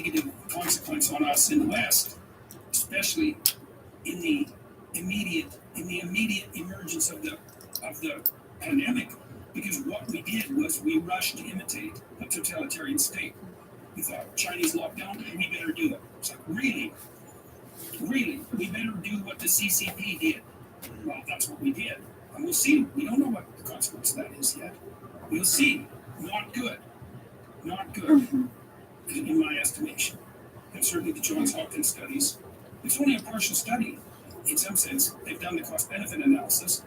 negative consequence on us in the West, especially in the immediate emergence of the pandemic, because what we did was we rushed to imitate a totalitarian state. We thought Chinese lockdown, we better do it. It's like, really, we better do what the CCP did. Well, that's what we did, and we'll see. We don't know what the consequence of that is yet. We'll see. Not good, in my estimation. And certainly the Johns Hopkins studies. It's only a partial study. In some sense, they've done the cost-benefit analysis.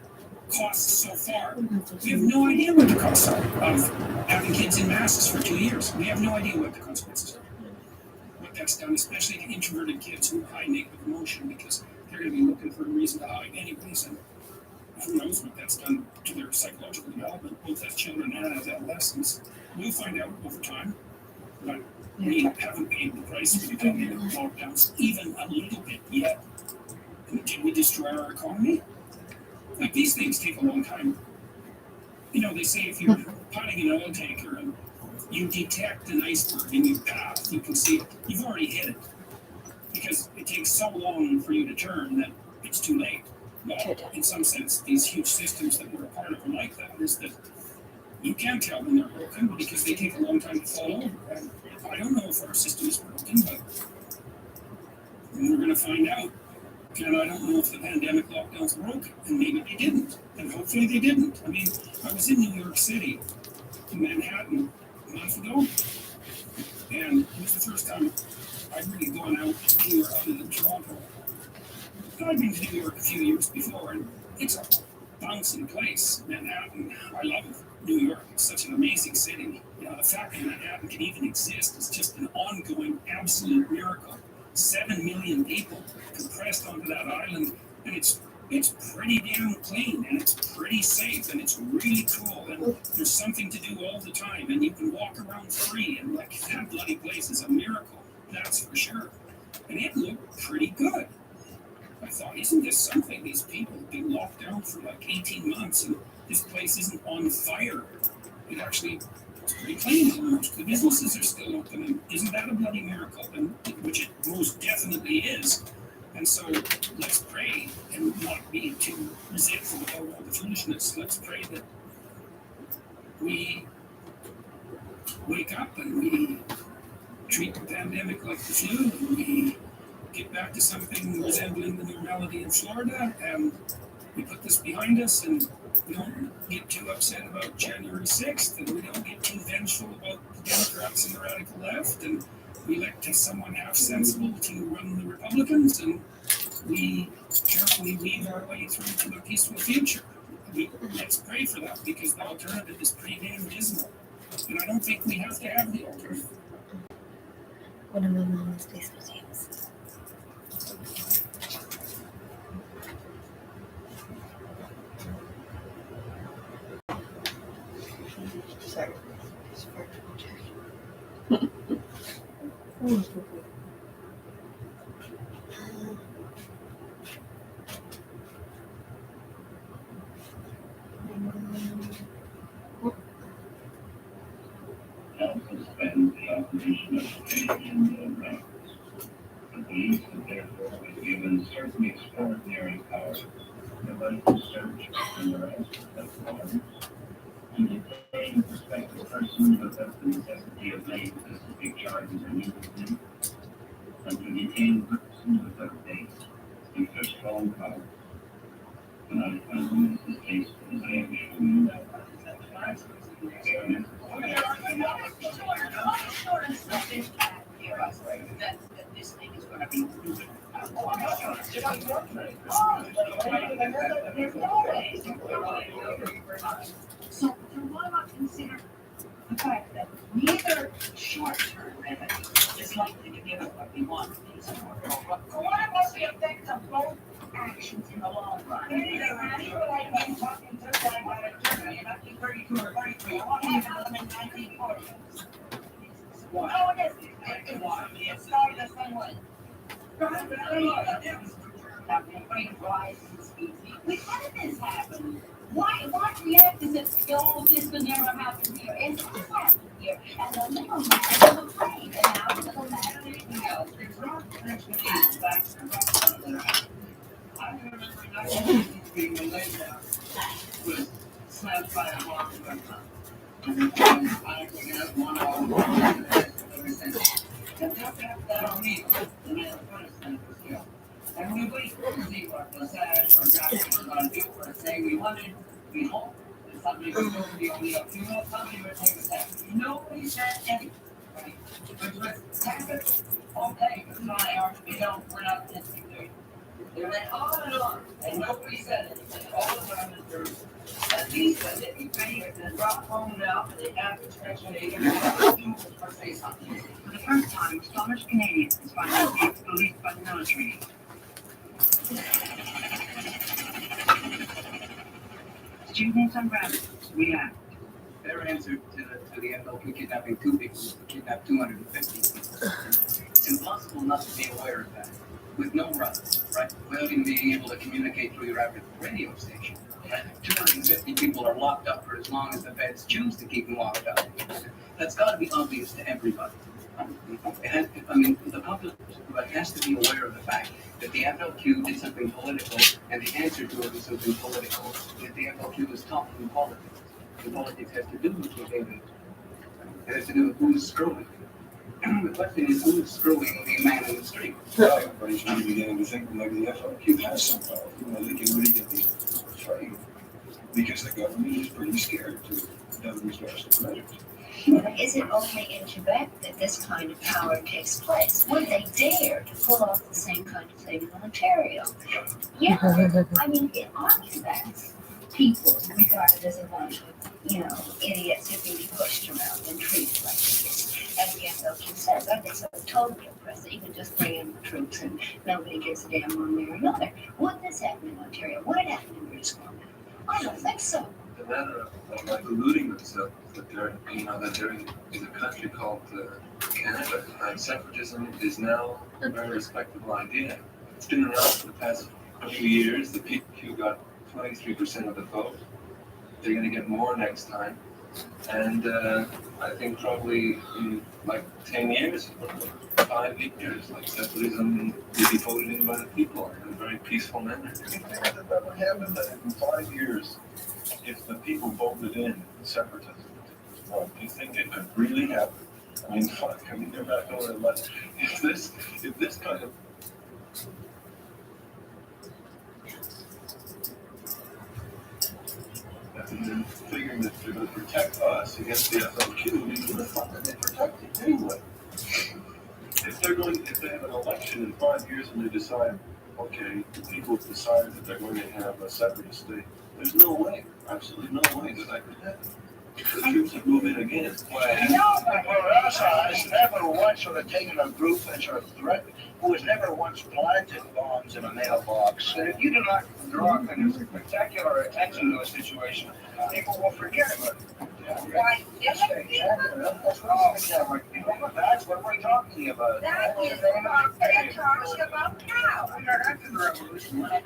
Costs so far, we have no idea what the costs are of having kids in masks for 2 years. We have no idea what the consequences are. What that's done, especially to introverted kids who have high negative emotion, because they're going to be looking for a reason to hide anyways. And who knows what that's done to their psychological development, both as children and as adolescents. We'll find out over time. But we haven't paid the price for the pandemic lockdowns even a little bit yet. Did we destroy our economy? Like, these things take a long time. You know, they say if you're piloting an oil tanker and you detect an iceberg in your path, you can see it. You've already hit it. Because it takes so long for you to turn that it's too late. Well, in some sense, these huge systems that we're a part of are like that, is that you can't tell when they're broken because they take a long time to fall over. And I don't know if our system is broken, but we're going to find out. And I don't know if the pandemic lockdowns broke, and maybe they didn't, and hopefully they didn't. I mean, I was in New York City, in Manhattan, a month ago, and it was the first time I'd really gone out anywhere other than Toronto. I'd been to New York a few years before, and it's a bouncing place, Manhattan. I love New York. It's such an amazing city. You know, the fact that Manhattan can even exist is just an ongoing, absolute miracle. 7 million people compressed onto that island, and it's pretty damn clean, and it's pretty safe, and it's really cool, and there's something to do all the time, and you can walk around free, and like, that bloody place is a miracle, that's for sure. And it looked pretty good. I thought, isn't this something? These people have been locked down for like 18 months, and this place isn't on fire. It actually, it's pretty clean. Most of the businesses are still open, and isn't that a bloody miracle? And which it most definitely is. And so let's pray and not be too resentful about all the foolishness. Let's pray that we wake up and we treat the pandemic like the flu, and we get back to something resembling the normality in Florida, and we put this behind us, and we don't get too upset about January 6th, and we don't get too vengeful about the Democrats and the radical left, and we elect someone half-sensible to run the Republicans, and we carefully weave our way through to a peaceful future. Let's pray for that, because the alternative is pretty damn dismal, and I don't think we have to have the alternative. One of my mom's baseball teams. Sorry. Help suspend the operation of Canadian ranks. The police have therefore been given certain extraordinary powers to rifle search and arrest of foreigners, to detain prospective persons without the necessity of laying specific charges immediately, and to detain persons without date, and such phone calls. And I found this is the case as I am showing you that. This thing is going to be so what about consider the fact that neither short-term remedy is likely to give us what we want. So what about the effect of both actions in the long run? People like me talking to them about a Germany in 1932 or 33. What happened in 1940? No, it isn't. It started the same way. Wait, how did this happen? Why react as if this would never happen here? It does happen here. And the little matter was afraid, and now the little matter next one is back to I remember 1983 when Linda was slammed by a car in my car. I forgot one hour ever since. And that on me, and then the first time was killed. And we waited to see what the Senate or draft were going to do for us. Saying we hoped that somebody was going to be only a few more, somebody would take a step. Nobody said anything. Right? Which was tacit. Okay, it's not ours. We're not instituting. They went on, and nobody said anything. All the time is there. At least when they pay it, they drop home now, and they have expression agent or say something. For the first time, astonished Canadians find out being policed by the military. Students and graduates react. Their answer to the FLQ kidnapping 2 people was to kidnap 250 people. It's impossible not to be aware of that. With no run, right? Without even being able to communicate through your average radio station. Right? 250 people are locked up for as long as the feds choose to keep them locked up. That's got to be obvious to everybody. The public has to be aware of the fact that the FLQ did something political, and the answer to it was something political. That the FLQ was talking politics. And politics has to do with what they do. It has to do with who's screwing. The question is, who's screwing the man in the street? Well, everybody's really beginning to think maybe the FLQ has some power. They can really get these people afraid because the government is pretty scared to have these drastic measures. Is it only in Quebec that this kind of power takes place? Would they dare to pull off the same kind of thing in Ontario? Yeah, I mean, in our Quebec, people regarded as a bunch of, idiots who can be pushed around and treated like idiots. As the FLQ says, I think so totally oppressive. You can just bring in the troops and nobody gives a damn one way or another. Would this happen in Ontario? Would it happen in British Columbia? I don't think so. The matter of like eluding themselves that they're in a country called Canada, and separatism is now a very respectable idea. It's been around for the past few years. The PQ got 23% of the vote. They're going to get more next time. And I think probably in like 10 years, 5 years, like separatism will be voted in by the people in a very peaceful manner. Do you think that would happen in 5 years if the people voted in separatism? Well, do you think it could really happen? I mean, fuck, they're not going to let, if this kind of and figuring that they're going to protect us against the FLQ, who the fuck are they protecting anyway? If they have an election in 5 years and they decide, okay, the people have decided that they're going to have a separatist state, there's no way, absolutely no way that could happen. The troops would move in again. No, but for us, has never once sort of taken a group and sort of threatened, who has never once planted bombs in a mailbox. And if you do not draw kind of spectacular attention to a situation, people will forget about it. Why? Yes, that's what we're talking about. That is what they're talking about now. I'm not after the revolution. I don't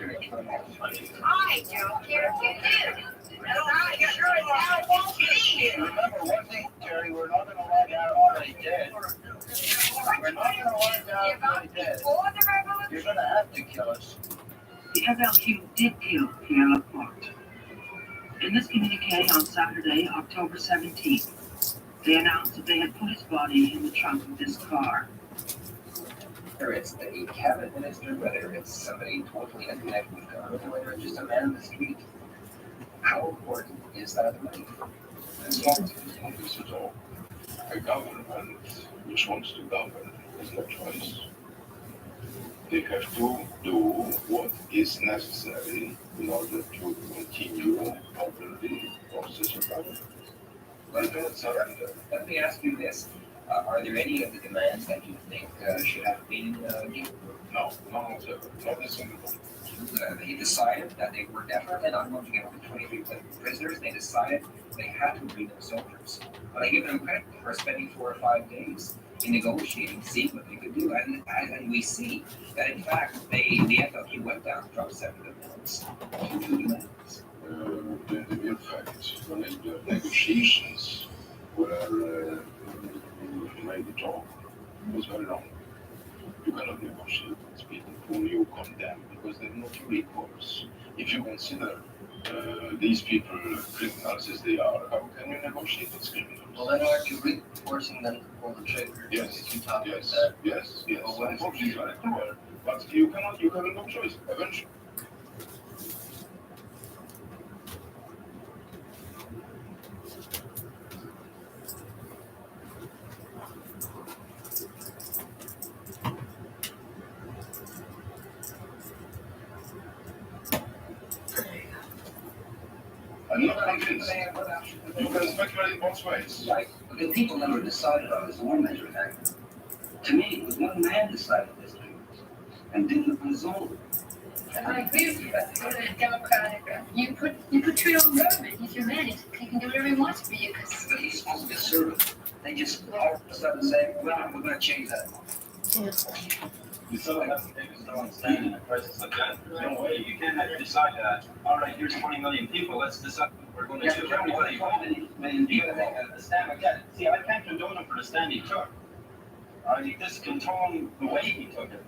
care if you do. I'm not sure I won't be here. Remember one thing, Terry, we're not going to let out everybody dead. We're not going to let out everybody dead. Before the revolution. You're going to have to kill us. The FLQ did kill Pierre Laporte. In this communique on Saturday, October 17th, they announced that they had put his body in the trunk of this car. Whether it's a cabinet minister, whether it's somebody totally unconnected with government, or whether it's just a man in the street, how important is that money? It's not this at all. A government which wants to govern has no choice. They have to do what is necessary in order to continue over the process of government. Let me ask you this. Are there any of the demands that you think should have been given? No, not a single one. They decided that they were definitely not going to give up the 23 prisoners. They decided they had to bring them soldiers. But I give them credit for spending 4 or 5 days in negotiating, seeing what they could do. And we see that, in fact, the FLQ went down from 7 demands to 2 demands. In fact, when the negotiations were made at all, it was very wrong. You cannot negotiate with people whom you condemn because they have no recourse. If you consider these people criminals as they are, how can you negotiate with criminals? Well, then aren't you reinforcing them to pull the trigger? Yes, If you talk like yes, that. yes, yes. Well, what is Unfortunately, you are cruel, but you have no choice. Eventually. I'm not convinced. You can speculate both ways. Right, but the people never decided on this war measure act. To me, it was one man decided this thing, and did it on his own. And I agree with you. You're a democratic. You put your own government. He's your man. He can do whatever he wants for you. Cause But he's supposed to be a servant. They just all of a sudden say, well, we're going to change that. You still have to take a strong stand in a crisis like that. There's no way. You can't decide that, all right, here's 20 million people, let's decide what we're going to do. Everybody voted, million people to stand again. See, I can't condone him for the stand he took. I just condone the way he took it.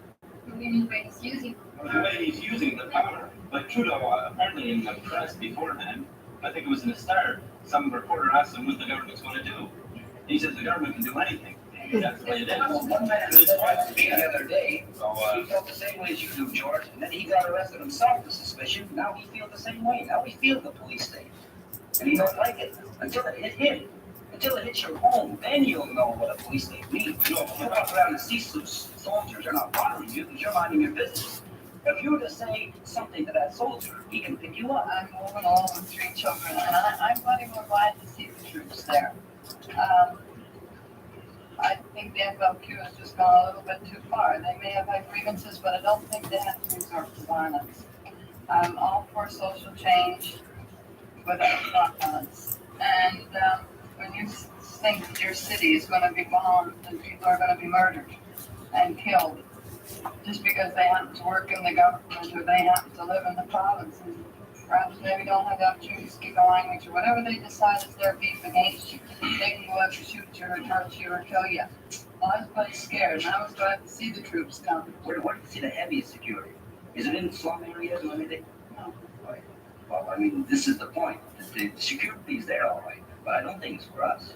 the way he's using. The way he's using the power. Like Trudeau, apparently in the press beforehand, I think it was in the Star, some reporter asked him what the government's going to do. He says the government can do anything. That's the way it is. Well, one man said to me the other day, he felt the same way as you do, George, and then he got arrested himself for suspicion. Now he feels the same way. Now he feels the police state. And he don't like it until it hit him. Until it hits your home, then you'll know what a police state means. You know, you walk around and see soldiers are not bothering you because you're minding your business. If you were to say something to that soldier, he can pick you up. I'm moving along with 3 children, and I'm really more glad to see the troops there. I think the FLQ has just gone a little bit too far. They may have had grievances, but I don't think they have to resort to violence. I'm all for social change without violence. And when you think that your city is going to be bombed and people are going to be murdered and killed just because they happen to work in the government or they happen to live in the province and perhaps maybe don't have the opportunity to speak a language or whatever they decide is their beef against you, they can go out and shoot you or hurt you or kill you. Well, I was quite scared, and I was glad to see the troops come. Where do you see the heaviest security? Is it in slum areas or anything? No. Right. Well, I mean, this is the point. The security is there, all right, but I don't think it's for us.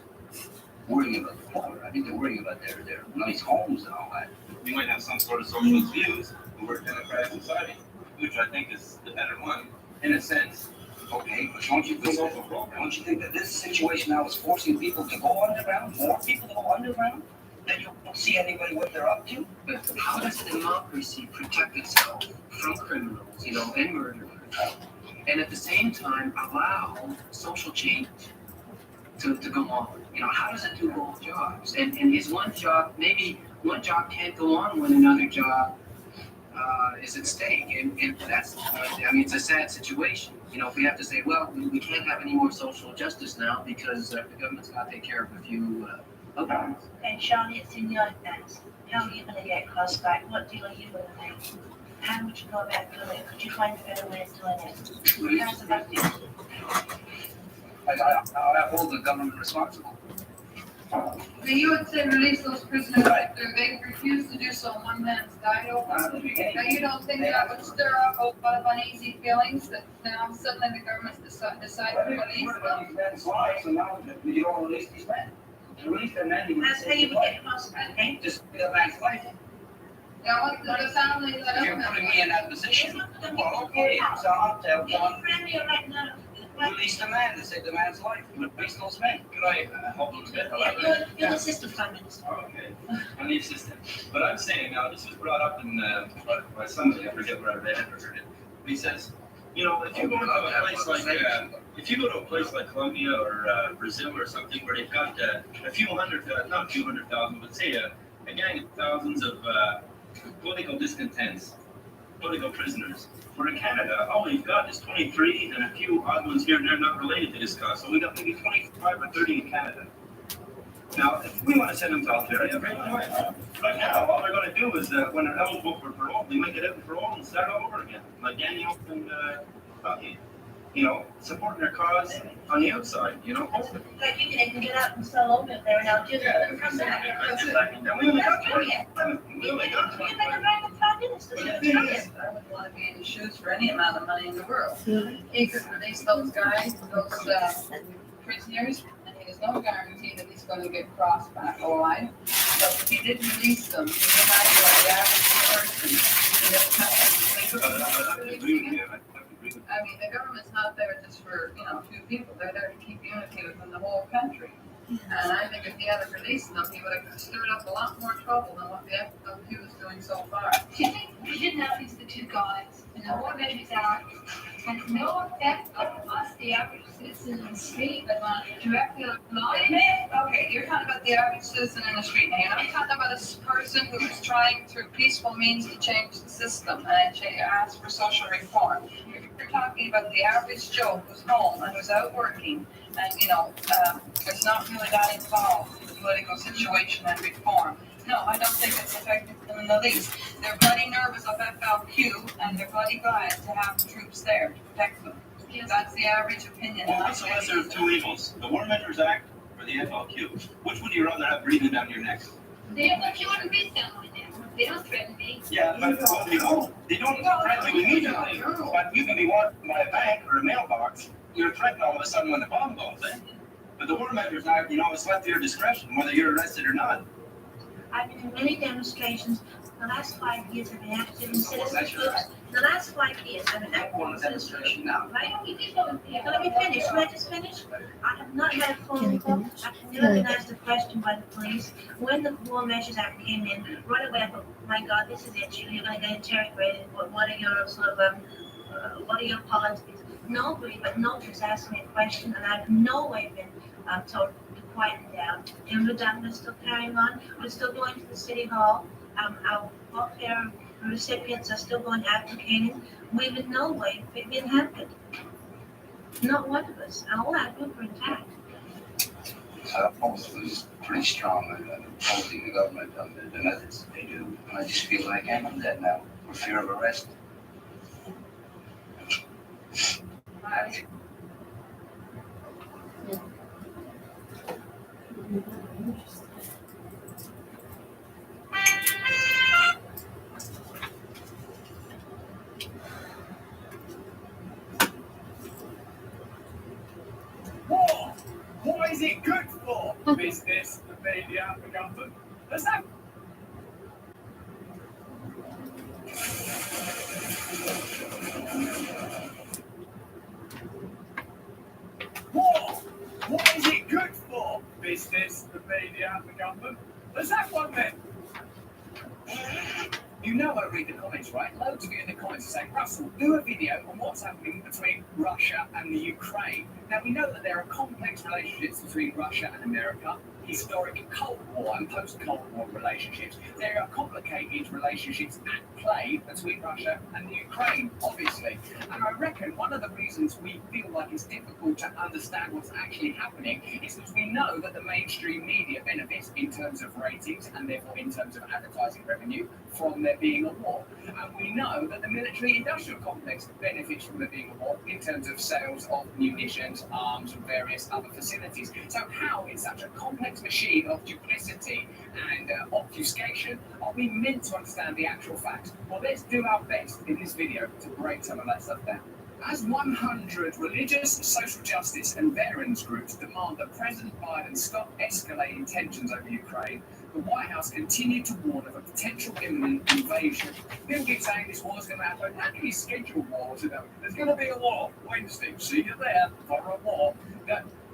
Worrying about the poor. I think they're worrying about their nice homes and all that. We might have some sort of socialist views, but we're a democratic society, which I think is the better one, in a sense. Okay, but don't you think that this situation now is forcing people to go underground, more people to go underground? Then you don't see anybody what they're up to? But how does democracy protect itself from criminals, and murderers, and at the same time allow social change to go on? How does it do both jobs? And is one job, maybe one job can't go on when another job is at stake, and that's the point. I mean, it's a sad situation. If we have to say, well, we can't have any more social justice now because the government's got to take care of a few openings. And Sean, it's in your hands. How are you going to get costs back? What deal are you going to make? How would you go about doing it? Could you find a better way of doing it? How's about this? I hold the government responsible. So you would say release those prisoners if they refuse to do so, one man's died over. Now you don't think that would stir up a lot of uneasy feelings that now suddenly the government's decide to release them? These men's lives, and now you don't release these men. To release their men, That's how you would get costs back, eh? just the man's life. Now what the family let You're up putting me in that position. Well, okay, so I'll tell John, Friendly right now. release the man to save the man's life. Release those men. Could I help a little bit? You're the assistant prime minister. Okay, I'm the assistant. But I'm saying now, this was brought up in by somebody, I forget where I read it or heard it. He says, if you go to a place like if you go to a place like Colombia or Brazil or something where they've got a few hundred, not a few 100,000, but say a gang of thousands of political discontents, political prisoners. Where in Canada, all we've got is 23 and a few odd ones here and there not related to this cause. So we got maybe 25 or 30 in Canada. Now, if we want to send them to Algeria, right now, all they're going to do is when they're eligible for parole, they might get out on parole and start all over again. Like Daniel and Bucky. Supporting their cause on the outside, hopefully. Like you can get out and sell over there in Algeria. And we only got 20. do. I got You've been around for 5 minutes. But Doesn't the it thing tell is, you? I wouldn't want to be in his shoes for any amount of money in the world. He could release those guys, those prisoners, and he has no guarantee that he's going to get crossed back alive. So if he didn't release them, he would not be the average person. in this country. I agree with you. I agree with you. I mean, the government's not there just for, a few people. They're there to keep unity within the whole country. And I think if he hadn't released them, he would have stirred up a lot more trouble than what the FLQ was doing so far. Do you think we didn't have these the two guys in the War Measures Act and no effect on us, the average citizen in the street, but on directly on law? Okay, you're talking about the average citizen in the street now. I'm talking about a person who is trying through peaceful means to change the system and ask for social reform. If you're talking about the average Joe who's home and who's out working and, is not really that involved in the political situation and reform, no, I don't think it's affected them in the least. They're bloody nervous of FLQ and they're bloody glad to have the troops there to protect them. Yes. That's the average opinion. Well, what's the lesser of two evils? The War Measures Act or the FLQ? Which would you rather have breathing down your neck? They don't want you to be down my neck. They don't threaten me. Yeah, but they don't threaten you immediately. But you can be walking by a bank or a mailbox, you're threatened all of a sudden when the bomb goes in. But the War Measures Act, it's left to your discretion whether you're arrested or not. I've been in many demonstrations. The last 5 years I've been active in citizens that's your groups. The last 5 years I've been active One in of citizens groups. demonstration now. Right? Let me finish. May I just finish? I have not had a phone call. I've never been asked a question by the police. When the War Measures Act came in, right away I thought, my God, this is it. You're going to get interrogated. What are your what are your policies? Nobody but nobody's asked me a question, and I've no way been told to quieten down. In Redundant, is still carrying on. We're still going to the city hall. Our welfare recipients are still going advocating. We've in no way been hampered. Not one of us. All our group are intact. Post was pretty strong in opposing the government on the methods they do. And I just feel like I'm dead now for fear of arrest. War! What is it good for? Business, the media, the government. Does that war? What is it good for? Business, the media, the government. Does that one then? You know I read the comments, right? Loads of you in the comments are saying, Russell, do a video on what's happening between Russia and the Ukraine. Now, we know that there are complex relationships between Russia and America, historic Cold War and post-Cold War relationships. There are complicated relationships at play between Russia and the Ukraine, obviously. And I reckon one of the reasons we feel like it's difficult to understand what's actually happening is because we know that the mainstream media benefits in terms of ratings and therefore in terms of advertising revenue from there being a war. And we know that the military-industrial complex benefits from there being a war in terms of sales of munitions, arms, and various other facilities. So how, in such a complex machine of duplicity and obfuscation, are we meant to understand the actual facts? Well, let's do our best in this video to break some of that stuff down. As 100 religious, social justice, and veterans groups demand that President Biden stop escalating tensions over Ukraine, the White House continued to warn of a potential imminent invasion. People keep saying this war's going to happen. How can you schedule wars? There's going to be a war Wednesday. See you there for a war.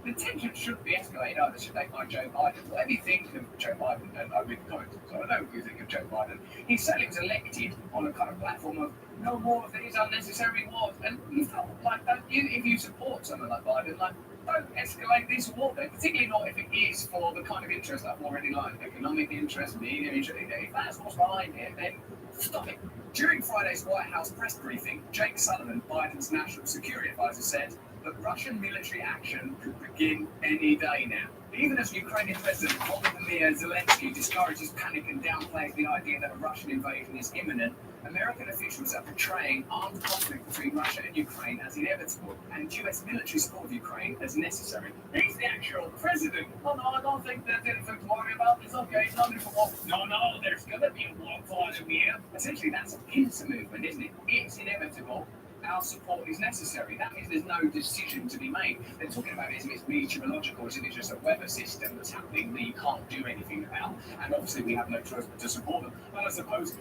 The tension shouldn't be escalated either, should they, by Joe Biden? Whatever you think of Joe Biden, and I read the comments, so I know what you think of Joe Biden. He certainly was elected on a kind of platform of no more of these unnecessary wars. And you felt like that, if you support someone like Biden, like, don't escalate this war then, particularly not if it is for the kind of interest I've already lined, economic interest, media interest. If that's what's behind it, then stop it. During Friday's White House press briefing, Jake Sullivan, Biden's national security advisor, said that Russian military action could begin any day now. Even as Ukrainian President Volodymyr Zelensky discourages panic and downplays the idea that a Russian invasion is imminent, American officials are portraying armed conflict between Russia and Ukraine as inevitable and US military support of Ukraine as necessary. He's the actual president. Oh no, I don't think there's anything to worry about. It's okay, it's not for war. No, there's gonna be a war. not Vladimir. Essentially, that's a pincer movement, isn't it? It's inevitable. Our support is necessary. That means there's no decision to be made. They're talking about it as if it's meteorological, as if it's just a weather system that's happening that you can't do anything about. And obviously, we have no choice but to support them. But I suppose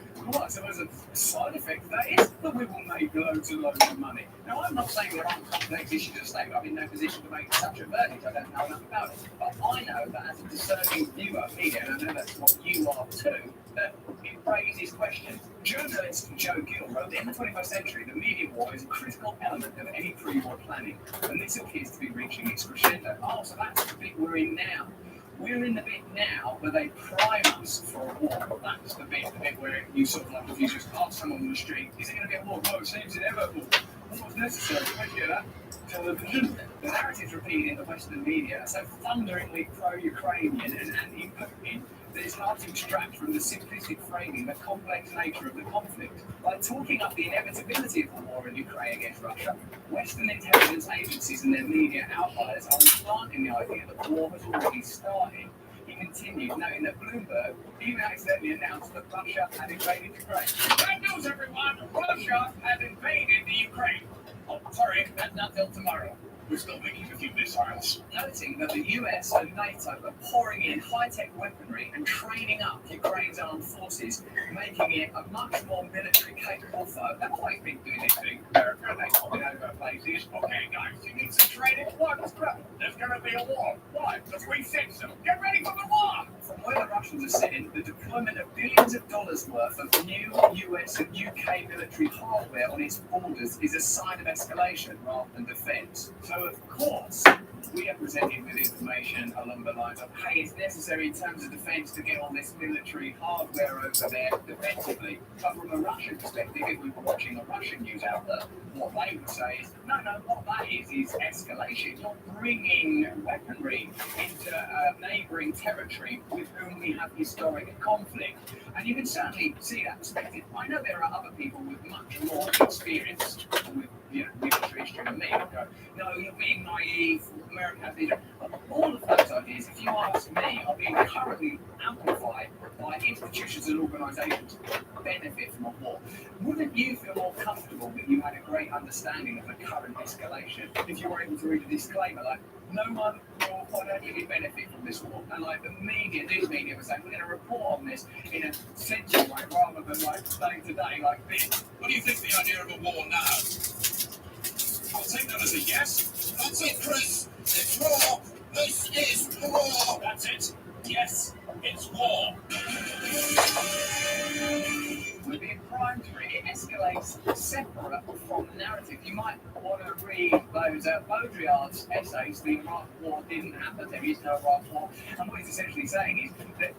a side effect of that is that we will make loads and loads of money. Now, I'm not saying there aren't complex issues at stake. I'm in no position to make such a verdict. I don't know enough about it. But I know that as a discerning viewer of media, and I know that's what you are too, that it raises questions. Journalist Joe Gill wrote, in the 21st century, the media war is a critical element of any pre-war planning, and this appears to be reaching its crescendo. Oh, so that's the bit we're in now. We're in the bit now where they prime us for a war. That's the bit where you sort of like, if you just ask someone on the street, is it going to be a war? Well, it seems inevitable. What's necessary? Where do you hear that? Television. The narratives repeated in the Western media are so thunderingly pro-Ukrainian and anti-Putin that it's hard to extract from the simplistic framing the complex nature of the conflict. By talking up the inevitability of the war in Ukraine against Russia, Western intelligence agencies and their media outliers are implanting the idea that the war has already started. He continued, noting that Bloomberg even accidentally announced that Russia had invaded Ukraine. Bad news, everyone! Russia has invaded the Ukraine. Oh, sorry, that's not till tomorrow. We're still making a few missiles. Noting that the US and NATO are pouring in high-tech weaponry and training up Ukraine's armed forces, making it a much more military capable foe. That's why it's been doing this thing. America, they coming over places. Okay, guys, you need some training. What? There's going to be a war. Why? Because we said so. Get ready for the war! From where the Russians are sitting, the deployment of billions of dollars worth of new US and UK military hardware on its borders is a sign of escalation rather than defense. So, of course, we are presented with information along the lines of, hey, it's necessary in terms of defense to get all this military hardware over there defensively. But from a Russian perspective, if we were watching a Russian news outlet, what they would say is, no, what that is escalation. You're bringing weaponry into neighbouring territory with whom we have historic conflict. And you can certainly see that perspective. I know there are other people with much more experience with military history than me who go, no, you're being naive, America has these. All of those ideas, if you ask me, are being currently amplified by institutions and organisations that benefit from a war. Wouldn't you feel more comfortable that you had a great understanding of the current escalation if you were able to read a disclaimer like, no one will financially benefit from this war? And like the media, news media was saying, we're going to report on this in a sensible way rather than like day to day like this. What do you think the idea of a war now? I'll take that as a yes. That's it, Chris. It's war. This is war. That's it. Yes, it's war. With the prime tree, it escalates separate from the narrative. You might want to read those Baudrillard's essays, The Iraq War Didn't Happen, There Is No Iraq War. And what he's essentially saying is that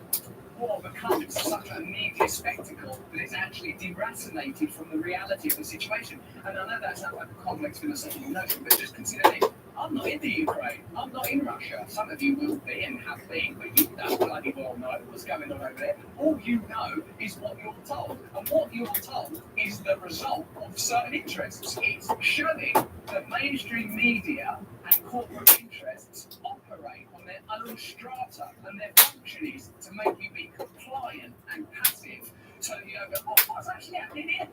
war becomes such a media spectacle that it's actually deracinated from the reality of the situation. And I know that sounds like a complex philosophical notion, but just consider this. I'm not in the Ukraine. I'm not in Russia. Some of you will be and have been, but you don't bloody well know what's going on over there. All you know is what you're told. And what you're told is the result of certain interests. It's showing that mainstream media and corporate interests operate on their own strata, and their function is to make you be compliant and passive. So you go, oh, what's actually happening here?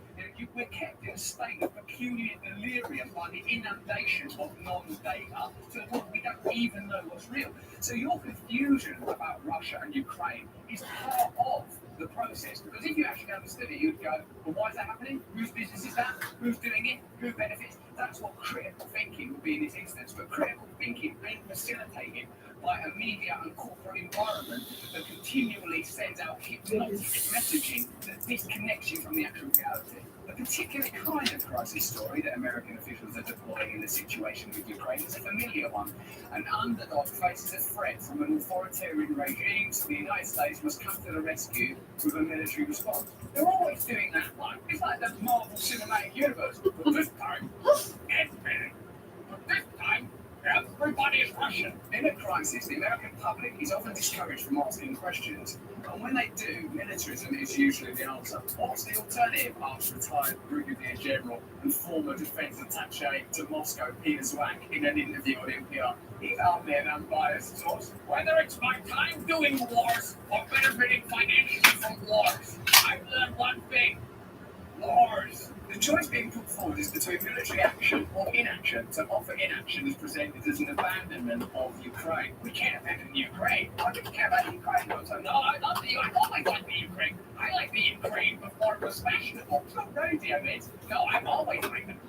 We're kept in a state of peculiar delirium by the inundation of non-data, to the point we don't even know what's real. So your confusion about Russia and Ukraine is part of the process, because if you actually understood it, you'd go, well, why is that happening? Whose business is that? Who's doing it? Who benefits? That's what critical thinking would be in this instance, but critical thinking being facilitated by a media and corporate environment that continually sends out hypnotic messaging that disconnects you from the actual reality. The particular kind of crisis story that American officials are deploying in the situation with Ukraine is a familiar one. An underdog faces a threat from an authoritarian regime, so the United States must come to the rescue with a military response. They're always doing that one. It's like the Marvel Cinematic Universe, but this time, everybody is Russian. In a crisis, the American public is often discouraged from asking questions. And when they do, militarism is usually the answer. What's the alternative? Asks retired Brigadier General and former defense attaché to Moscow, Peter Zwack, in an interview on NPR. He's hardly an unbiased source. Whether it's my time doing wars or benefiting financially from wars, I've learned between military action or inaction. To offer inaction is presented as an abandonment of Ukraine. We can't abandon Ukraine. Why do we care about Ukraine? No, I love the Ukraine. I always like the Ukraine. I like the Ukraine before it was fashionable. So radio, mates. No, I've always liked them.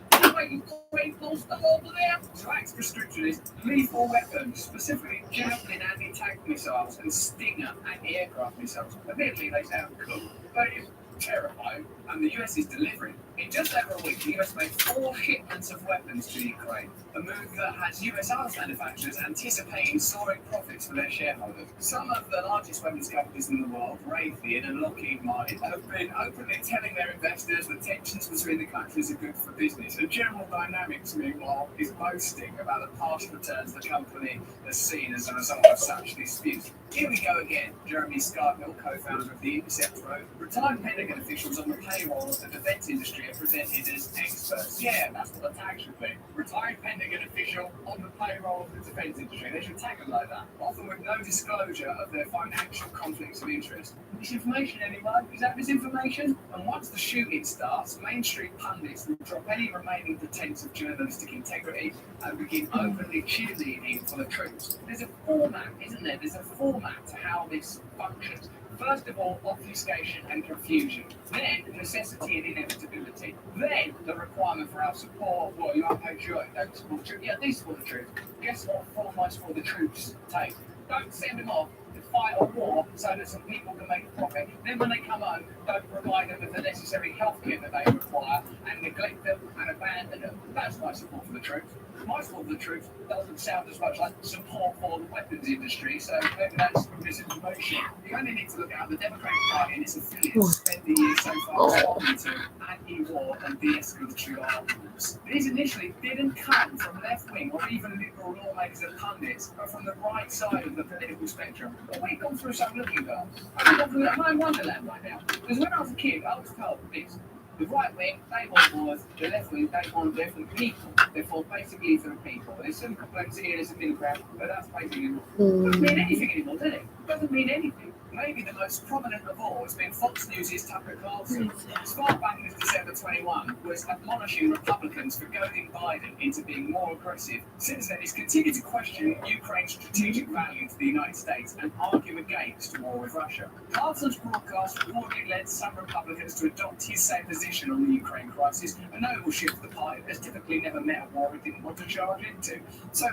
Ukraine full stuff over there. So acts restriction is lethal weapons, specifically Javelin anti-tank missiles and Stinger anti-aircraft missiles. Admittedly, they sound cool, but it's terrifying, and the US is delivering. In just over a week, the US made 4 shipments of weapons to Ukraine, a move that has US arms manufacturers anticipating soaring profits for their shareholders. Some of the largest weapons companies in the world, Raytheon and Lockheed Martin, have been openly telling their investors that tensions between the countries are good for business. And General Dynamics, meanwhile, is boasting about the past returns the company has seen as a result of such disputes. Here we go again. Jeremy Scargill, co-founder of the Intercept wrote, retired Pentagon officials on the payroll of the defense industry are presented as experts. Yeah, that's what the tag should be. Retired Pentagon official on the payroll of the defense industry. They should tag them like that, often with no disclosure of their financial conflicts of interest. Misinformation, anyone? Is that misinformation? And once the shooting starts, mainstream pundits will drop any remaining pretense of journalistic integrity and begin openly cheerleading for the troops. There's a format, isn't there? There's a format to how this functions. First of all, obfuscation and confusion. Then, necessity and inevitability. Then, the requirement for our support. Well, you are patriotic, don't support troops. Yeah, they support the troops. Guess what form I support the troops take? Don't send them off to fight a war so that some people can make a profit. Then when they come home, don't provide them with the necessary healthcare that they require and neglect them and abandon them. That's my support for the troops. My support for the troops doesn't sound as much like support for the weapons industry, so maybe that's misinformation. You only need to look at how the Democratic Party and its affiliates spent the years so far responding to anti-war and de-escalatory arguments. These initially didn't come from left-wing or even liberal lawmakers and pundits, but from the right side of the political spectrum. But we've gone through some looking glass. I'm going through my wonderland right now. Because when I was a kid, I was told this. The right wing, they want wars. The left wing, they want them for the people. They're for basically for the people. There's some complexity and there's a middle ground, but that's basically it. Doesn't mean anything anymore, does it? Doesn't mean anything. Maybe the most prominent of all has been Fox News' Tucker Carlson. As far back as December 21, was admonishing Republicans for goading Biden into being more aggressive. Since then, he's continued to question Ukraine's strategic value to the United States and argue against war with Russia. Carlson's broadcast reportedly led some Republicans to adopt his same position on the Ukraine crisis, a notable shift for the party that's typically never met a war it didn't want to charge into. So,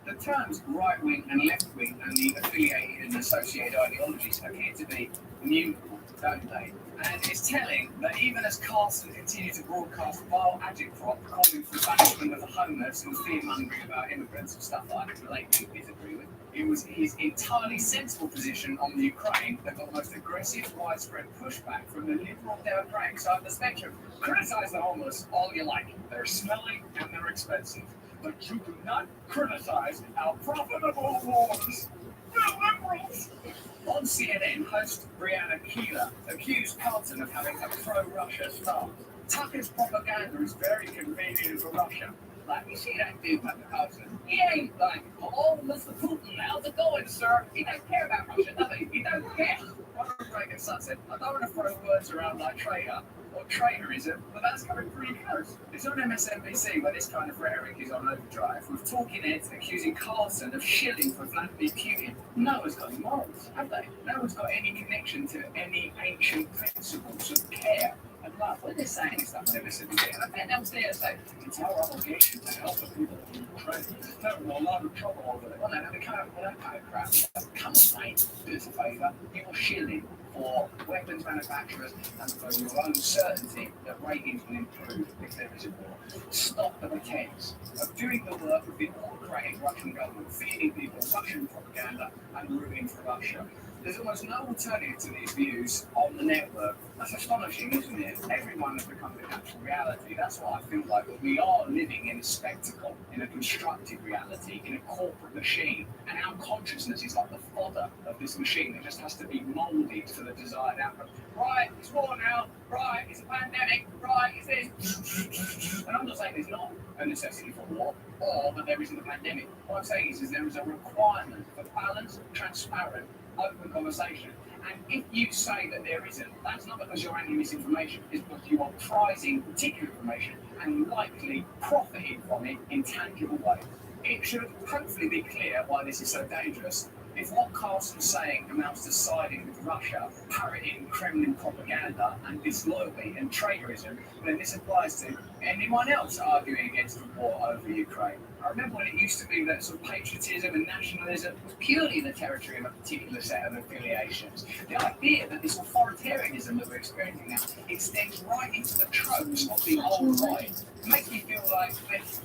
the terms right-wing and left-wing and the affiliated and associated ideologies appear to be mutable, don't they? And it's telling that even as Carlson continued to broadcast vile agitprop calling for the banishment of the homeless and fear-mongering about immigrants and stuff like that, blatantly disagree with, it was his entirely sensible position on the Ukraine that got the most aggressive, widespread pushback from the liberal Democratic side of the spectrum. Criticize the homeless all you like. They're smelly and they're expensive. But you do not criticize our profitable wars. The liberals. On CNN, host Brianna Keeler accused Carlson of having a pro-Russia stance. Tucker's propaganda is very convenient for Russia. Like, you see that dude, Tucker Carlson? He ain't like, oh, Mr. Putin, how's it going, sir? He don't care about Russia, does he? He don't care. Ronald Reagan's son said, I don't want to throw words around like traitor or traitorism, but that's coming pretty close. It's on MSNBC where this kind of rhetoric is on overdrive, with talking heads accusing Carlson of shilling for Vladimir Putin. No one's got any morals, have they? No one's got any connection to any ancient principles of care and love. When they're saying stuff on MSNBC, and then they'll say, it's our obligation to help the people of Ukraine. They're in a lot of trouble over there. Well, no, they can't have that kind of crap. Come on, mate, do us a favour. You're shilling for weapons manufacturers and for your own certainty that ratings will improve if there is a war. Stop the pretense of doing the work of the autocratic Russian government, feeding people Russian propaganda and rooting for Russia. There's almost no alternative to these views on the network. That's astonishing, isn't it? Everyone has become the actual reality. That's what I feel like, that we are living in a spectacle, in a constructed reality, in a corporate machine. And our consciousness is like the fodder of this machine that just has to be moulded for the desired outcome. Right, it's war now. Right, it's a pandemic. Right, it's this. And I'm not saying there's not a necessity for war, or that there isn't a pandemic. What I'm saying is there is a requirement for balanced, transparent, open conversation. And if you say that there isn't, that's not because you're anti-misinformation, it's because you are prizing particular information and likely profiting from it in tangible ways. It should hopefully be clear why this is so dangerous. If what Carlson's saying amounts to siding with Russia, parroting Kremlin propaganda and disloyalty and traitorism, then this applies to anyone else arguing against the war over Ukraine. I remember when it used to be that sort of patriotism and nationalism was purely in the territory of a particular set of affiliations. The idea that this authoritarianism that we're experiencing now extends right into the tropes of the old right makes me feel like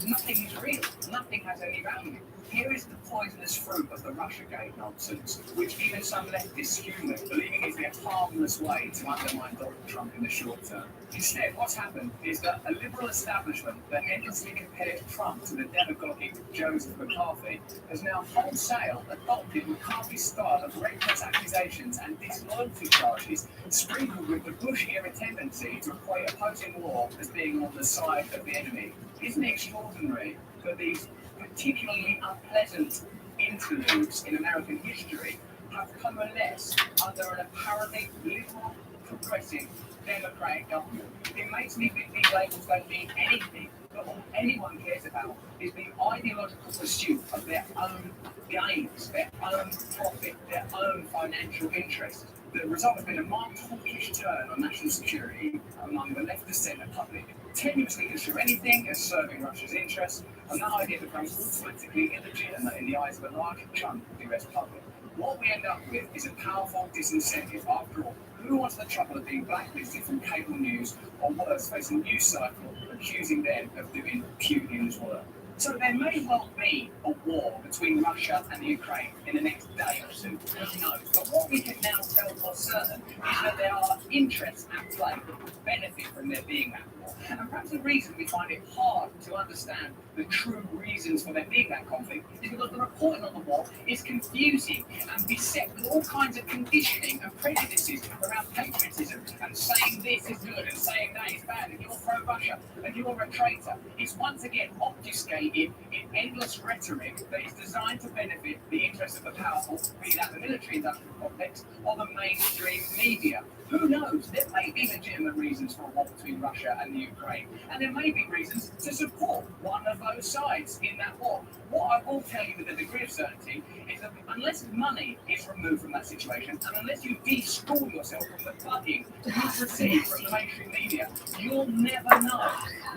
nothing is real, nothing has any value. Here is the poisonous fruit of the Russiagate nonsense, which even some leftists skew with, believing it's a harmless way to undermine Donald Trump in the short term. Instead, what's happened is that a liberal establishment that endlessly compares Trump to the demagogic Joseph McCarthy has now wholesale adopted McCarthy's style of reckless accusations and disloyalty charges, sprinkled with the Bush-era tendency to equate opposing war as being on the side of the enemy. Isn't it extraordinary that these particularly unpleasant interludes in American history have coalesced under an apparently liberal, progressive, democratic government? It makes me think these labels don't mean anything, but all anyone cares about is the ideological pursuit of their own gains, their own profit, their own financial interests. The result has been a marked hawkish turn on national security among the left of centre public, tenuously construe anything as serving Russia's interests, and that idea becomes automatically illegitimate in the eyes of a large chunk of the US public. What we end up with is a powerful disincentive after all. Who wants the trouble of being blacklisted from cable news, or worse, facing news cycle accusing them of doing Putin's work? So there may well be a war between Russia and the Ukraine in the next day or two, who knows? But what we can now tell for certain is that there are interests at play that would benefit from there being that war. And perhaps the reason we find it hard to understand the true reasons for there being that conflict is because the reporting on the war is confusing and beset with all kinds of conditioning and prejudices around patriotism and saying this is good and saying that is bad and you're pro-Russia and you're a traitor. It's once again obfuscated in endless rhetoric that is designed to benefit the interests of the powerful, be that the military-industrial complex or the mainstream media. Who knows? There may be legitimate reasons for a war between Russia and the Ukraine, and there may be reasons to support one of those sides in that war. What I will tell you with a degree of certainty is that unless money is removed from that situation, and unless you de-school yourself from the bugging you receive from the mainstream media, you'll never know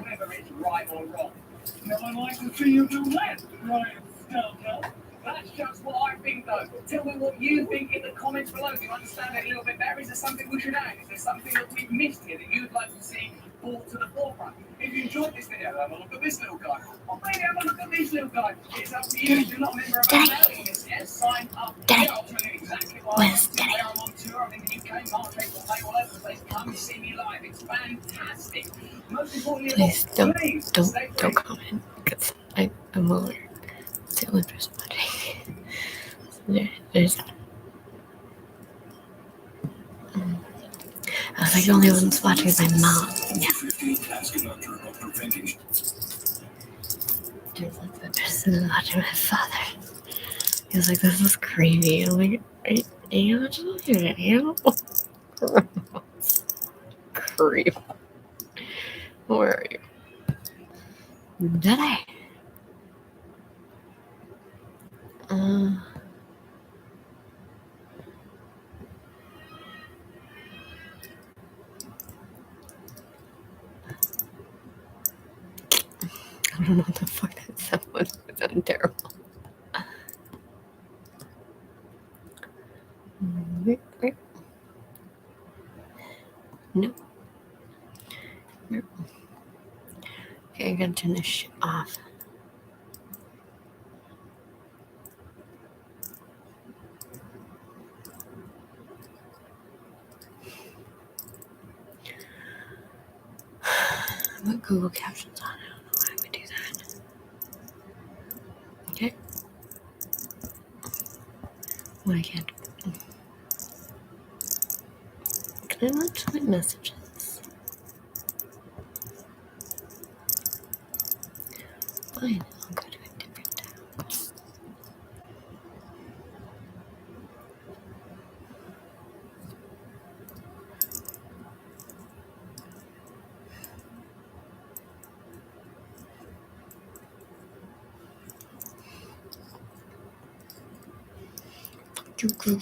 whether it's right or wrong. Now I'd like to see you do that, right, Stelco? That's just what I think, though. Tell me what you think in the comments below. Do you understand it a little bit better? Is there something we should add? Is there something that we've missed here that you'd like to see brought to the forefront? If you enjoyed this video, have a look at this little guy. Or maybe have a look at this little guy. It's up to you. If you're not a member of our mailing list yet, sign up. I'll tell you exactly what I'm up to, where I'm on tour. I'm in the UK, March, April, May, all over the place. Come see me live. It's fantastic. Most importantly, Please don't stay free. comment, because I'm over. It's the only person watching. There's that. I was like the only one's watching is my mom. Yeah. There's like the person is watching my father. He was like, this is crazy. I'm like, are you watching the video? Creep. Where are you? Did I? I don't know what the fuck that sound was. It sounded terrible. Nope. Nope. Okay, I gotta turn this shit off. I put Google Captions on. I don't know why I would do that. Okay. Well, I can't. Can I not delete messages? Fine, I'll go to a different tab. Okay.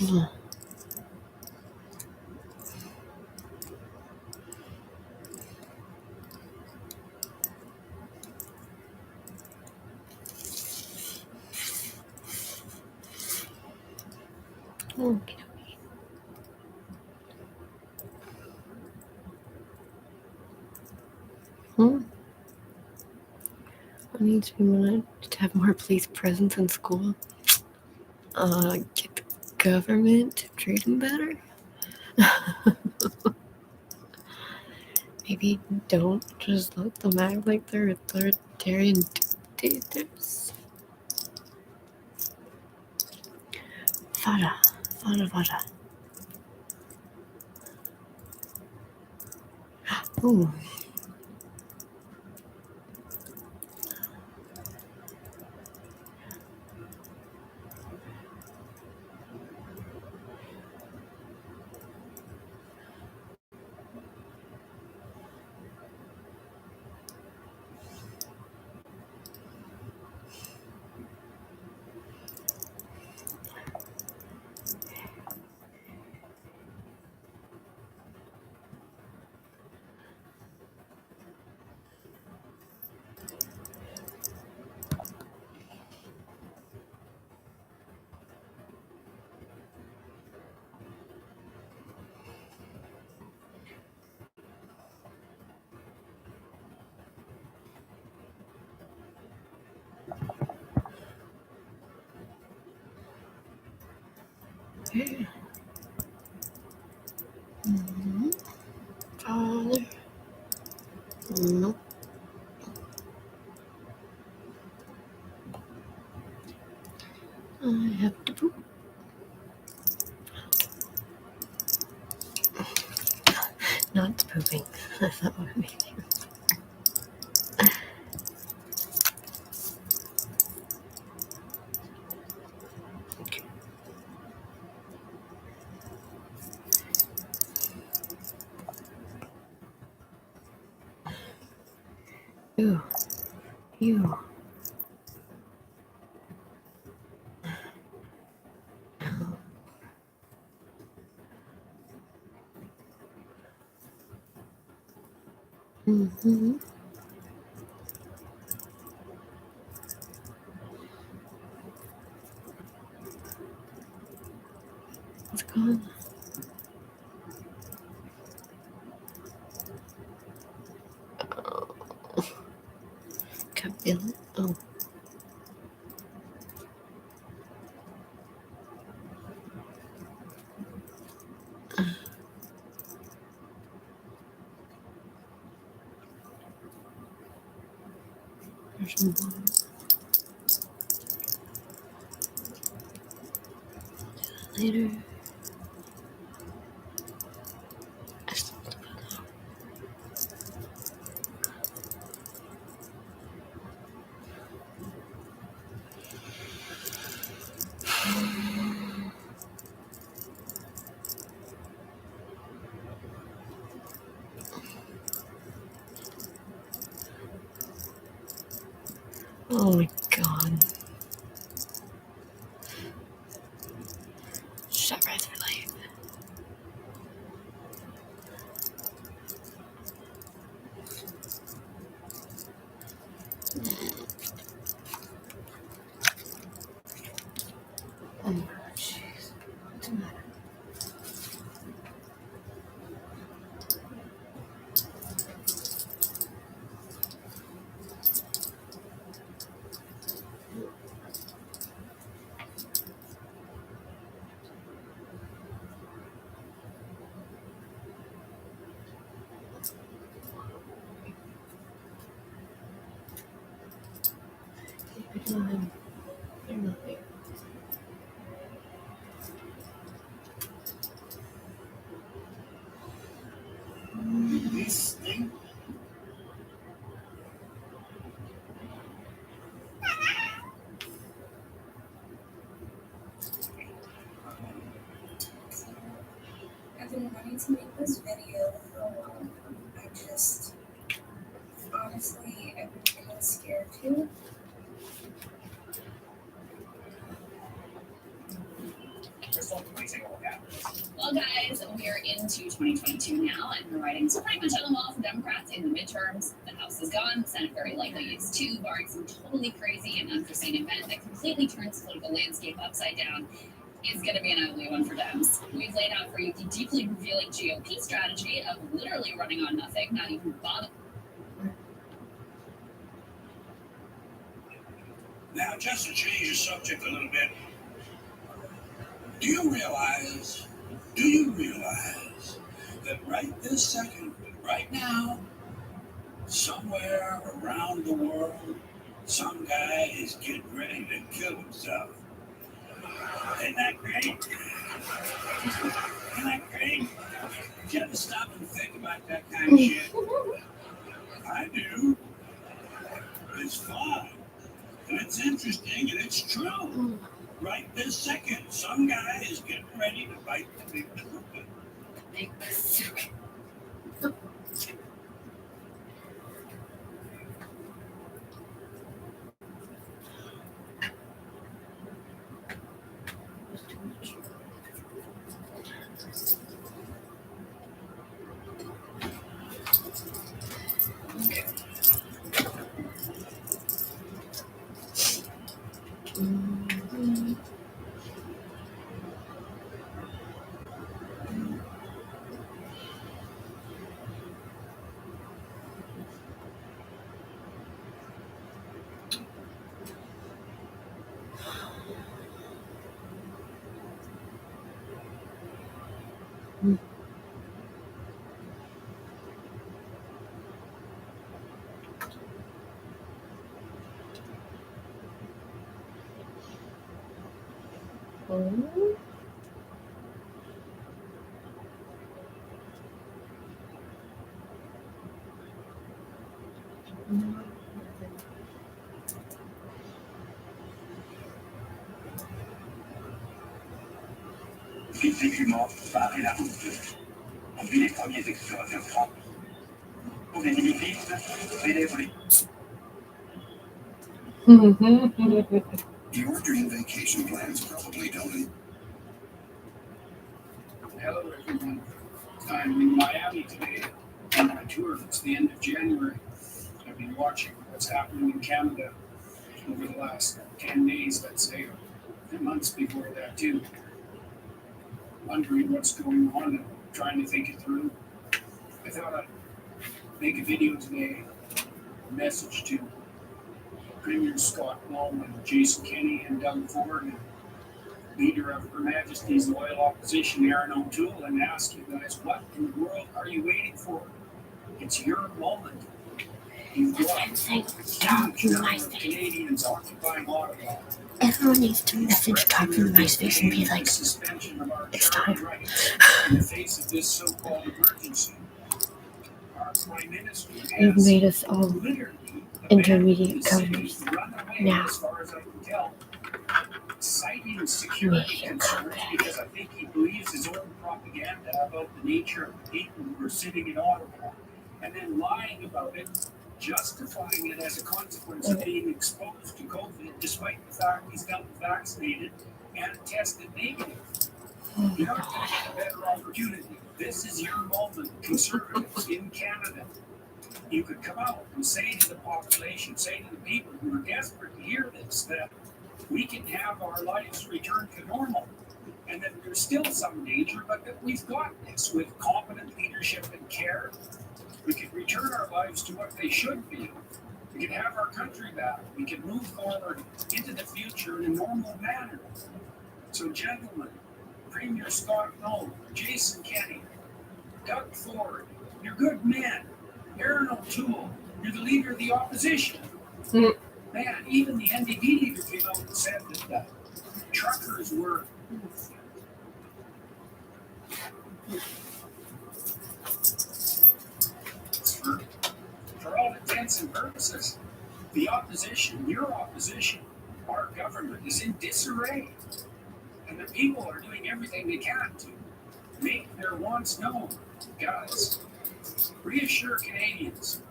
I need to have more police presence in school. Get the government to treat them better. Maybe don't just let them act like they're authoritarian dictators. Fada. Ooh. Father. Nope. I have to poop. Not pooping. That's not what I mean. Ew. Mm-hmm. It's gone. Can feel it. Oh. There's some water. Later. Oh my god. Shut right through life. Oh jeez. What's the matter? You're nothing. This thing. I've been wanting to make this video for a while now. I just, honestly, I'm kind of scared to. 2022 now, and the writing's pretty much on the wall for Democrats in the midterms. The House is gone, the Senate very likely is too, barring some totally crazy and unforeseen event that completely turns the political landscape upside down. It's going to be an ugly one for Dems. We've laid out for you the deeply revealing GOP strategy of literally running on nothing, not even bothering. Now, just to change the subject a little bit, do you realize that right this second, right now, somewhere around the world, some guy is getting ready to kill himself? Isn't that great? Isn't that great? Do you ever stop and think about that kind of shit? I do. It's fun. And it's interesting and it's true. Right this second, some guy is getting ready to bite the big bazooka. The big bazooka. Effectivement, barrer la route. On vit les premiers explorateurs francs. Pour les limitistes, élèvent les... Your dream vacation plans probably don't. Hello, everyone. I'm in Miami today on my tour. It's the end of January. I've been watching what's happening in Canada over the last 10 days, let's say, or months before that, too. Wondering what's going on and trying to think it through. I thought I'd make a video today, a message to Premier Scott Moe and Jason Kenney and Doug Ford, and Leader of Her Majesty's Loyal Opposition, Aaron O'Toole, and ask you guys, what in the world are you waiting for? It's your moment. You've got Canadians occupying Ottawa. Everyone needs to message talk from MySpace and be like, it's time. In the face of this so-called emergency, our Prime Minister You've has made us all literally intermediate governors. Now, as far as I can tell, citing security concerns because I think he believes his own propaganda about the nature of the people who are sitting in Ottawa, and then lying about it, justifying it as a consequence of being exposed to COVID, despite the fact he's double vaccinated and tested negative. You're not going to get a better opportunity. This is your moment, conservatives in Canada. You could come out and say to the population, say to the people who are desperate to hear this, that we can have our lives return to normal, and that there's still some danger, but that we've got this with competent leadership and care. We can return our lives to what they should be. We can have our country back. We can move forward into the future in a normal manner. So, gentlemen, Premier Scott Moe, Jason Kenney, Doug Ford, you're good men. Aaron O'Toole, you're the leader of the opposition. Man, even the NDP leader came out and said that truckers were for all intents and purposes, the opposition, your opposition, our government is in disarray. And the people are doing everything they can to make their wants known. Guys, reassure Canadians.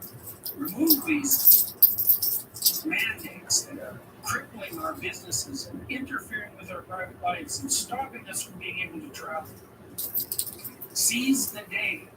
Remove these mandates that are crippling our businesses and interfering with our private lives and stopping us from being able to travel. Seize the day.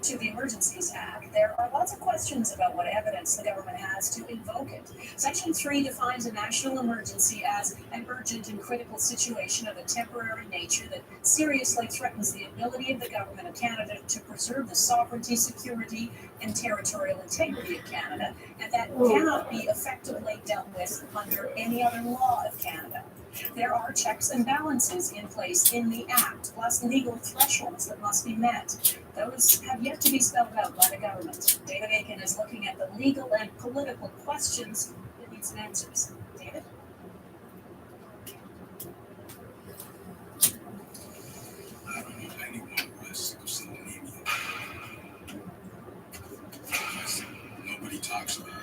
To the Emergencies Act, there are lots of questions about what evidence the government has to invoke it. Section 3 defines a national emergency as an urgent and critical situation of a temporary nature that seriously threatens the ability of the government of Canada to preserve the sovereignty, security, and territorial integrity of Canada, and that cannot be effectively dealt with under any other law of Canada. There are checks and balances in place in the Act, plus legal thresholds that must be met. Those have yet to be spelled out by the government. David Aiken is looking at the legal and political questions that need some answers. David? I don't know anyone who has sickle cell anemia. Because nobody talks about it.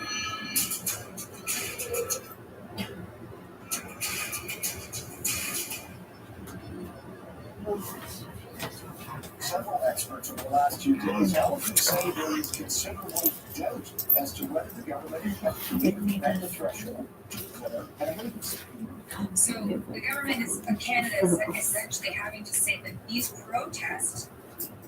Several experts over the last 2 days have say there is considerable doubt as to whether the government effectively met the threshold for an emergency. So the government of Canada is essentially having to say that these protests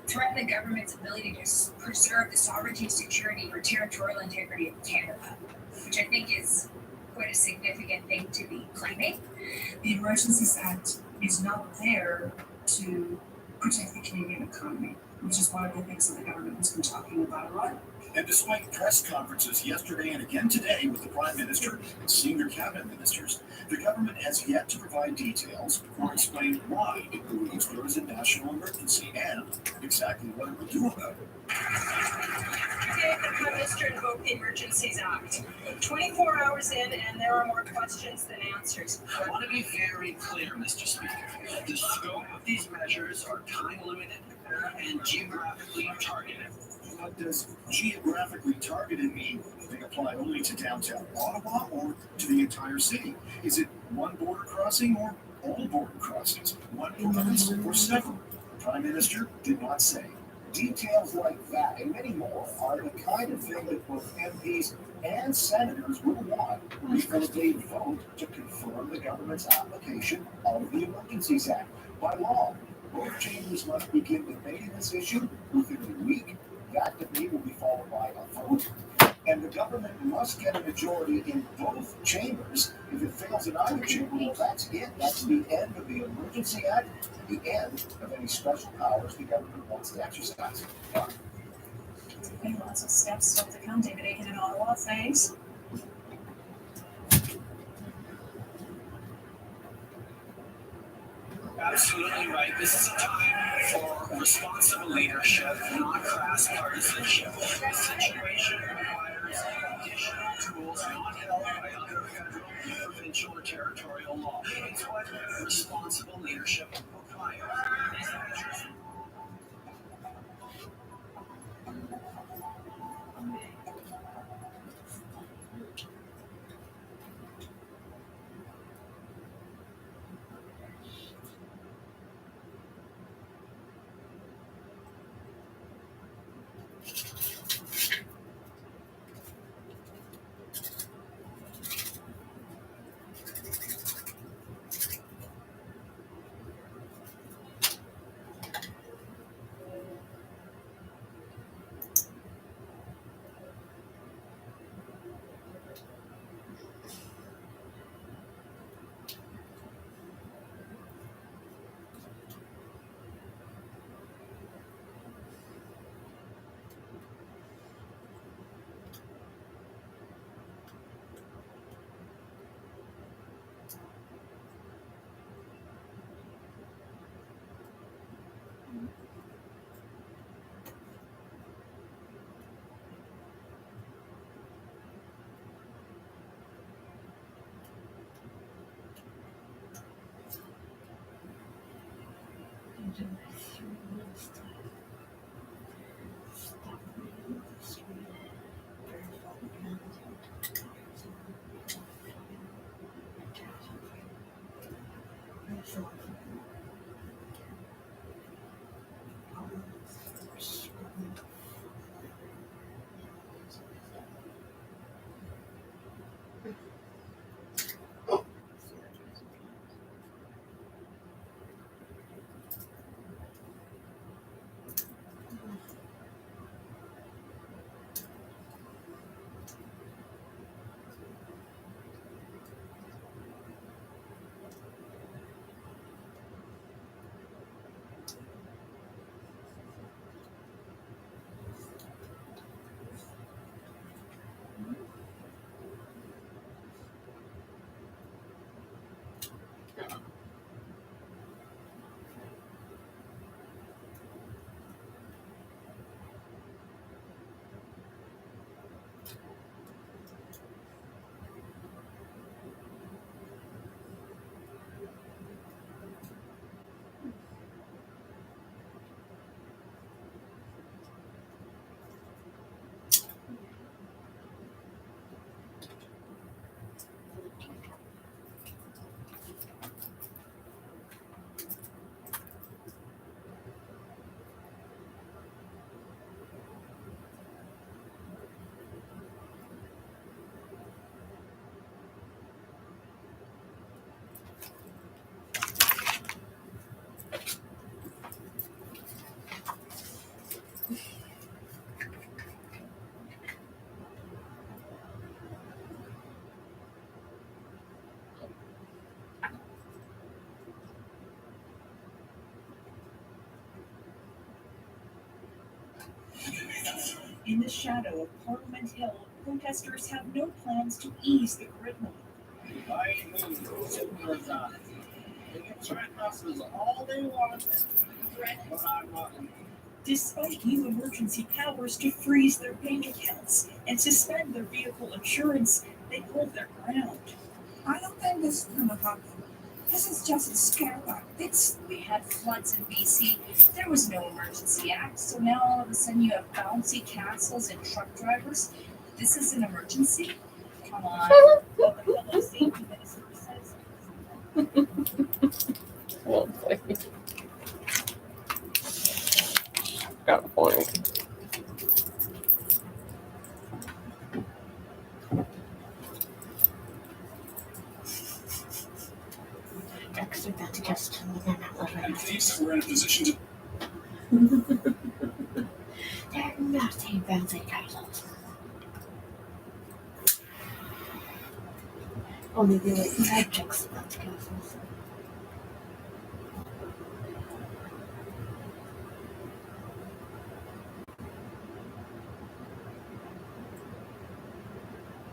threaten the government's ability to preserve the sovereignty, security, or territorial integrity of Canada, which I think is quite a significant thing to be claiming. The Emergencies Act is not there to protect the Canadian economy. which is one of the things that the government has been talking about a lot. And despite press conferences yesterday and again today with the Prime Minister and senior cabinet ministers, the government has yet to provide details or explain why it believes there is a national emergency and exactly what it will do about it. Today, the Prime Minister invoked the Emergencies Act. 24 hours in, and there are more questions than answers. I want to be very clear, Mr. Speaker. The scope of these measures are time-limited and geographically targeted. What does geographically targeted mean? They apply only to downtown Ottawa or to the entire city? Is it one border crossing or all border crossings? One province or several? The Prime Minister did not say. Details like that and many more are the kind of thing that both MPs and senators will want before they vote to confirm the government's application of the Emergencies Act. By law, both chambers must begin debating this issue within a week. That debate will be followed by a vote, and the government must get a majority in both chambers. If it fails in either chamber, well, that's it. That's the end of the Emergency Act, the end of any special powers the government wants to exercise. And lots of steps still to come. David Aiken in Ottawa, thanks. Absolutely right. This is a time for responsible leadership, not crass partisanship. The situation requires additional tools not held by other federal, provincial, or territorial law. It's what responsible leadership requires. These measures In the shadow of Parliament Hill, protesters have no plans to ease the grid limit. They can threaten us as all they want, but I'm not. Despite new emergency powers to freeze their bank accounts and suspend their vehicle insurance, they hold their ground. I don't think this is gonna happen. This is just a scare tactics. We had floods in BC. There was no emergency act, so now all of a sudden you have bouncy castles and truck drivers. This is an emergency? Come on. Oh boy. Got a point. Actually, that's just I'm pleased that we're in a position to. They're nothing bouncy castles. Oh, maybe like magics bouncy castles.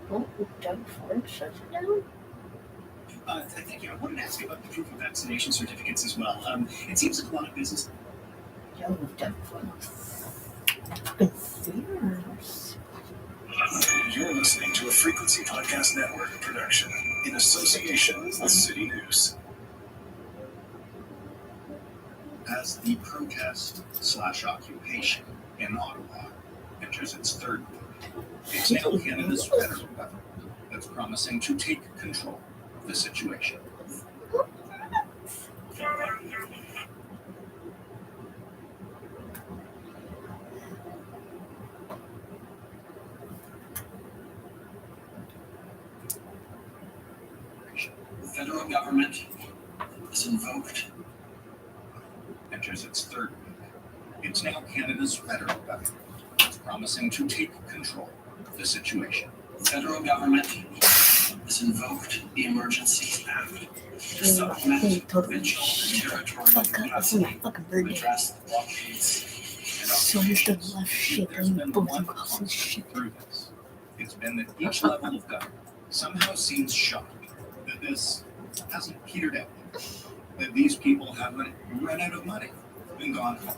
Oh, Doug Ford shuts it down? Thank you. I wanted to ask you about the proof of vaccination certificates as well. It seems like a lot of business. Yo, Doug Ford. Fucking fierce. You're listening to a Frequency Podcast Network production in association with City News. As the protest/occupation in Ottawa enters its third week, it's now Canada's federal government that's promising to take control of the situation. The federal government is invoked. Enters its third week. It's now Canada's federal government that's promising to take control of the situation. The federal government has invoked the Emergency Act to supplement provincial and territorial capacity to address the blockades and So much occupations. of left shit There's and been both one of us common shit. through this. It's been that each level of government somehow seems shocked that this hasn't petered out, that these people haven't run out of money and gone home.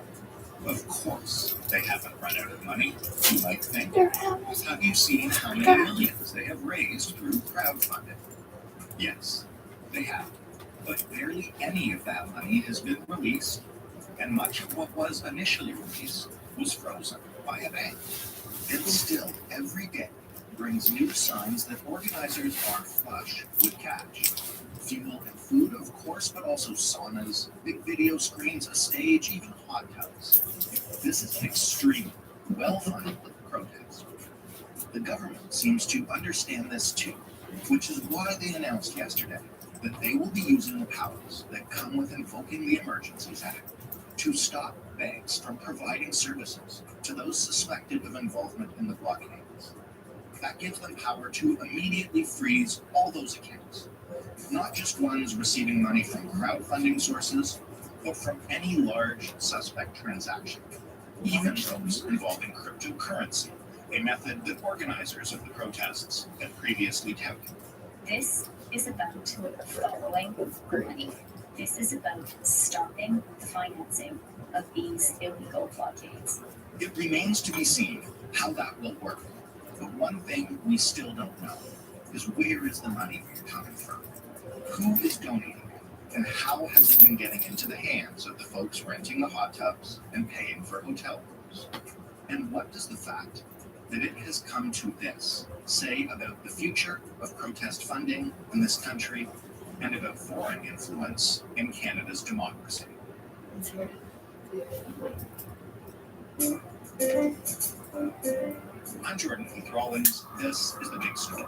Of course, they haven't run out of money, you might think. Have you seen how many millions they have raised through crowdfunding? Yes, they have. But barely any of that money has been released, and much of what was initially released was frozen by a bank. And still, every day brings new signs that organizers are flush with cash. Fuel and food, of course, but also saunas, big video screens, a stage, even hot tubs. This is an extremely well-funded protest. The government seems to understand this too, which is why they announced yesterday that they will be using the powers that come with invoking the Emergencies Act to stop banks from providing services to those suspected of involvement in the blockades. That gives them power to immediately freeze all those accounts. Not just ones receiving money from crowdfunding sources, but from any large suspect transaction, even those involving cryptocurrency, a method that organizers of the protests had previously touted. This is about following money. This is about stopping the financing of these illegal blockades. It remains to be seen how that will work. But one thing we still don't know is where is the money coming from? Who is donating it? And how has it been getting into the hands of the folks renting the hot tubs and paying for hotel rooms? And what does the fact that it has come to this say about the future of protest funding in this country and about foreign influence in Canada's democracy? I'm Jordan from Rawlins. This is The Big Story.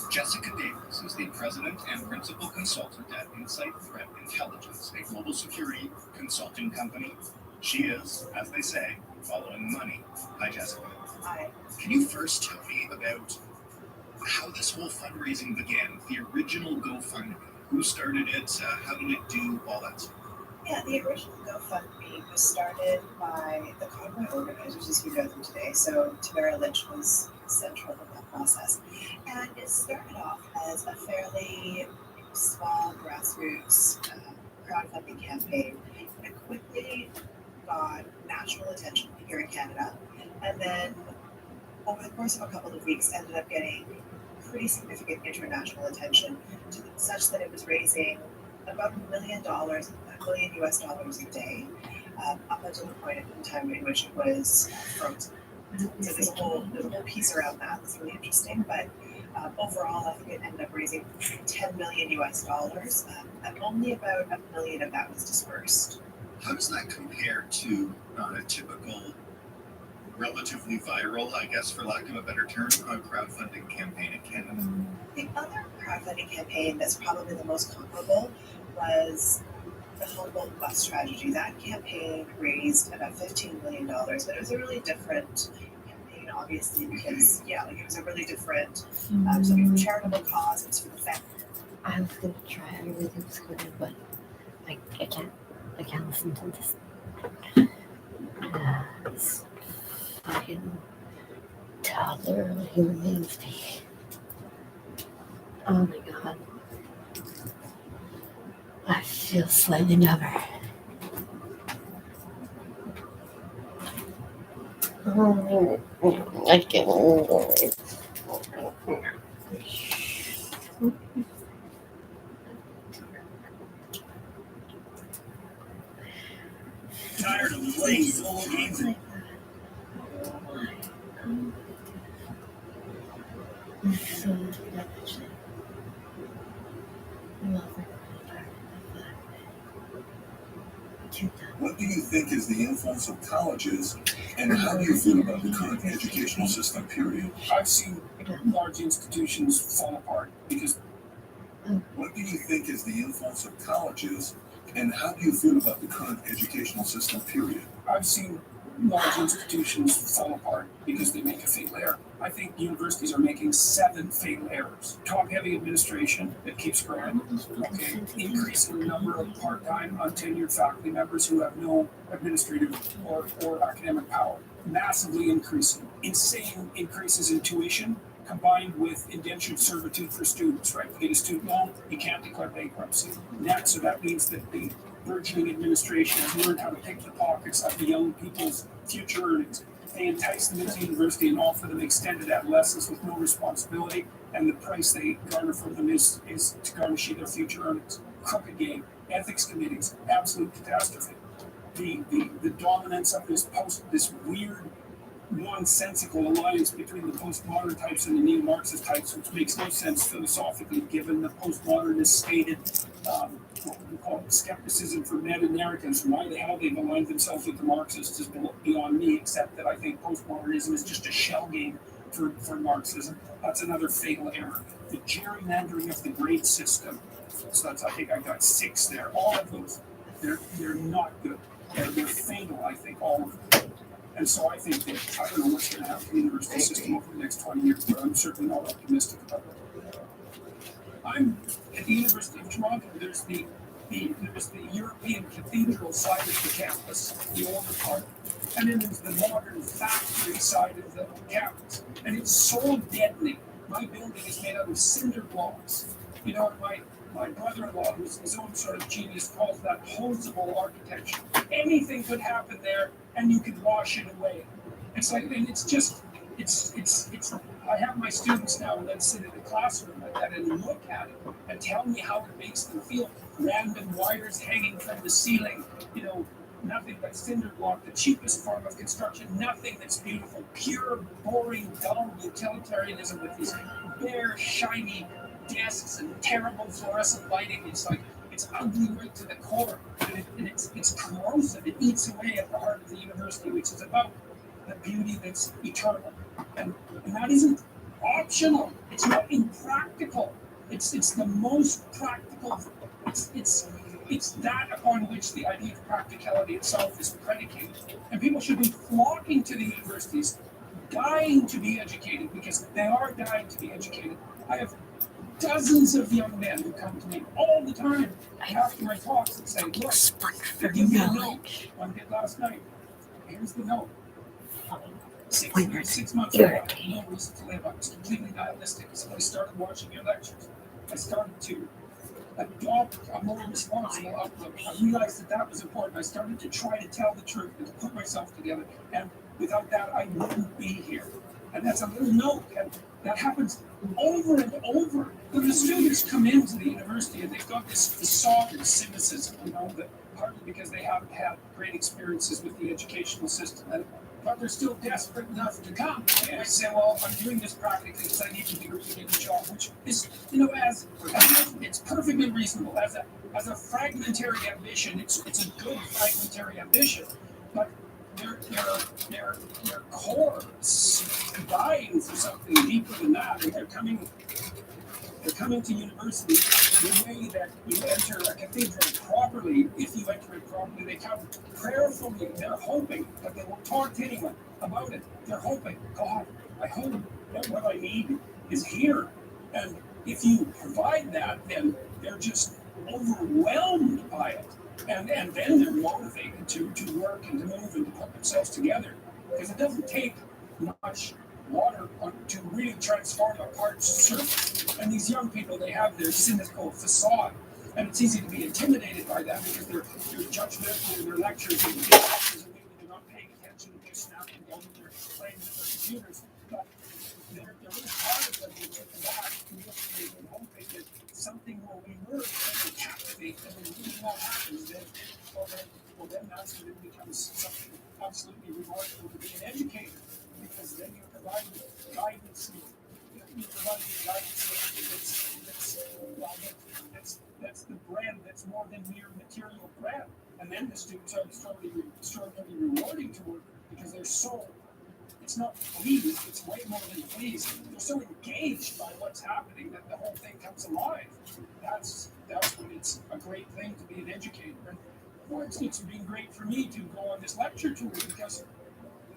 Jessica Davis is the president and principal consultant at Insight Threat Intelligence, a global security consulting company. She is, as they say, following money. Hi, Jessica. Hi. Can you first tell me about how this whole fundraising began, the original GoFundMe? Who started it? How did it do all that stuff? Yeah, the original GoFundMe was started by the convoy organizers as we know them today. So Tamara Lynch was central in that process. And it started off as a fairly small grassroots crowdfunding campaign. And it quickly got national attention here in Canada. And then over the course of a couple of weeks ended up getting pretty significant international attention such that it was raising about $1 million, $1 million US dollars a day, up until the point in time in which it was frozen. So there's a whole piece around that that's really interesting. But overall, I think it ended up raising 10 million US dollars, and only about $1 million of that was dispersed. How does that compare to a typical, relatively viral, I guess, for lack of a better term, crowdfunding campaign in Canada? The other crowdfunding campaign that's probably the most comparable was the Humboldt bus tragedy. That campaign raised about $15 million, but it was a really different campaign, obviously, because, it was a really different sort of charitable cause. It was for the family. I was gonna try everything square, but I can't listen to this. This fucking toddler human being speak. Oh my god. I feel slightly number. I can't. Tired of playing full games. What do you think is the influence of colleges, and how do you feel about the current educational system, period? I've seen large institutions fall apart because. What do you think is the influence of colleges, and how do you feel about the current educational system, period? I've seen large institutions fall apart because they make a fatal error. I think universities are making 7 fatal errors. Top-heavy administration that keeps growing. Okay, increasing the number of part-time, untenured faculty members who have no administrative or academic power. Massively increasing. Insane increases in tuition combined with indentured servitude for students, right? You get a student loan, you can't declare bankruptcy. So that means that the burgeoning administration has learned how to pick the pockets of the young people's future earnings. They entice them into university and offer them extended adolescence with no responsibility, and the price they garner from them is to garnish their future earnings. Crooked game, ethics committees, absolute catastrophe. The dominance of this weird, nonsensical alliance between the postmodern types and the neo-Marxist types, which makes no sense philosophically, given the postmodernists stated what we call skepticism for meta-narratives. Why the hell they've aligned themselves with the Marxists is beyond me, except that I think postmodernism is just a shell game for Marxism. That's another fatal error. The gerrymandering of the grade system. So I think I got 6 there. All of those, they're not good. They're fatal, I think, all of them. And so I think that I don't know what's going to happen to the university system over the next 20 years, but I'm certainly not optimistic about it. I'm at the University of Toronto. There's the European cathedral side of the campus, the older part, and then there's the modern factory side of the campus. And it's so deadening. My building is made out of cinder blocks. You know, my brother-in-law, who's his own sort of genius, calls that hosable architecture. Anything could happen there, and you could wash it away. It's like, and it's just, it's. I have my students now that sit in a classroom like that and look at it and tell me how it makes them feel. Random wires hanging from the ceiling, nothing but cinder block, the cheapest form of construction, nothing that's beautiful, pure, boring, dull utilitarianism with these bare, shiny desks and terrible fluorescent lighting. It's like, it's ugly right to the core, and it's corrosive. It eats away at the heart of the university, which is about the beauty that's eternal. And that isn't optional. It's not impractical. It's the most practical. It's that upon which the idea of practicality itself is predicated. And people should be flocking to the universities, dying to be educated, because they are dying to be educated. I have dozens of young men who come to me all the time after my talks and say, look, they give me a note one did last night. Here's the note. 6 months ago, I had no reason to live. I was completely nihilistic. So I started watching your lectures. I started to adopt a more responsible outlook. I realized that that was important. I started to try to tell the truth and to put myself together. And without that, I wouldn't be here. And that's a little note. And that happens over and over. When the students come into the university and they've got this facade of cynicism, that partly because they haven't had great experiences with the educational system. But they're still desperate enough to come. And I say, well, I'm doing this practically because I need a degree to get a job, which is, as it's perfectly reasonable. As a fragmentary ambition, it's a good fragmentary ambition. But their core is dying for something deeper than that. And they're coming to university the way that you enter a cathedral properly. If you enter it properly, they come prayerfully. They're hoping that they won't talk to anyone about it. They're hoping, God, I hope that what I need is here. And if you provide that, then they're just overwhelmed by it. And then they're motivated to work and to move and to put themselves together. Because it doesn't take much water to really transform a parched surface. And these young people, they have their cynical facade. And it's easy to be intimidated by that because they're judgmental in their lectures and they're not paying attention, they're snapping down, they're playing with their computers. But there is part of them which is that and hoping that something will emerge that will captivate them and really what happens then. Well, then that's when it becomes something absolutely remarkable to be an educator. Because then you're providing guidance that's the bread that's more than mere material bread. And then the students are extraordinarily rewarding to work because they're so, it's not pleased, it's way more than pleased. They're so engaged by what's happening that the whole thing comes alive. That's when it's a great thing to be an educator. And it's been great for me to go on this lecture tour because,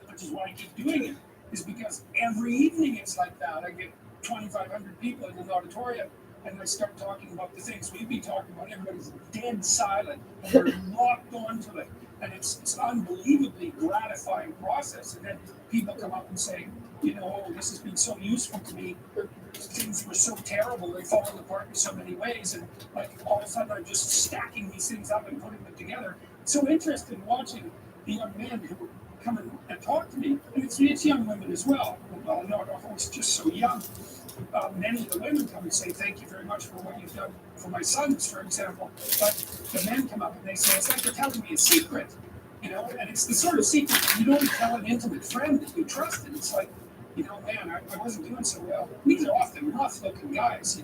which is why I keep doing it, is because every evening it's like that. I get 2,500 people in an auditorium and I start talking about the things we've been talking about. Everybody's dead silent and they're locked onto it. And it's an unbelievably gratifying process. And then people come up and say, this has been so useful to me. Things were so terrible, they've fallen apart in so many ways. And all of a sudden I'm just stacking these things up and putting them together. It's so interesting watching the young men who come and talk to me. And it's young women as well. Well, not always just so young. Many of the women come and say, thank you very much for what you've done for my sons, for example. But the men come up and they say, it's like they're telling me a secret, and it's the sort of secret that you don't tell an intimate friend that you trusted. It's like, man, I wasn't doing so well. These are often rough-looking guys,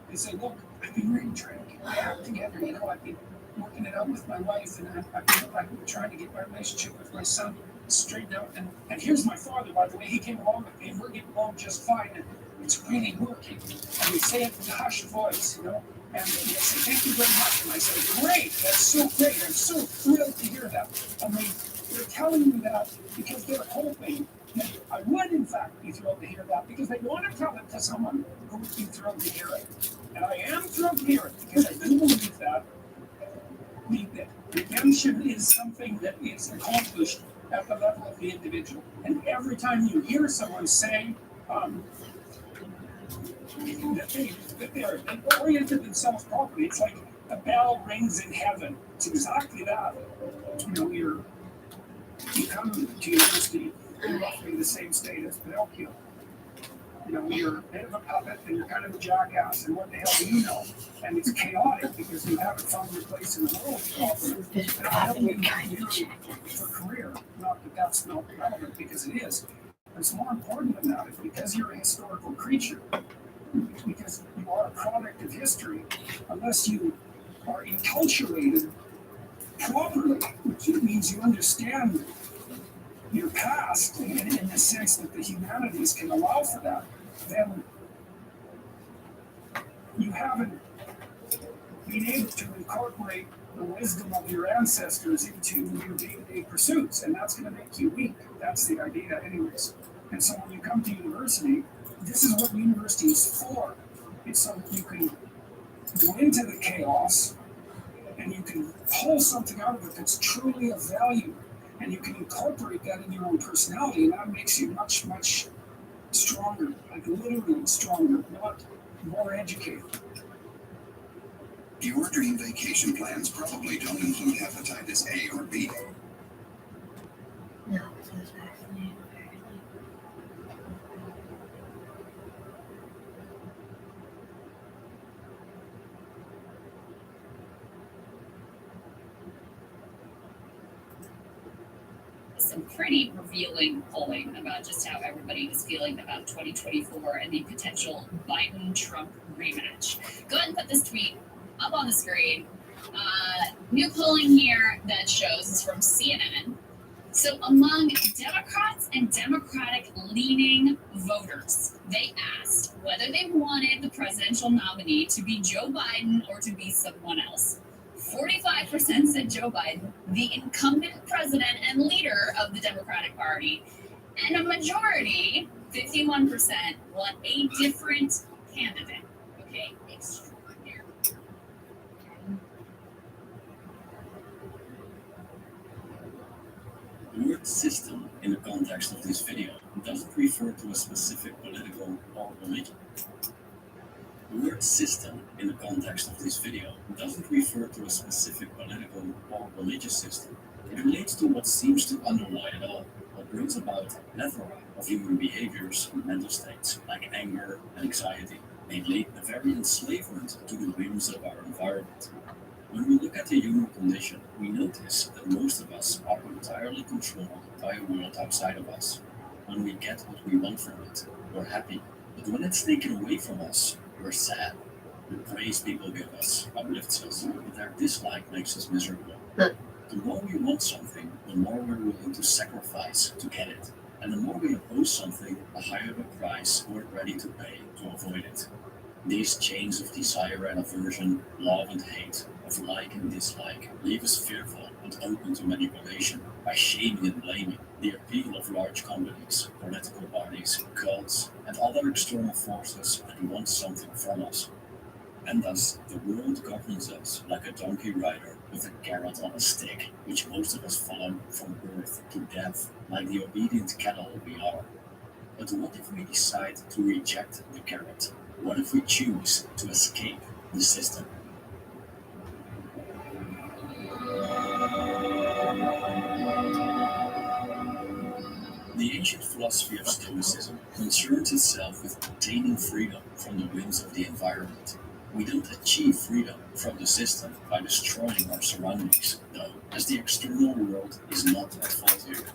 They say, look, I've been really trying to get my act together, I've been working it out with my wife, and I've been trying to get my relationship with my son straightened out. And here's my father, by the way, he came along with me, and we're getting along just fine, and it's really working. And they say it with a hushed voice, and they say, thank you very much. And I say, great, that's so great. I'm so thrilled to hear that. And they're telling me that because they're hoping that I would, in fact, be thrilled to hear that because they want to tell it to someone who would be thrilled to hear it. And I am thrilled to hear it because I do believe that redemption is something that is accomplished at the level of the individual. And every time you hear someone say that they've oriented themselves properly, it's like a bell rings in heaven. It's exactly that. You come to university in roughly the same state as Pinocchio. You're a bit of a puppet and you're kind of a jackass, and what the hell do you know? And it's chaotic because you haven't found your place in the world properly. And I don't mean merely for career, not that that's not relevant because it is. But it's more important than that. It's because you're a historical creature, because you are a product of history, unless you are enculturated properly, which means you understand your past in the sense that the humanities can allow for that, then you haven't been able to incorporate the wisdom of your ancestors into your day-to-day pursuits, and that's going to make you weak. That's the idea anyways. And so when you come to university, This is what university is for. It's so that you can go into the chaos and you can pull something out of it that's truly of value. And you can incorporate that in your own personality, and that makes you much, much stronger, like literally stronger, not more educated. Your dream vacation plans probably don't include hepatitis A or B. No, so it's vaccinated apparently. Some pretty revealing polling about just how everybody was feeling about 2024 and the potential Biden-Trump rematch. Go ahead and put this tweet up on the screen. New polling here that shows is from CNN. So among Democrats and Democratic-leaning voters, they asked whether they wanted the presidential nominee to be Joe Biden or to be someone else. 45% said Joe Biden, the incumbent president and leader of the Democratic Party, and a majority, 51%, want a different candidate. Okay, extraordinary. The word system in the context of this video doesn't refer to a specific political or religion. The word system in the context of this video doesn't refer to a specific political or religious system. It relates to what seems to underlie it all, what brings about a plethora of human behaviors and mental states like anger and anxiety, mainly a very enslavement to the whims of our environment. When we look at the human condition, we notice that most of us are entirely controlled by a world outside of us. When we get what we want from it, we're happy. But when it's taken away from us, we're sad. The praise people give us uplifts us, but their dislike makes us miserable. The more we want something, the more we're willing to sacrifice to get it. And the more we oppose something, the higher the price we're ready to pay to avoid it. These chains of desire and aversion, love and hate, of like and dislike, leave us fearful and open to manipulation by shaming and blaming. The appeal of large companies, political parties, cults, and other external forces that want something from us. And thus, the world governs us like a donkey rider with a carrot on a stick, which most of us follow from birth to death, like the obedient cattle we are. But what if we decide to reject the carrot? What if we choose to escape the system? The ancient philosophy of Stoicism concerns itself with obtaining freedom from the whims of the environment. We don't achieve freedom from the system by destroying our surroundings, though, as the external world is not at fault here.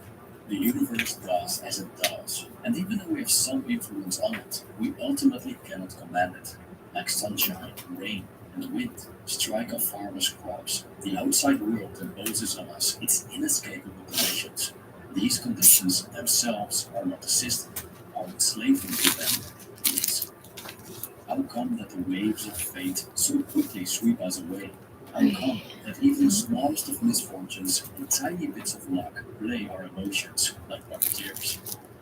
The universe does as it does, and even though we have some influence on it, we ultimately cannot command it. Like sunshine, rain, and wind strike our farmers' crops, the outside world imposes on us its inescapable conditions. These conditions themselves are not the system, our enslavement to them is. How come that the waves of fate so quickly sweep us away? How come that even the smallest of misfortunes and tiny bits of luck play our emotions like puppeteers?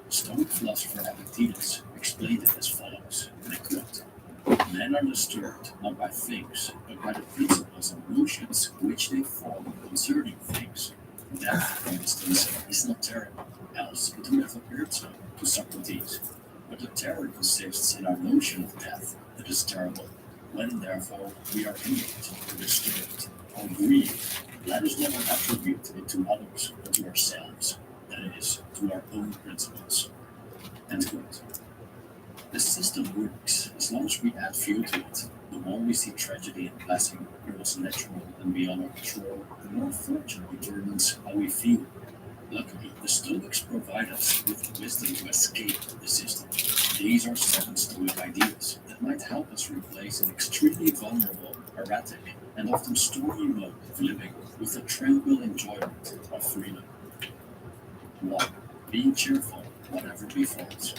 Stoic philosopher Epictetus explained it as follows, and I quote, "Men are disturbed not by things, but by the principles and notions which they form concerning things. Death, for instance, is not terrible, else it would have appeared so to Socrates. But the terror consists in our notion of death that is terrible. When, therefore, we are injured, or disturbed, or grieved, let us never attribute it to others, but to ourselves, that is, to our own principles." End quote. The system works as long as we add fuel to it. The more we see tragedy and blessing in what's natural and beyond our control, the more fortune determines how we feel. Luckily, the Stoics provide us with the wisdom to escape the system. These are 7 Stoic ideas that might help us replace an extremely vulnerable, erratic, and often stormy mode of living with the tranquil enjoyment of freedom. 1. Being cheerful, whatever befalls.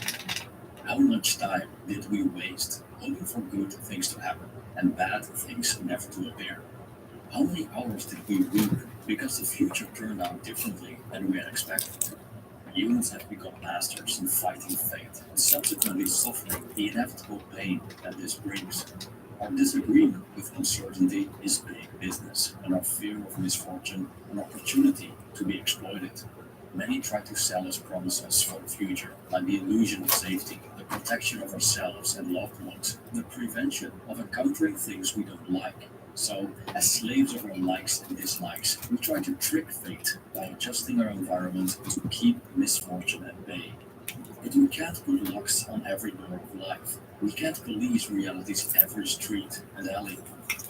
How much time did we waste hoping for good things to happen and bad things never to appear? How many hours did we weep because the future turned out differently than we had expected? Humans have become masters in fighting fate and subsequently suffering the inevitable pain that this brings. Our disagreement with uncertainty is big business, and our fear of misfortune an opportunity to be exploited. Many try to sell us promises for the future, like the illusion of safety, the protection of ourselves and loved ones, the prevention of encountering things we don't like. So, as slaves of our likes and dislikes, we try to trick fate by adjusting our environment to keep misfortune at bay. But we can't put locks on every door of life. We can't police reality's every street and alley.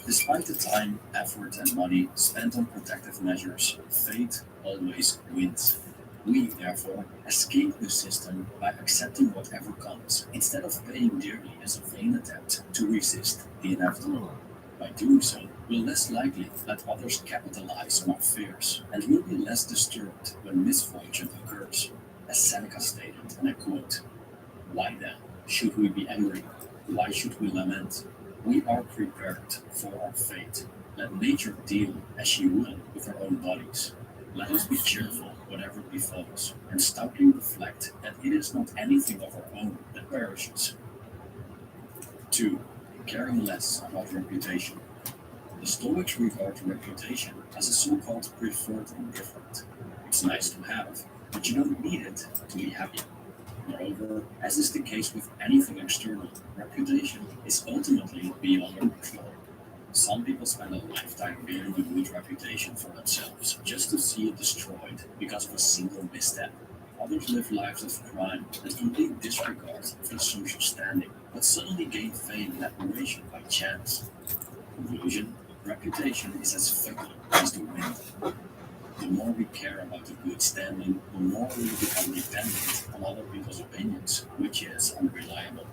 Despite the time, effort, and money spent on protective measures, fate always wins. We, therefore, escape the system by accepting whatever comes, instead of paying dearly as a vain attempt to resist the inevitable. By doing so, we're less likely let others capitalize on our fears, and we'll be less disturbed when misfortune occurs. As Seneca stated, and I quote, "Why then should we be angry? Why should we lament? We are prepared for our fate. Let nature deal as she will with her own bodies. Let us be cheerful whatever befalls, and stoutly reflect that it is not anything of our own that perishes." 2. Caring less about reputation. The Stoics regard reputation as a so-called preferred indifferent. It's nice to have, but you don't need it to be happy. Moreover, as is the case with anything external, reputation is ultimately beyond our control. Some people spend a lifetime building a good reputation for themselves, just to see it destroyed because of a single misstep. Others live lives of crime and complete disregard for the social standing, but suddenly gain fame and admiration by chance. Conclusion: reputation is as fickle as the wind. The more we care about the good standing, the more we become dependent on other people's opinions, which is unreliable.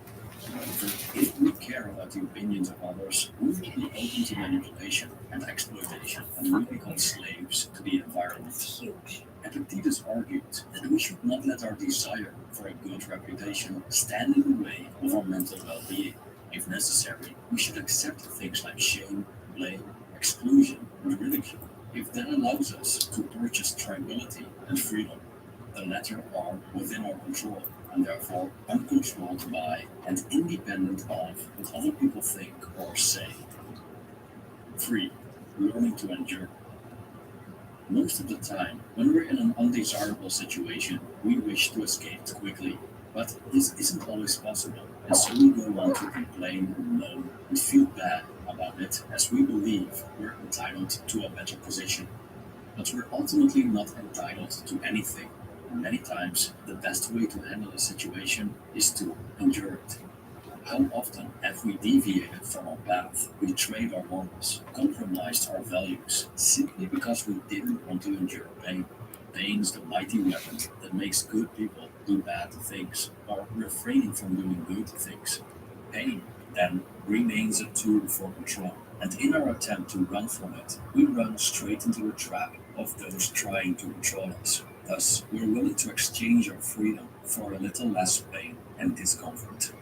However, if we care about the opinions of others, we will be open to manipulation and exploitation, and we become slaves to the environment. Huge. Epictetus argued that we should not let our desire for a good reputation stand in the way of our mental well-being. If necessary, we should accept things like shame, blame, exclusion, and ridicule, if that allows us to purchase tranquility and freedom. The latter are within our control, and therefore uncontrolled by and independent of what other people think or say. 3. Learning to endure. Most of the time, when we're in an undesirable situation, we wish to escape quickly. But this isn't always possible, and so we go on to complain and moan and feel bad about it as we believe we're entitled to a better position. But we're ultimately not entitled to anything. And many times, the best way to handle a situation is to endure it. How often have we deviated from our path, betrayed our morals, compromised our values, simply because we didn't want to endure pain? Pain is the mighty weapon that makes good people do bad things, or refraining from doing good things. Pain, then, remains a tool for control, and in our attempt to run from it, we run straight into the trap of those trying to control us. Thus, we're willing to exchange our freedom for a little less pain and discomfort.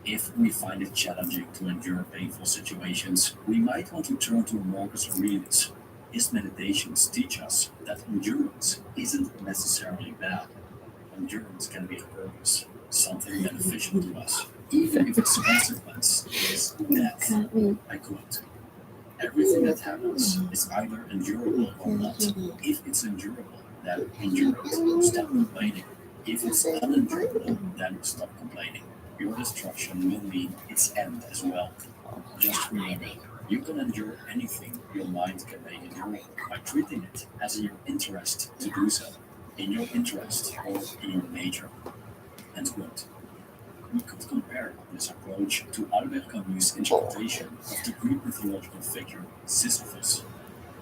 If we find it challenging to endure painful situations, we might want to turn to Marcus Aurelius. His meditations teach us that endurance isn't necessarily bad. Endurance can be a purpose, something beneficial to us, even if its consequence is death. I quote, "Everything that happens is either endurable or not. If it's endurable, then endure it. Stop complaining. If it's unendurable, then stop complaining. Your destruction will mean its end as well. Just remember, you can endure anything your mind can make endure by treating it as in your interest to do so, in your interest or in your nature." End quote. We could compare this approach to Albert Camus' interpretation of the Greek mythological figure Sisyphus.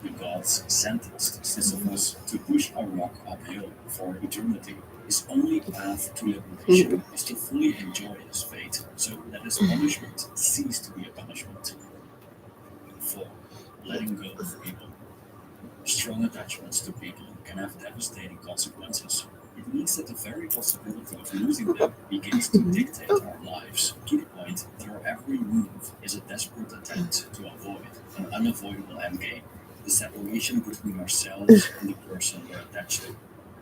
The gods sentenced Sisyphus to push a rock uphill for eternity. His only path to liberation is to fully enjoy his fate, so that his punishment cease to be a punishment. 4. Letting go of people. Strong attachments to people can have devastating consequences. It means that the very possibility of losing them begins to dictate our lives, to the point that our every move is a desperate attempt to avoid an unavoidable endgame, the separation between ourselves and the person we're attached to.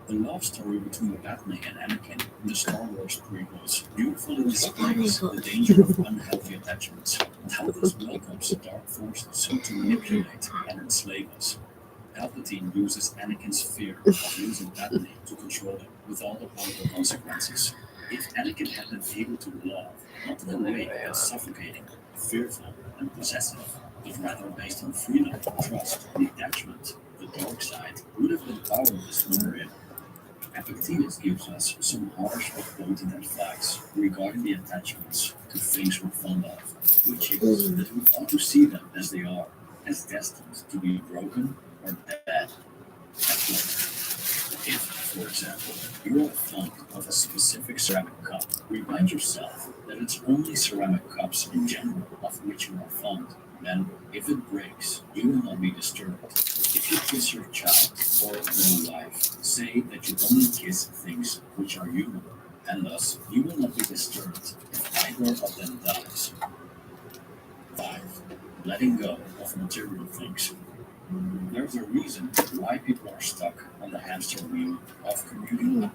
The love story between Padme and Anakin in the Star Wars prequels beautifully displays the danger of unhealthy attachments and how this welcomes the dark forces to manipulate and enslave us. Palpatine uses Anakin's fear of losing Padme to control him with all the horrible consequences. If Anakin had been able to love, not in a way that's suffocating, fearful, and possessive, but rather based on freedom, trust, and detachment, the dark side would have been powerless over him. Epictetus gives us some harsh but pointed advice regarding the attachments to things we're fond of, which is that we ought to see them as they are, as destined to be broken or dead. If, for example, you're fond of a specific ceramic cup, remind yourself that it's only ceramic cups in general of which you are fond. Then, if it breaks, you will not be disturbed. If you kiss your child or little wife, say that you only kiss things which are human, and thus you will not be disturbed if either of them dies. 5. Letting go of material things. There's a reason why people are stuck on the hamster wheel of commuting.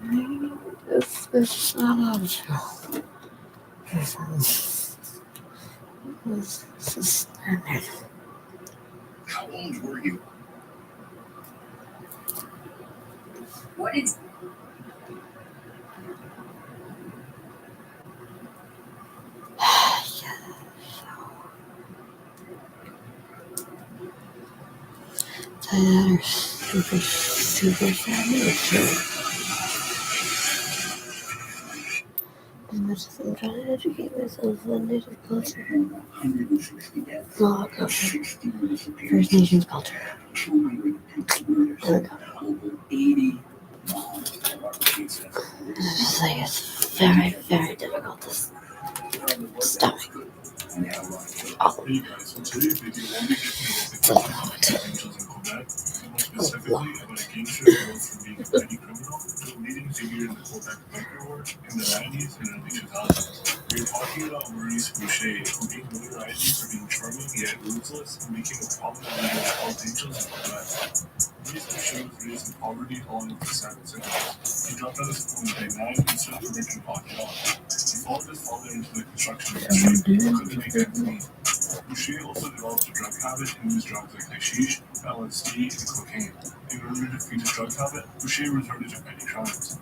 This is standard. How old were you? What is Super fabulous. I'm trying to educate myself on native culture. Oh, gosh. First Nations culture. Oh, it's very, very difficult to stomach. All of it. Specifically about a gangster who went from being a petty criminal to a leading figure in the Quebec biker war in the 90s and early 2000s. We are talking about Maurice Boucher, who gained notoriety for being charming yet ruthless and became a prominent leader of Hells Angels in Quebec. Maurice Boucher was raised in poverty along with his seven siblings. He dropped out of school in grade 9 and started to work in pot shop. He followed his father into the construction industry but couldn't make ends meet. Boucher also developed a drug habit and used drugs like hashish, LSD, and cocaine. In order to defeat his drug habit, Boucher resorted to petty crimes.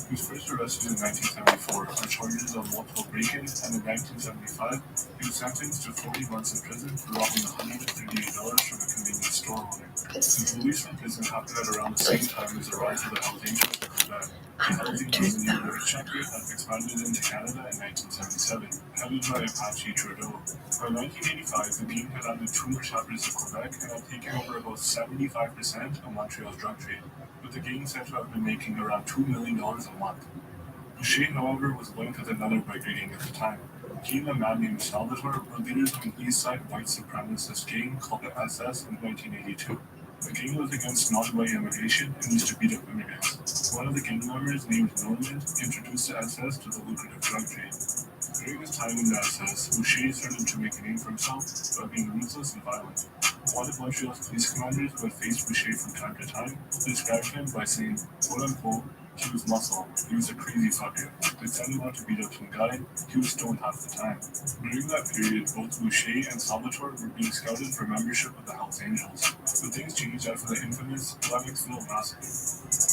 He was first arrested in 1974 on charges of multiple break-ins, and in 1975, he was sentenced to 40 months in prison for robbing $138 from a convenience store owner. His release from prison happened at around the same time as the rise of the Hells Angels in Quebec. The Hells Angels in the Quebec chapter had expanded into Canada in 1977, headed by Apache Trudeau. By 1985, the gang had added 2 more chapters to Quebec and had taken over about 75% of Montreal's drug trade, with the gang said to have been making around $2 million a month. Boucher, however, was linked with another biker gang at the time. He and a man named Salvatore were leaders of an East Side white supremacist gang called the SS in 1982. The gang was against non-white immigration and used to beat up immigrants. One of the gang members, named Norman, introduced the SS to the lucrative drug trade. During his time in the SS, Boucher started to make a name for himself by being ruthless and violent. One of Montreal's police commanders who had faced Boucher from time to time described him by saying, quote-unquote, he was muscle, he was a crazy fucker. They said he wanted to beat up some guy, he was stoned half the time. During that period, both Boucher and Salvatore were being scouted for membership with the Hells Angels. But things changed after the infamous Lennoxville Massacre.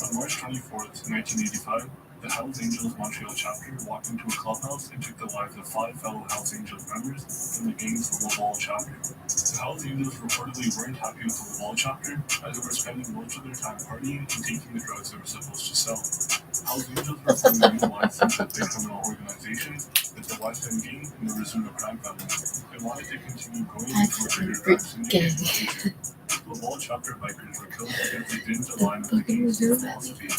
On March 24th, 1985, the Hells Angels Montreal chapter walked into a clubhouse and took the lives of 5 fellow Hells Angels members from the gang's Laval chapter. The Hells Angels reportedly weren't happy with the Laval chapter, as they were spending most of their time partying and taking the drugs they were supposed to sell. Hells Angels were formally utilized into big criminal organizations like the West End Gang and the Rizzuto crime family. They wanted to continue growing into a bigger crime syndicate in the future. Laval chapter bikers were killed because they didn't align with the gang's philosophy.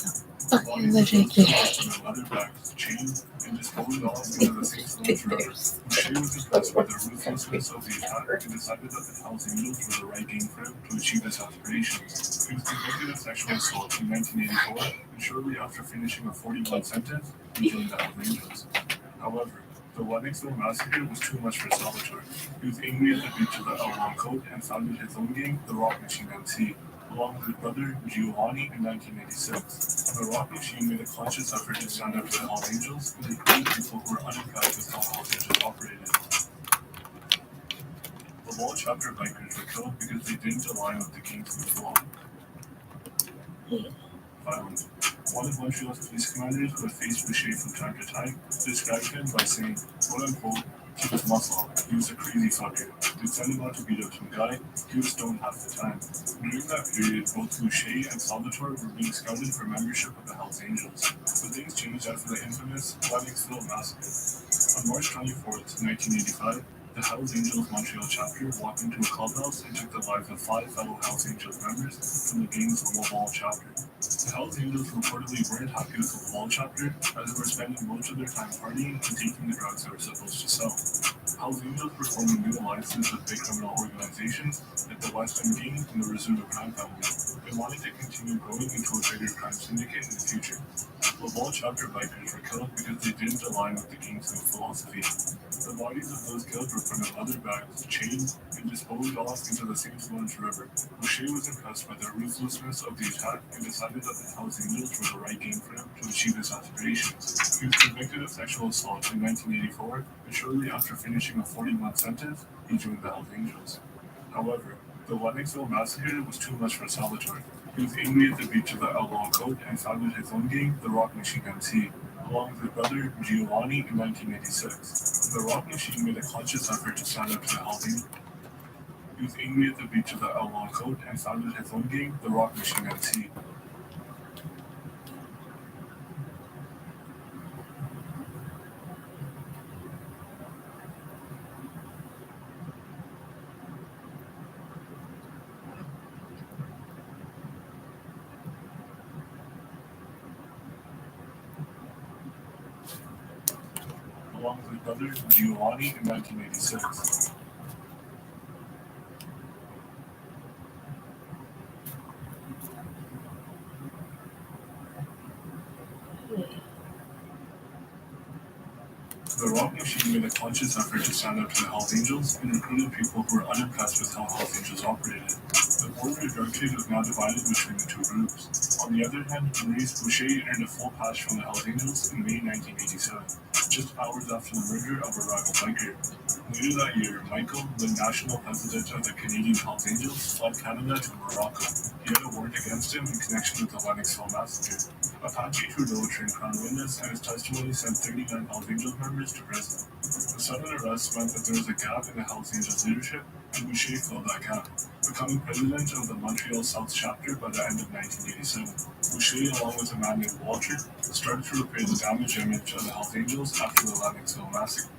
Bodies were put in a leather bags, chained, and disposed off into the same floors forever. Boucher was impressed by the ruthlessness of the attack and decided that the Hells Angels were the right gang for him to achieve his aspirations. He was convicted of sexual assault in 1984, and shortly after finishing a 40-month sentence, he joined the Hells Angels. However, the Lennoxville Massacre was too much for Salvatore. He was angry at the beach of the L1 Code and founded his own gang, the Rock Machine MC. along with his brother Giovanni in 1986. The rock machine made a conscious effort to stand up to the Hells Angels and recruit people who were unimpressed with how Hells Angels operated. The Wall chapter bikers were killed because they didn't align with the King's new law. Violent. One of Montreal's police commanders who had faced Boucher from time to time described him by saying, quote-unquote, keep his muscle. He was a crazy fucker. They'd send him out to beat up some guy. He was stoned half the time. During that period, both Boucher and Salvatore were being scouted for membership of the Hells Angels. But things changed after the infamous Lennoxville massacre. On March 24th, 1985, the Hells Angels Montreal chapter walked into a clubhouse and took the lives of 5 fellow Hells Angels members from the gang's Laval chapter. The Hells Angels reportedly weren't happy with the Laval chapter, as they were spending most of their time partying and taking the drugs they were supposed to sell. Hells Angels were forming new alliances with big criminal organizations like the West End Gang and the Rizzuto crime family. They wanted to continue growing into a bigger crime syndicate in the future. Laval chapter bikers were killed because they didn't align with the gang's new philosophy. The bodies of those killed were put in leather bags, chained, and disposed off into the St. Lawrence River. Boucher was impressed by the ruthlessness of the attack and decided that the Hells Angels were the right gang for him to achieve his aspirations. He was convicted of sexual assault in 1984, and shortly after finishing a 40-month sentence, he joined the Hells Angels. However, the Lennoxville massacre was too much for Salvatore. He was angry at the breach of the outlaw code and founded his own gang, the Rock Machine MC, along with his brother Giovanni in 1986. The Rock Machine made a conscious effort to stand up to the Hells Angels. He was angry at the breach of the outlaw code and founded his own gang, the Rock Machine MC. Along with his brother Giovanni in 1986. The Rock Machine made a conscious effort to stand up to the Hells Angels and recruited people who were unimpressed with how Hells Angels operated. The border drug trade was now divided between the two groups. On the other hand, Maurice Boucher earned a full pass from the Hells Angels in May 1987, just hours after the murder of a rival biker. Later that year, Michael, the national president of the Canadian Hells Angels, fled Canada to Morocco. He had a warrant against him in connection with the Lennoxville massacre. Apache Trudeau turned crown witness, and his testimony sent 39 Hells Angels members to prison. The sudden arrest meant that there was a gap in the Hells Angels leadership, and Boucher filled that gap, becoming president of the Montreal South chapter by the end of 1987. Boucher, along with a man named Walter, started to repair the damaged image of the Hells Angels after the Lennoxville massacre.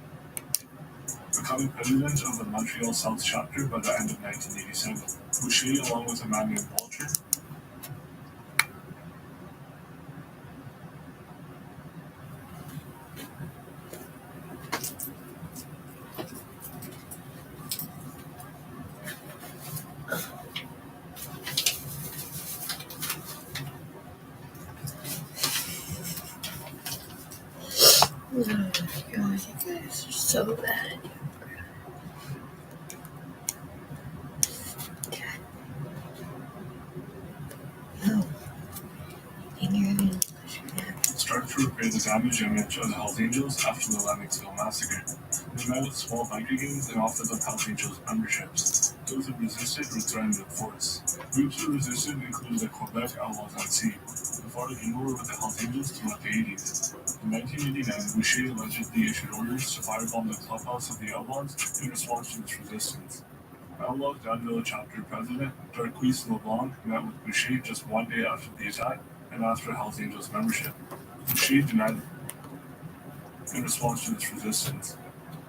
Becoming president of the Montreal South chapter by the end of 1987. Boucher, along with a man named Walter, Oh my god, you guys are so bad. started to repair the damaged image of the Hells Angels after the Lennoxville massacre. They met with small biker gangs and offered them Hells Angels memberships. Those who resisted were threatened with force. Groups who resisted included the Quebec Outlaws at Sea, who fought in war with the Hells Angels throughout the 80s. In 1989, Boucher allegedly issued orders to firebomb the clubhouse of the Outlaws in response to this resistance. Outlaws Danville chapter president Darquise LeBlanc met with Boucher just one day after the attack and asked for Hells Angels membership. Boucher denied in response to this resistance.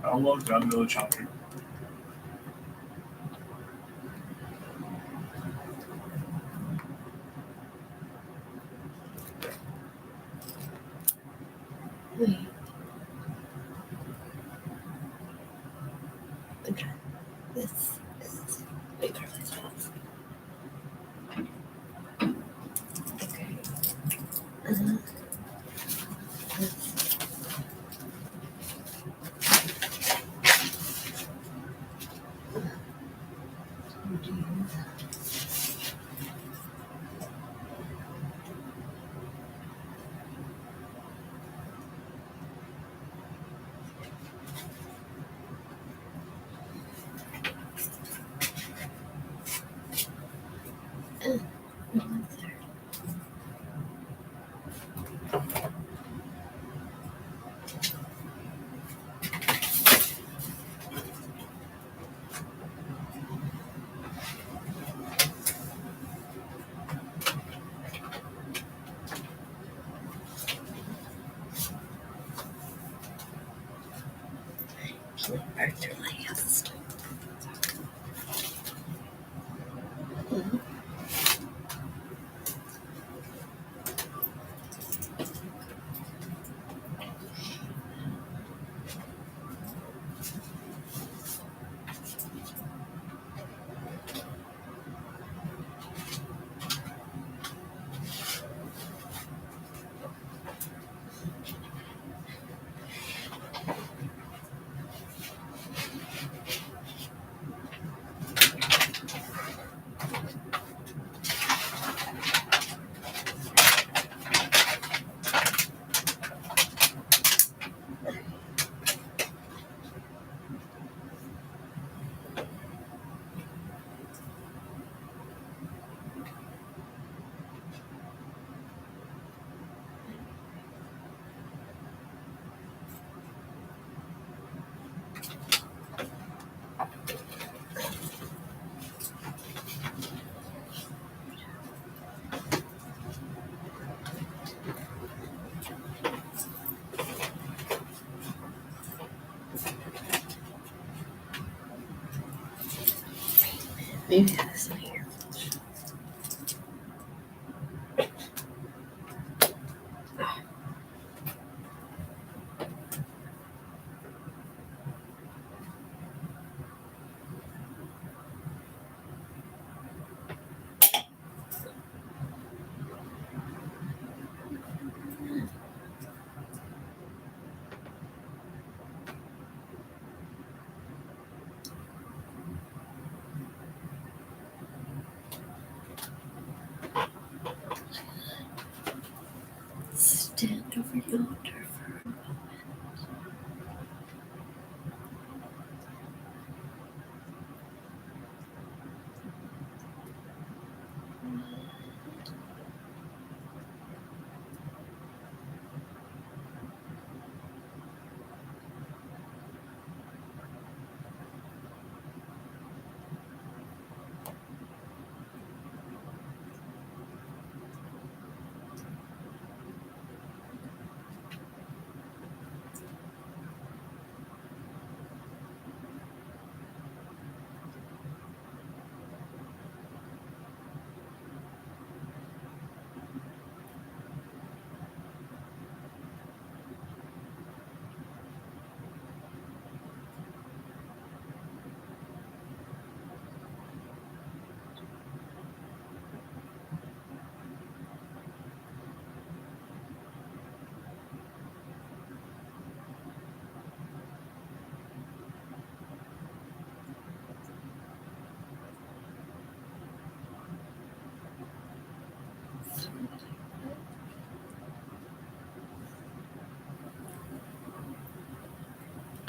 Outlaws Danville chapter Wait. Okay. This is bigger as well. Okay. Arthur last. Maybe that's not here. Stand over yonder for a moment.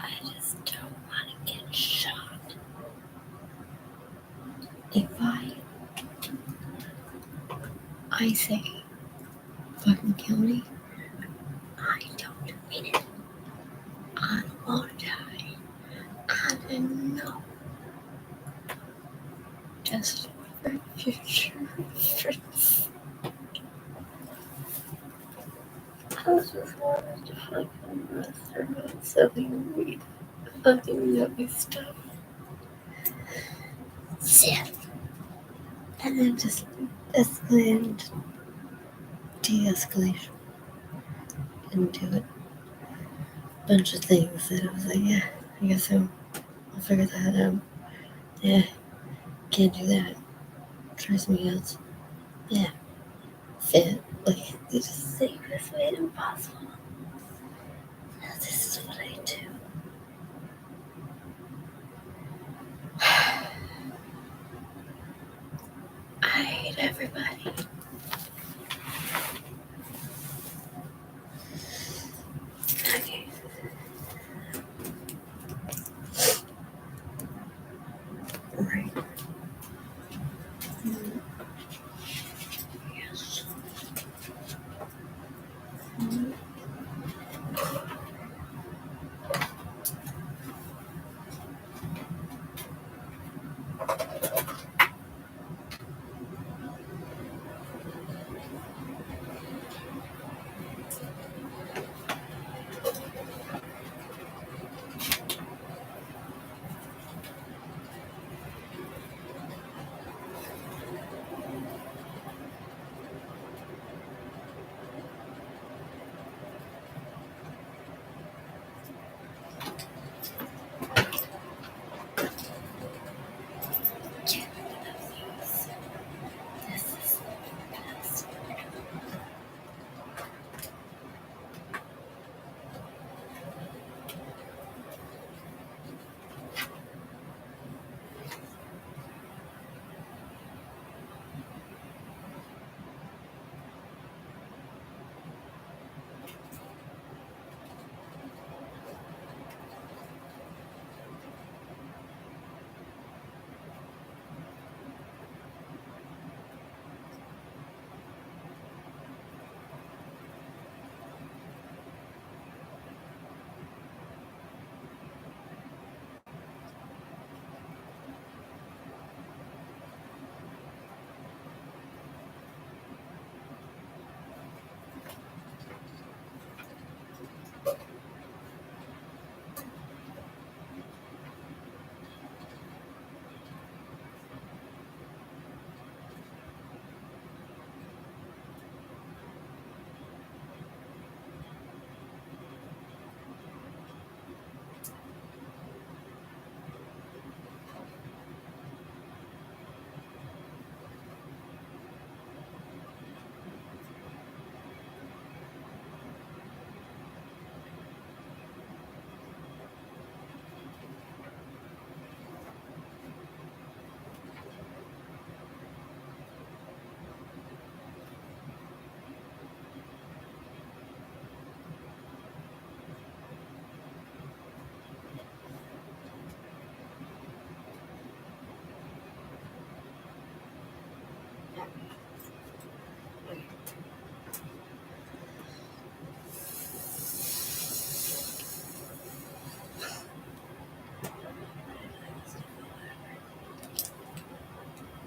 I just don't want to get shot. If I say fucking kill me, I don't mean it. I don't want to die. I didn't know. Just for future reference. I was just wanted to fucking rest about selling weed. Fucking yummy stuff. Shit. And then just escalated, de-escalation into a bunch of things that I was like, yeah, I guess I'll figure that out. Yeah, can't do that. Try something else. Yeah, fit. Like, they just say this made impossible. This is what I do. I hate everybody. Okay. Right. Yes.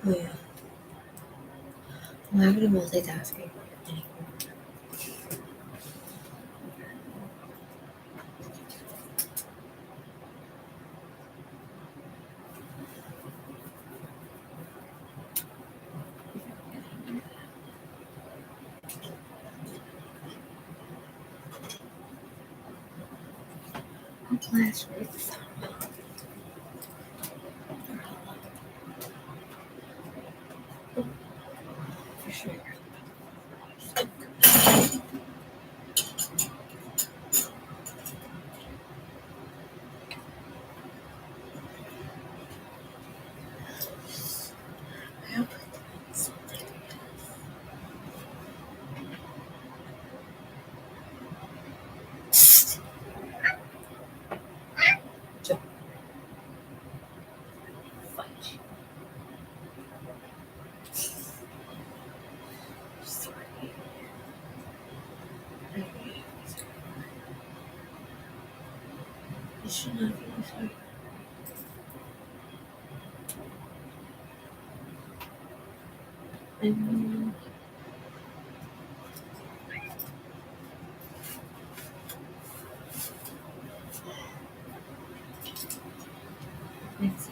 Oh yeah. Why would I multitasking? Last week. For sure. It should not be this way. Thanks.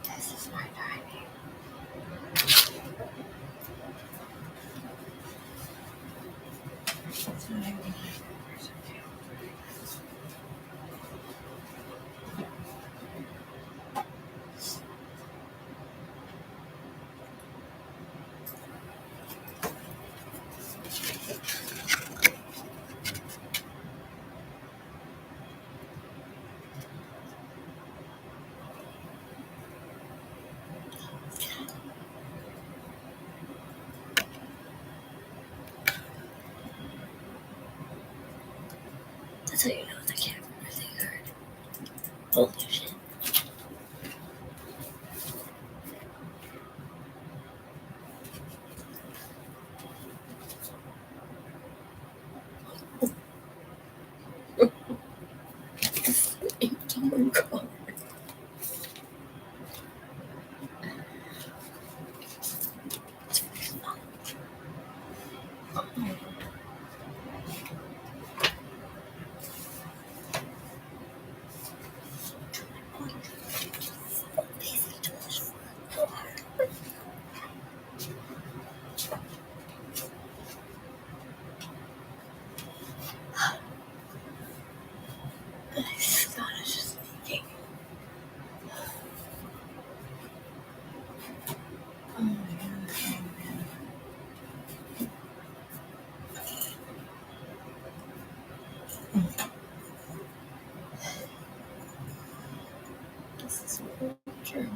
This is my timing. That's what I mean. That's how you know the camera really hard. Holy shit. Oh my god. This is true.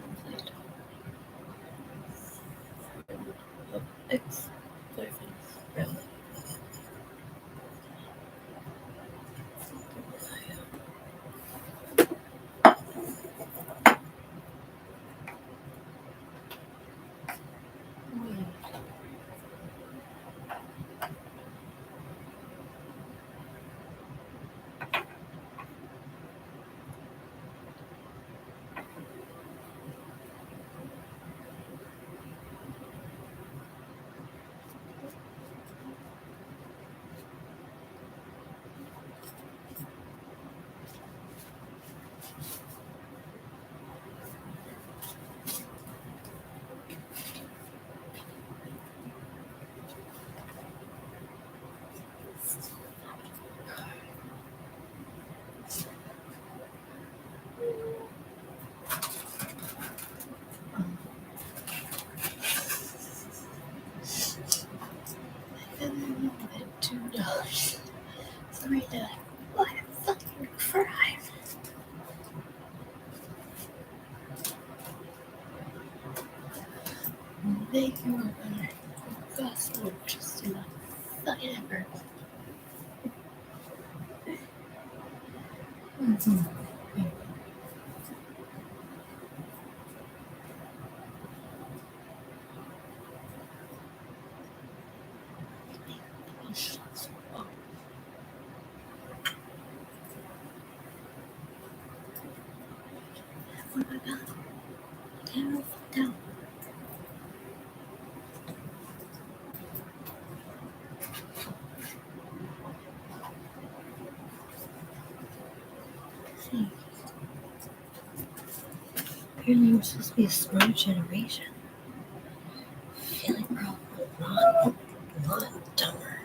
Ex-boyfriend. Really? ready to fucking cry. They were gonna gospel just in a fucking ever. What have I done? Damn, down. See, apparently we're supposed to be a smart generation. Feeling probably not dumber.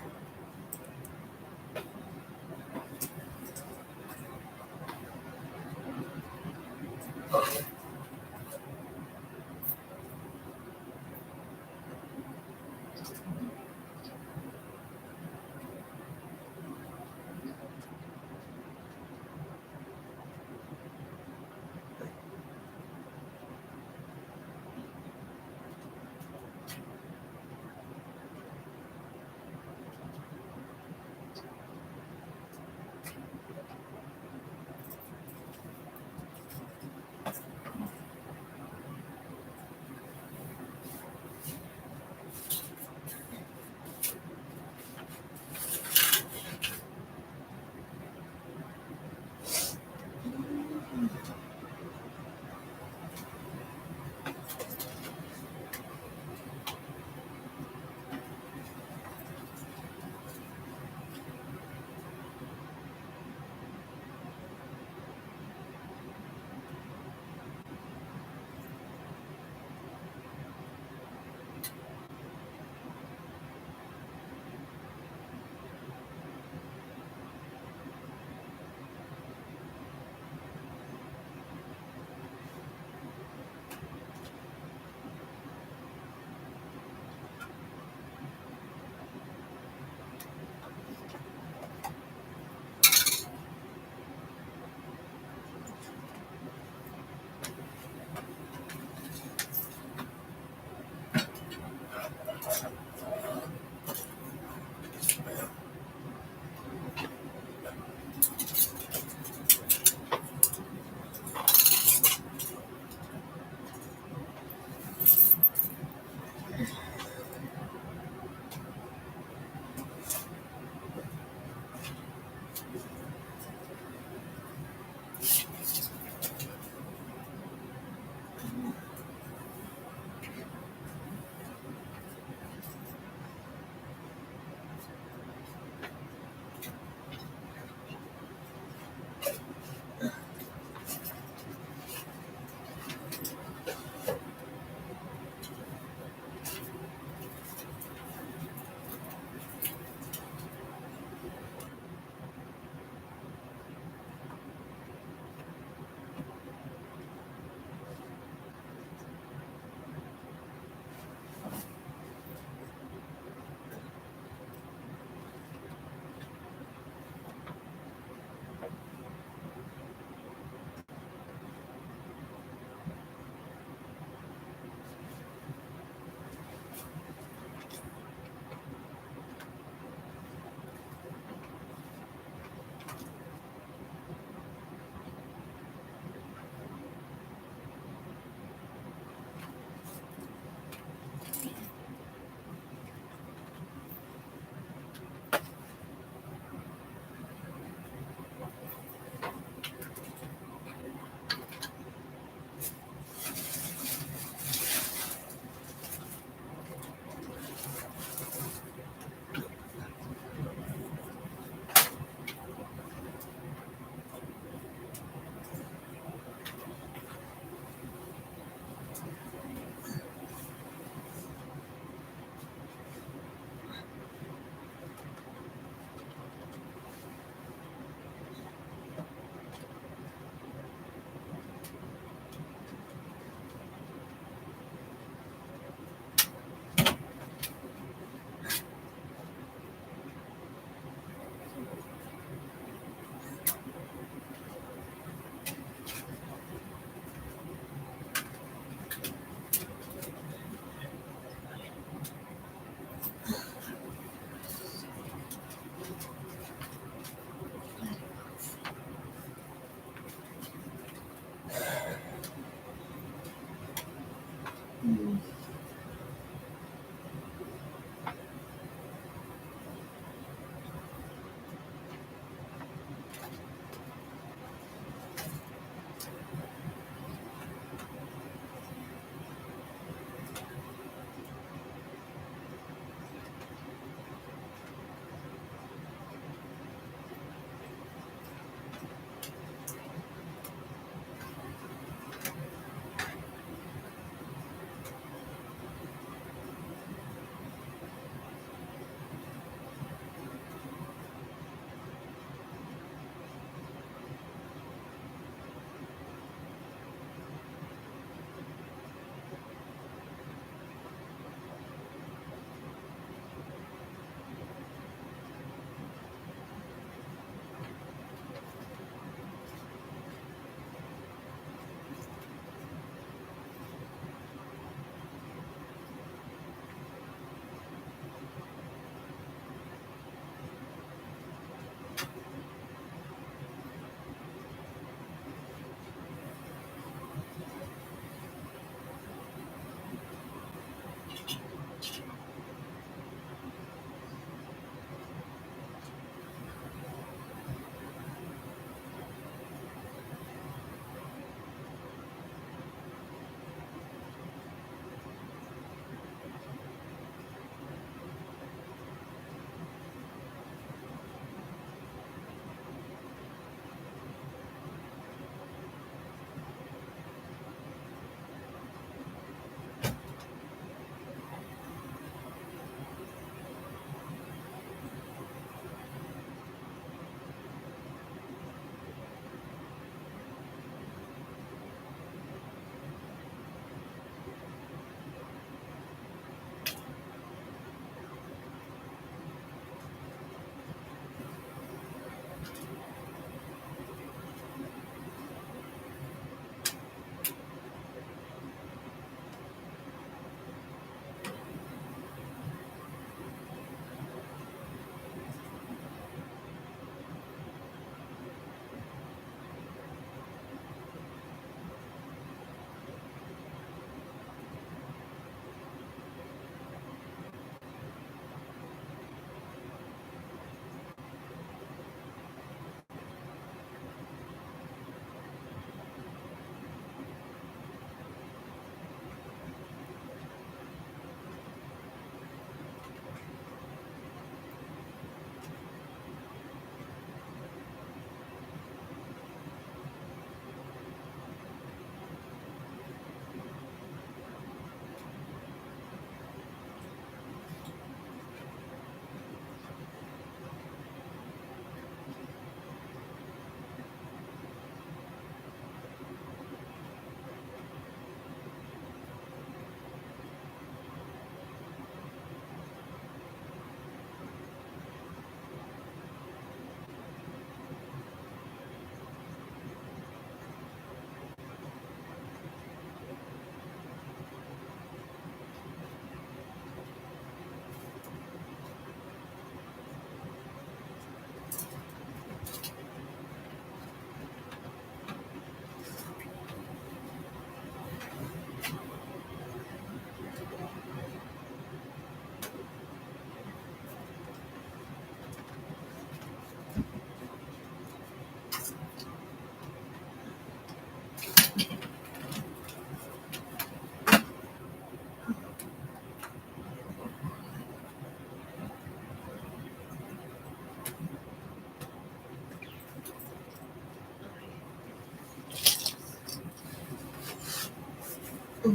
I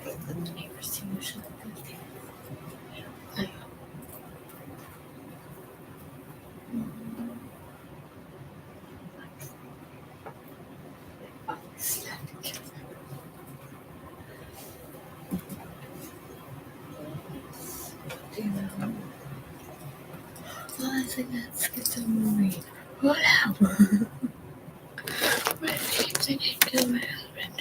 go with the neighbors usually. Well, I think that's get some movie. Whatever. What if they didn't kill my husband?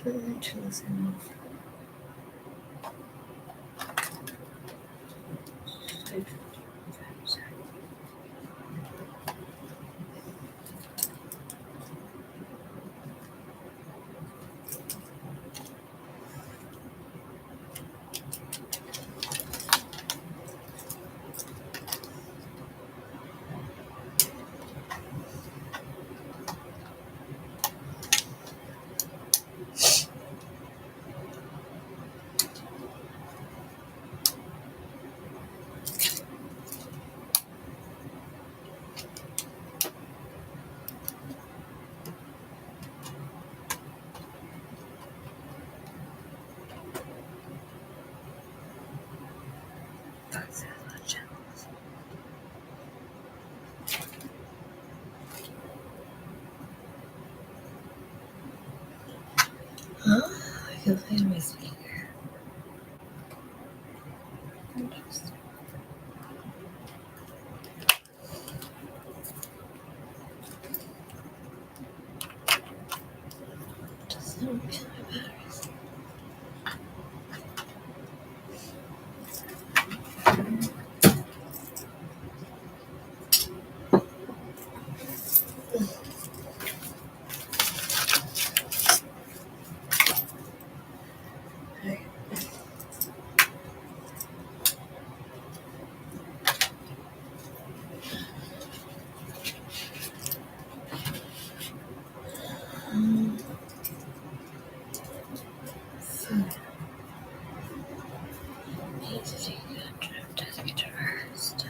But choosing. Huh? I can find my speaker. Interesting. Just don't kill my batteries. So, need to take a trip to the guitarist.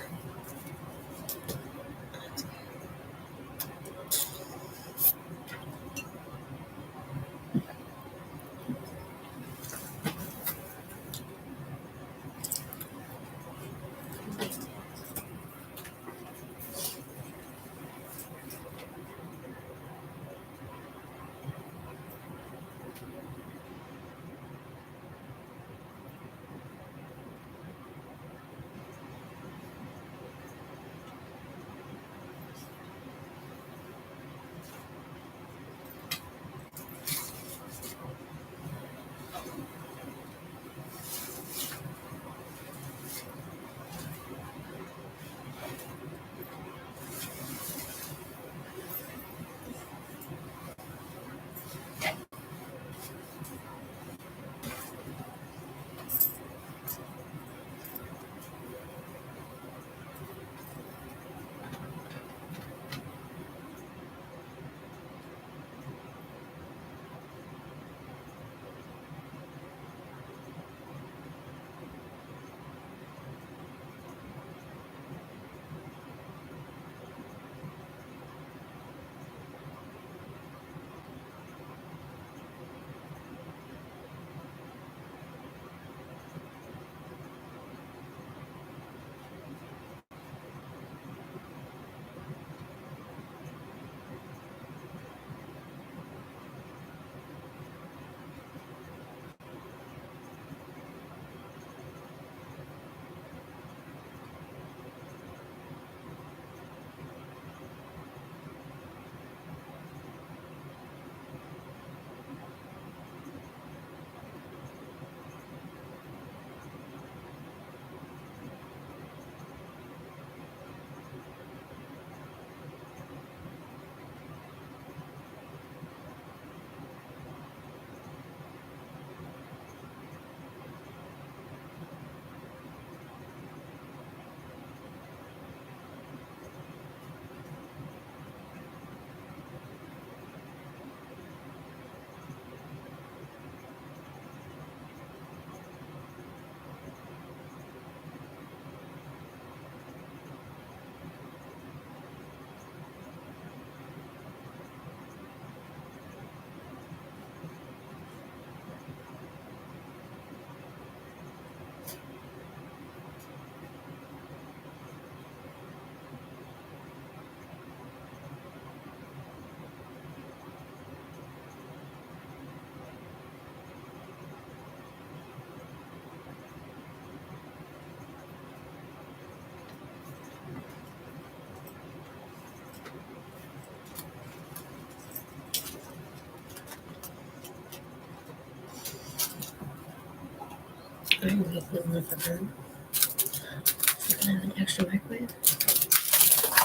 trying to make one with a burn. So can I have an extra microwave?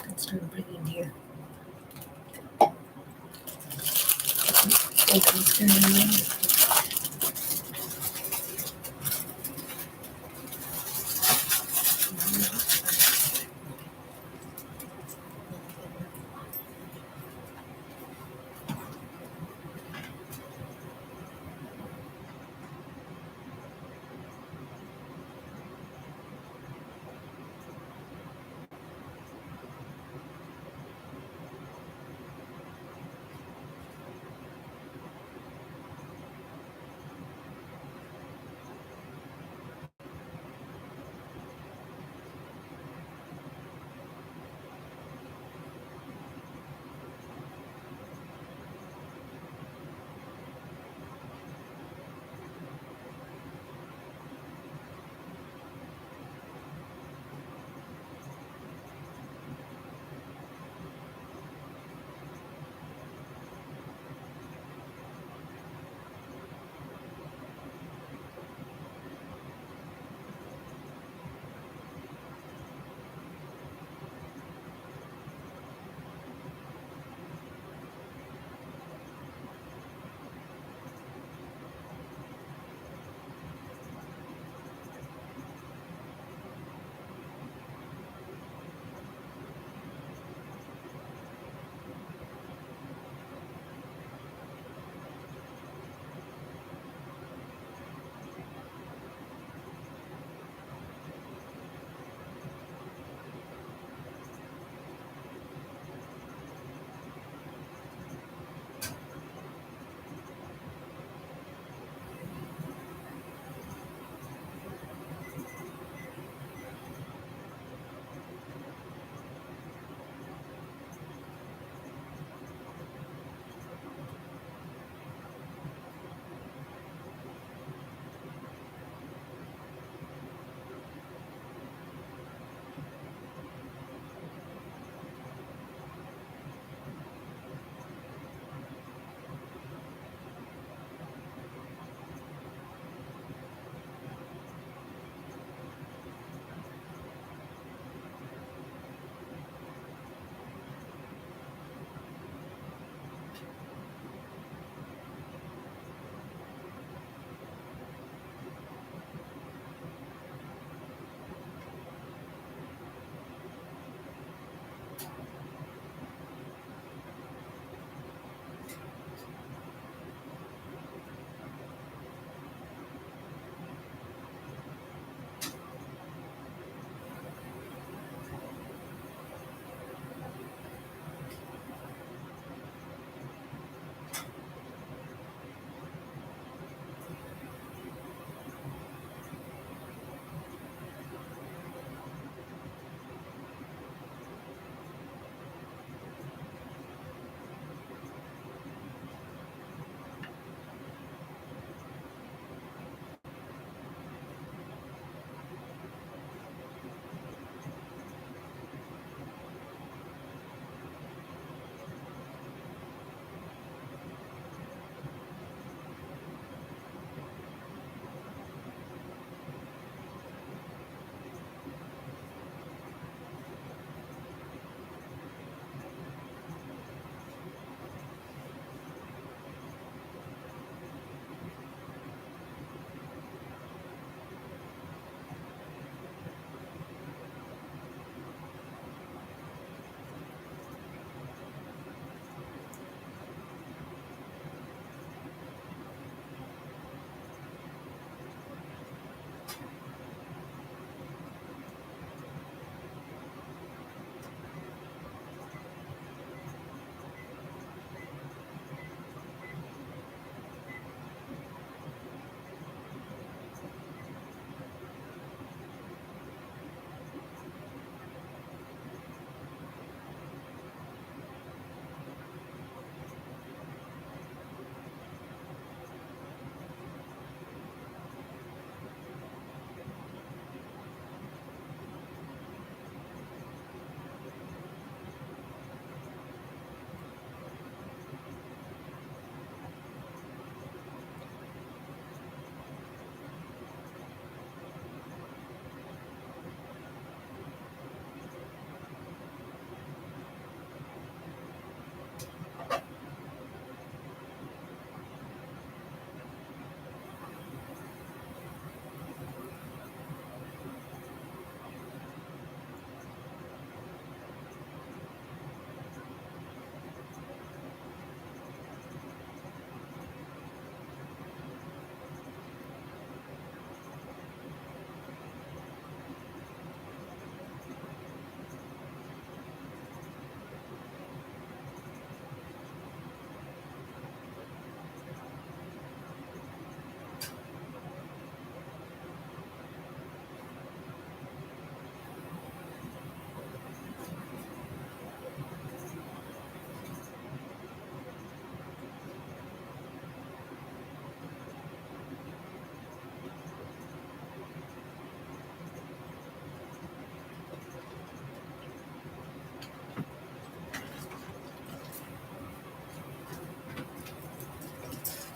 Let's start bringing here.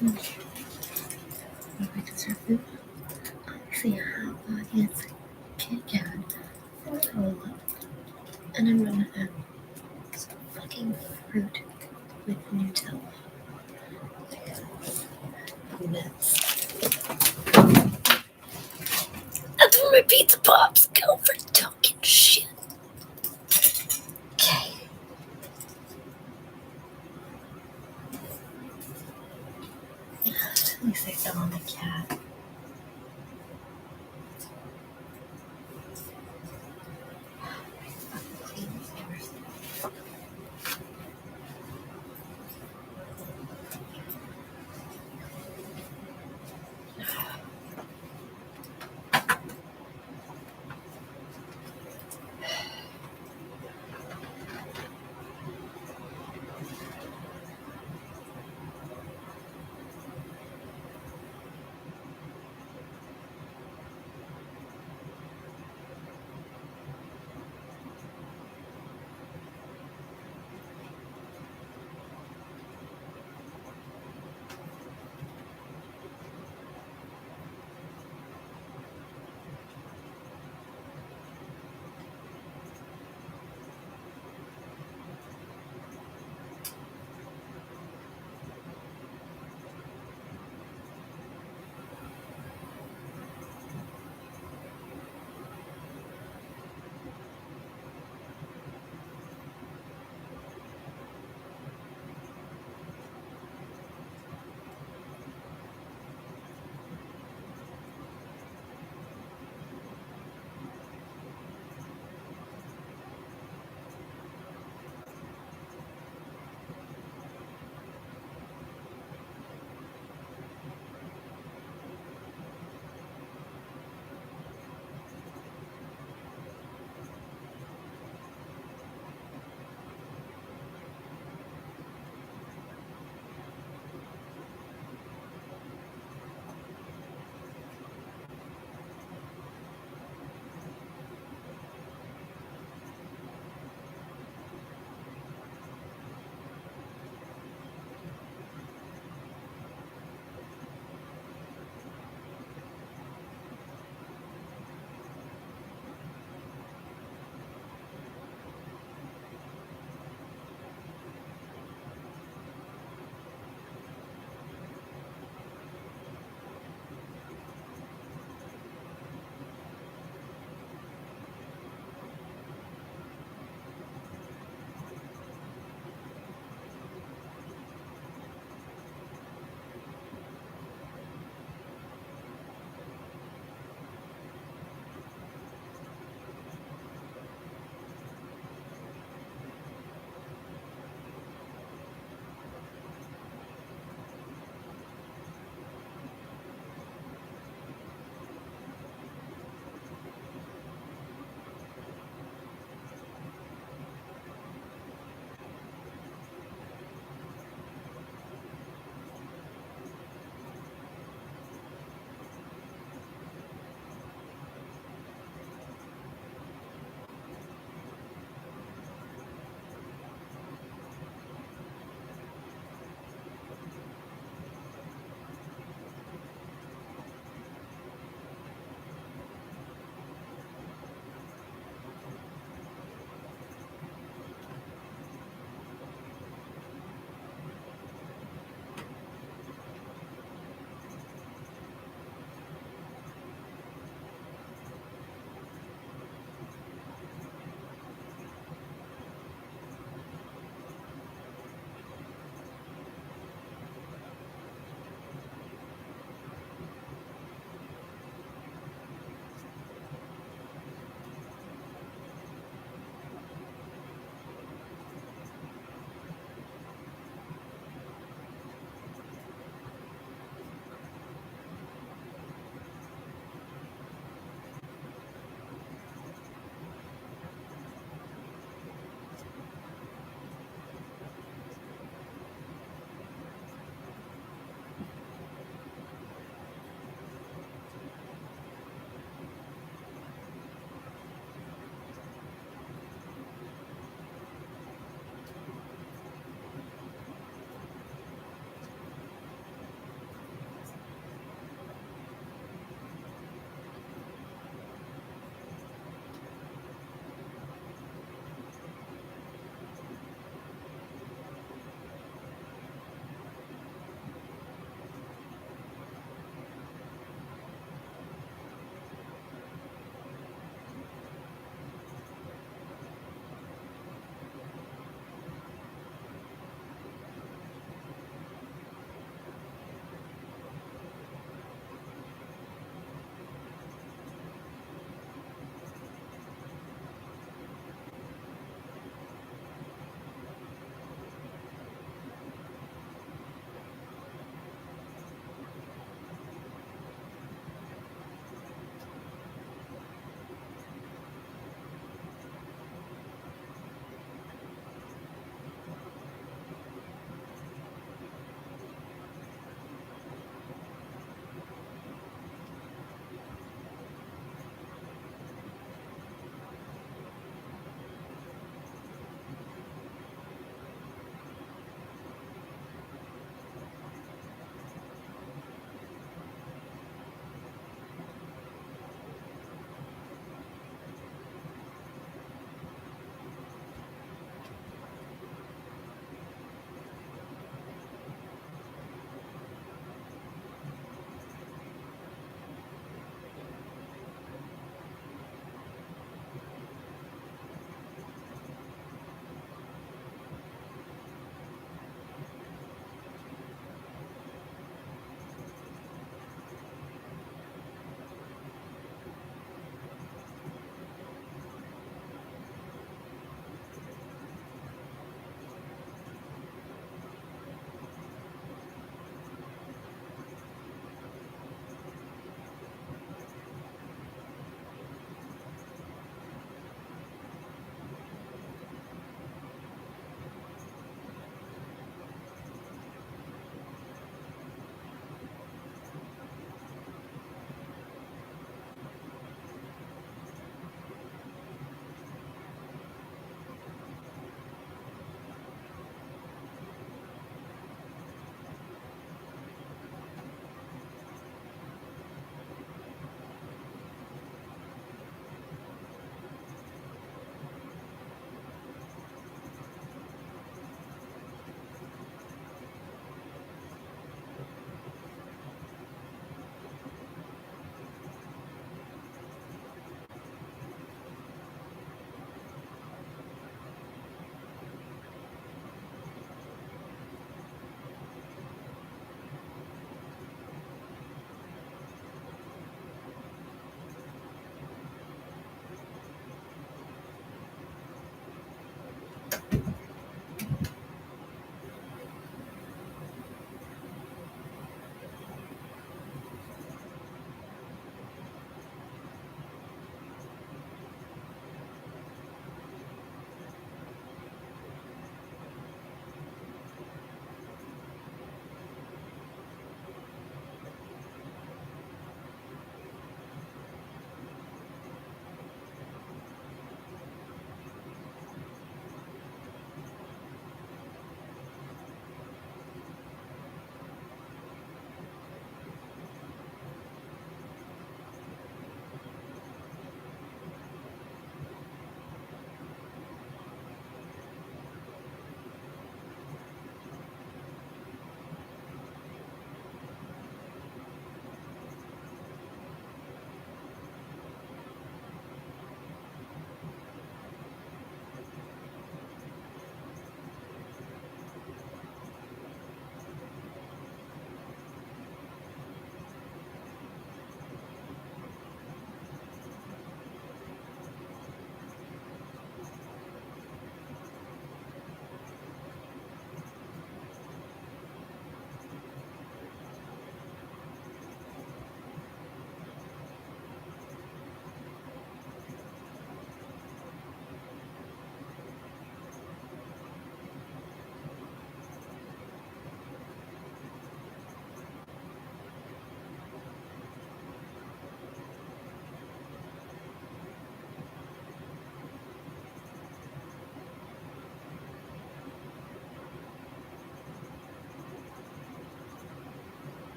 What we deserve food. Obviously, I have yes, Kit Kat, Cola, and I'm gonna have some fucking fruit with Nutella. Nuts. That's where my pizza pops go for talking shit. Okay. At least I fell on the cat.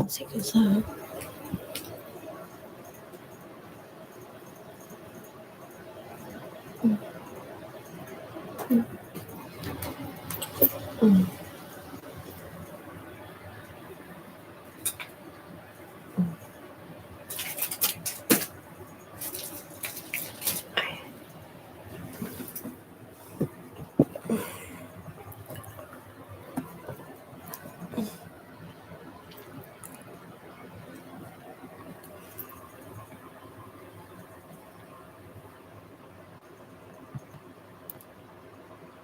Seconds out.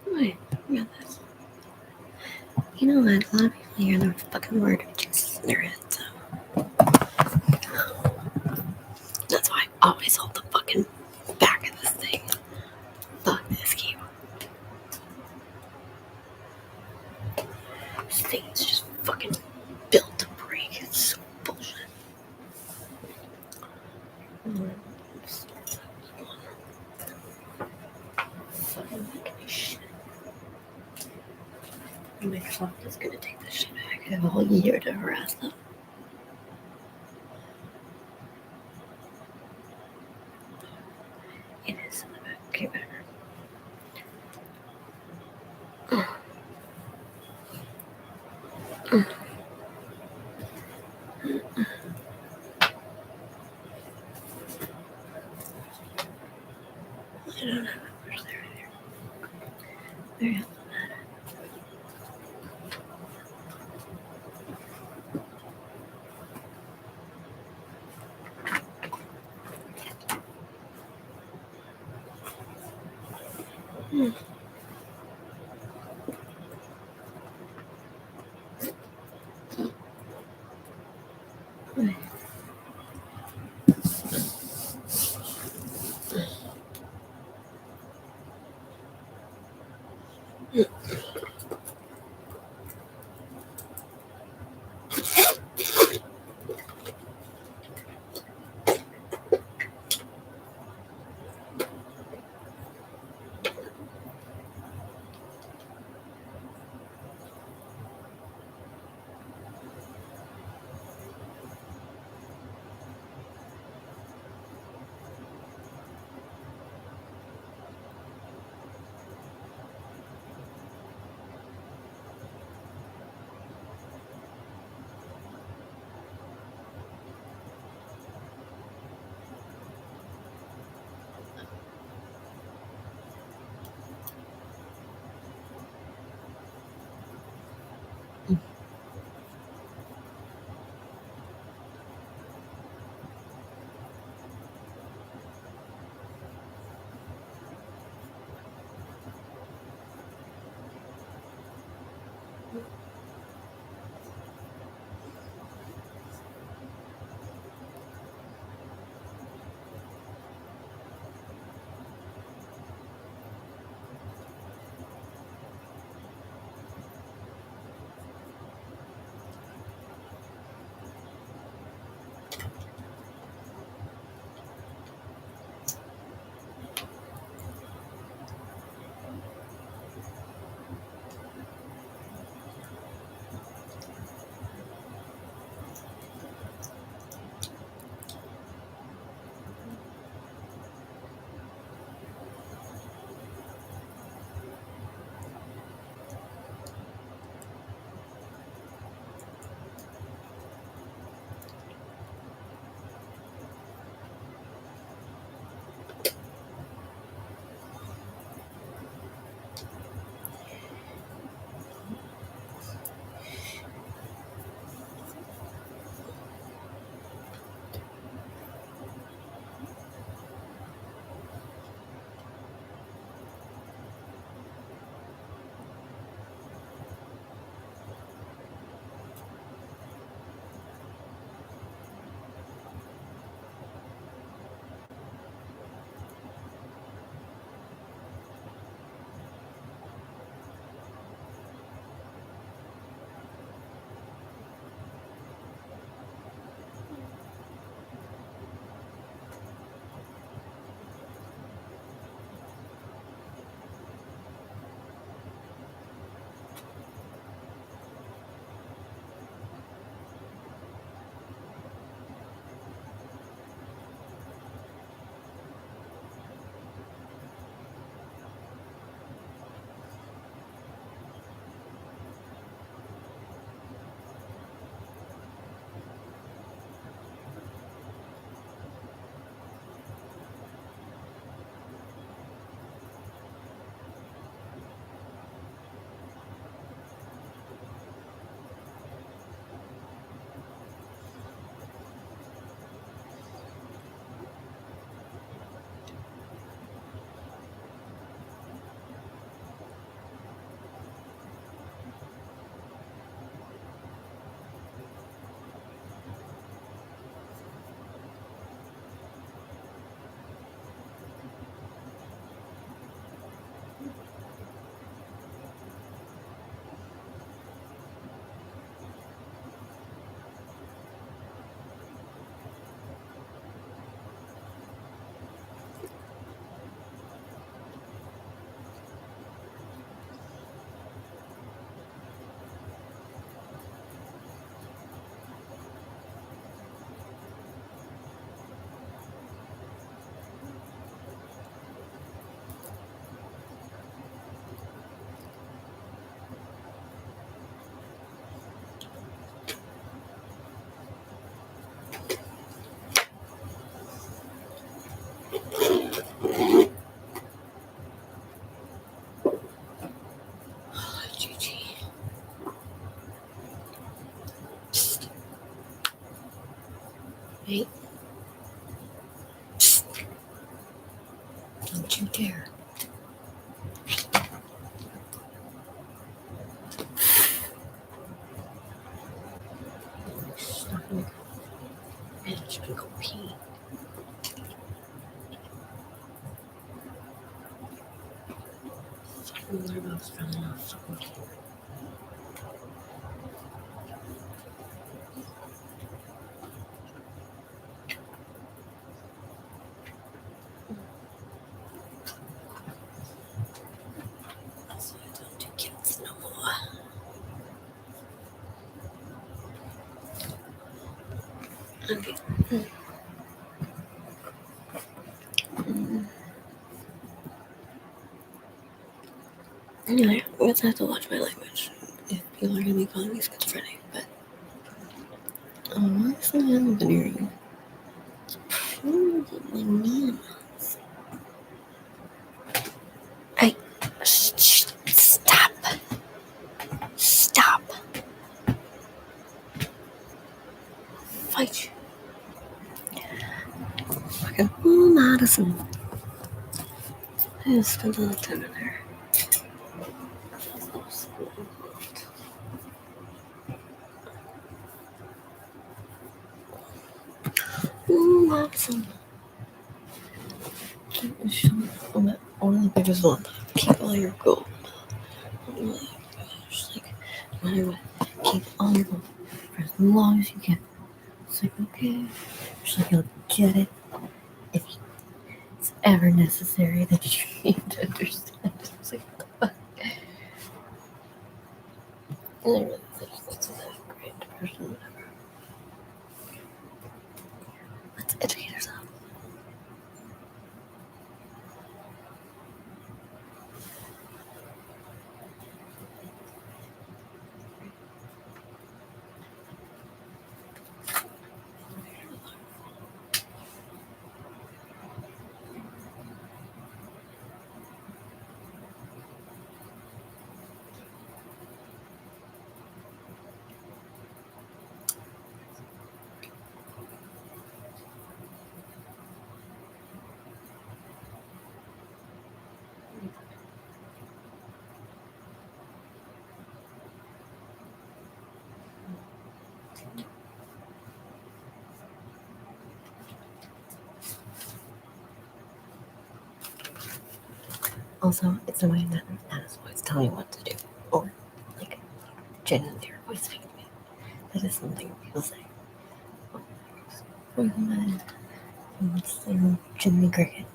Wait, yeah, that's. You know what? A lot of people hear the fucking word of Jesus in their head, so. That's why I always hold the fucking back of this thing. Fuck this keyboard. This thing is just fucking built to break. It's so bullshit. Fucking shit. Microsoft is gonna take this shit back. I have a whole year to harass them. It is in the back. Okay, better. I don't have much there either. There you go. Don't you dare. Stop and go. Man, I'm just gonna go pee. Fucking water bottle's running off. Fucking pee. That's why I don't do kids no more. Okay. Anyway, I guess I have to watch my language if people are gonna be calling me schizophrenic, but honestly, I haven't been hearing. It's probably bananas. Hey, stop. Stop. Fight you. Fucking Madison. I just spent a lot of time in there. Madison. Keep the shit on that one of the biggest ones. Keep all your gold. Oh my gosh, like, no matter what, keep all your gold for as long as you can. It's like, okay. She's like, you'll get it if it's ever necessary that you need to understand. It's like, what the fuck? And I really think that's a great person, whatever. Let's educate ourselves. Also, it's annoying that Nana's voice telling me what to do, or like genuinely her voice speaking to me. That is something people say. It's Jimmy Cricket.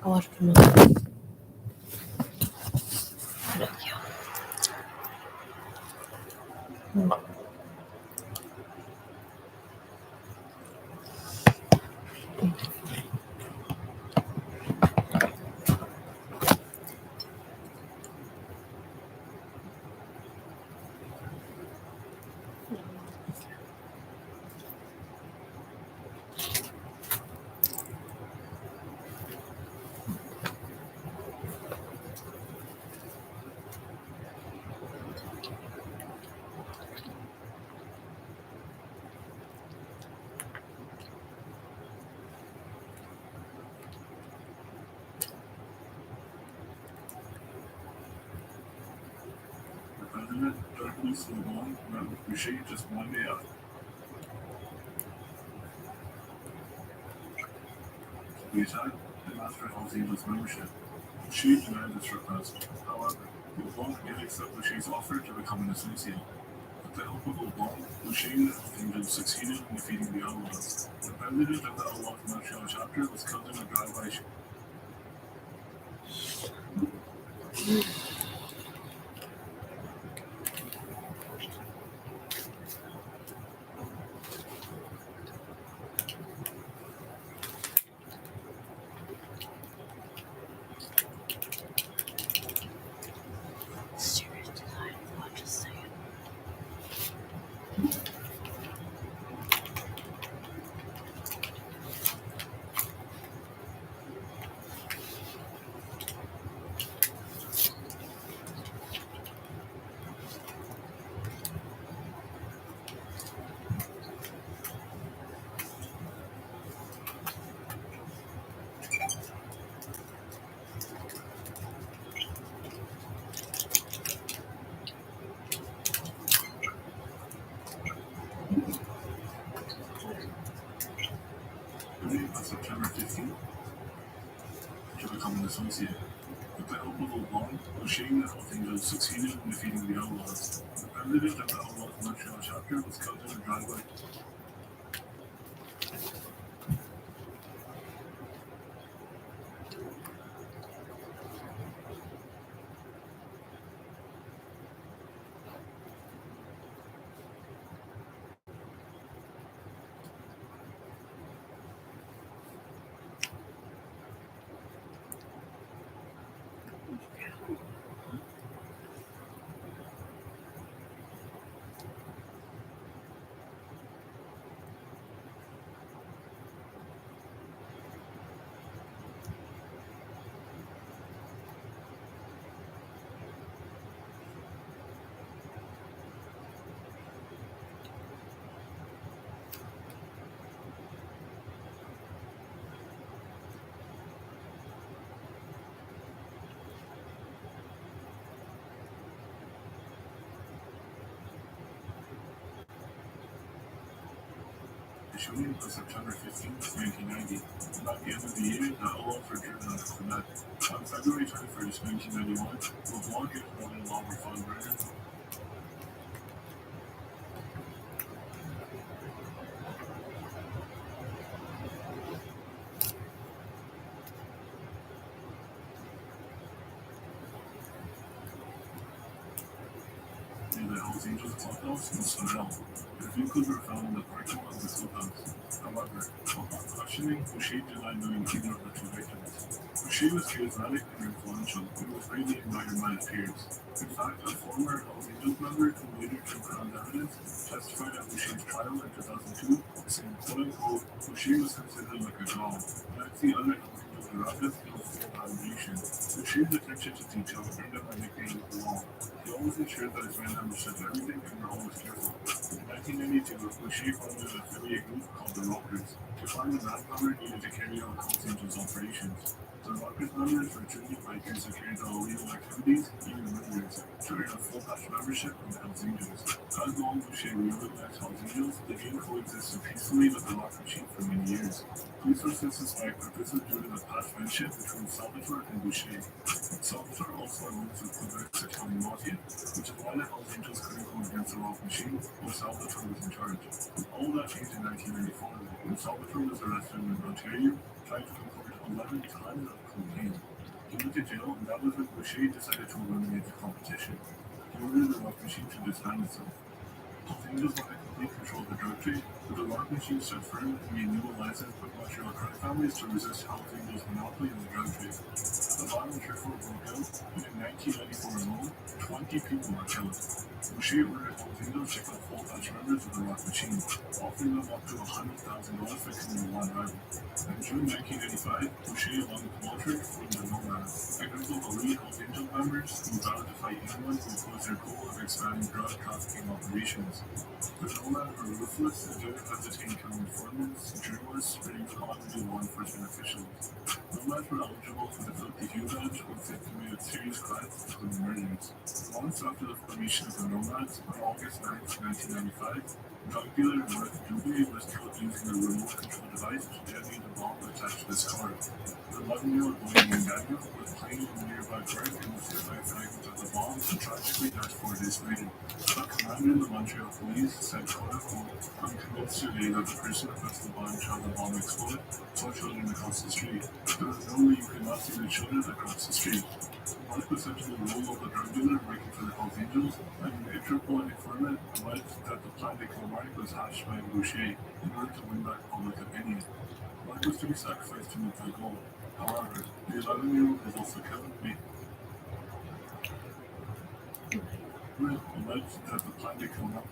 I watch Pinocchio. Darkness and long round Boucher just one day out. The attack and master Halsey's membership. She denied this request. However, Leblanc did accept Boucher's offer to become an associate. With the help of Leblanc, Boucher and Jim succeeded in defeating the Outlaws. The president of the Outlaws Montreal chapter was killed in a drive-by shooting. Serious design, I'm just saying. Today, on September 15th, to become an associate. With the help of a bomb, O'Shea and the Hells Angels succeeded in defeating the Outlaws. The president of the Outlaws Montreal chapter was killed in a driveway. The shooting was September 15th, 1990. By the end of the year, the Outlaws were driven out of Quebec. On February 21st, 1991, LeBlanc and his brother-in-law were found murdered. Near the Hells Angels clubhouse in Sorel. Their vehicles were found in the parking lot of the clubhouse. However, upon questioning, O'Shea denied knowing either of the two victims. O'Shea was charismatic and influential, and was greatly admired by his peers. In fact, a former Hells Angels member who later took Crown's evidence testified at O'Shea's trial in 2002, saying, quote-unquote, O'Shea was considered like a god. Like the other Hells Angels around us, he was full of adoration. O'Shea's attention to detail earned him a nickname of the Wall. He always ensured that his men understood everything and were always careful. In 1992, O'Shea founded an affiliate group called the Rockers to find the manpower needed to carry out Hells Angels operations. The Rockers members were junior bikers who carried out illegal activities, even murders, to earn a full-patch membership in the Hells Angels. As long as O'Shea reorganized Hells Angels, the gang coexisted peacefully with the Rock Machine for many years. Police sources suspect that this was due to the past friendship between Salvatore and Boucher. Salvatore also had links with Quebec's Italian Mafia, which is why the Hells Angels couldn't go against the Rock Machine while Salvatore was in charge. All of that changed in 1994 when Salvatore was arrested in Ontario, trying to import 11 tons of cocaine. He went to jail, and that was when Boucher decided to eliminate the competition. He ordered the Rock Machine to disband itself. Hells Angels wanted complete control of the drug trade, but the Rock Machine stood firm and made new alliances with Montreal drug families to resist Hells Angels' monopoly in the drug trade. A violent trickle broke out, and in 1994 alone, 20 people were killed. Boucher ordered Hells Angels to kill full-patch members of the Rock Machine, offering them up to $100,000 for killing one rival. In June 1995, Boucher, along with Walter, formed the Nomads, a group of elite Hells Angels members who vowed to fight anyone who opposed their goal of expanding drug trafficking operations. The Nomads were ruthless and didn't hesitate killing informants, journalists, or even on-duty law enforcement officials. Nomads were eligible for the Filthy Few badge once they committed serious crimes, including murders. Months after the formation of the Nomads, on August 9, 1995, drug dealer Mark Dubé was killed using a remote control device to detonate a bomb attached to his car. The 11-year-old boy named Daniel was playing in a nearby park and was hit by a fragment of the bomb and tragically died 4 days later. A commander in the Montreal police said, quote-unquote, I'm convinced today that the person who pressed the button shot the bomb explode, saw children across the street. There was no way you could not see the children across the street. Mark was sent to the role of a drug dealer working for the Hells Angels, and an Interpol informant alleged that the plan to kill Mark was hatched by Boucher in order to win back public opinion. Mark was to be sacrificed to meet that goal. However, the 11-year-old was also killed. Alleged that the plan to kill Mark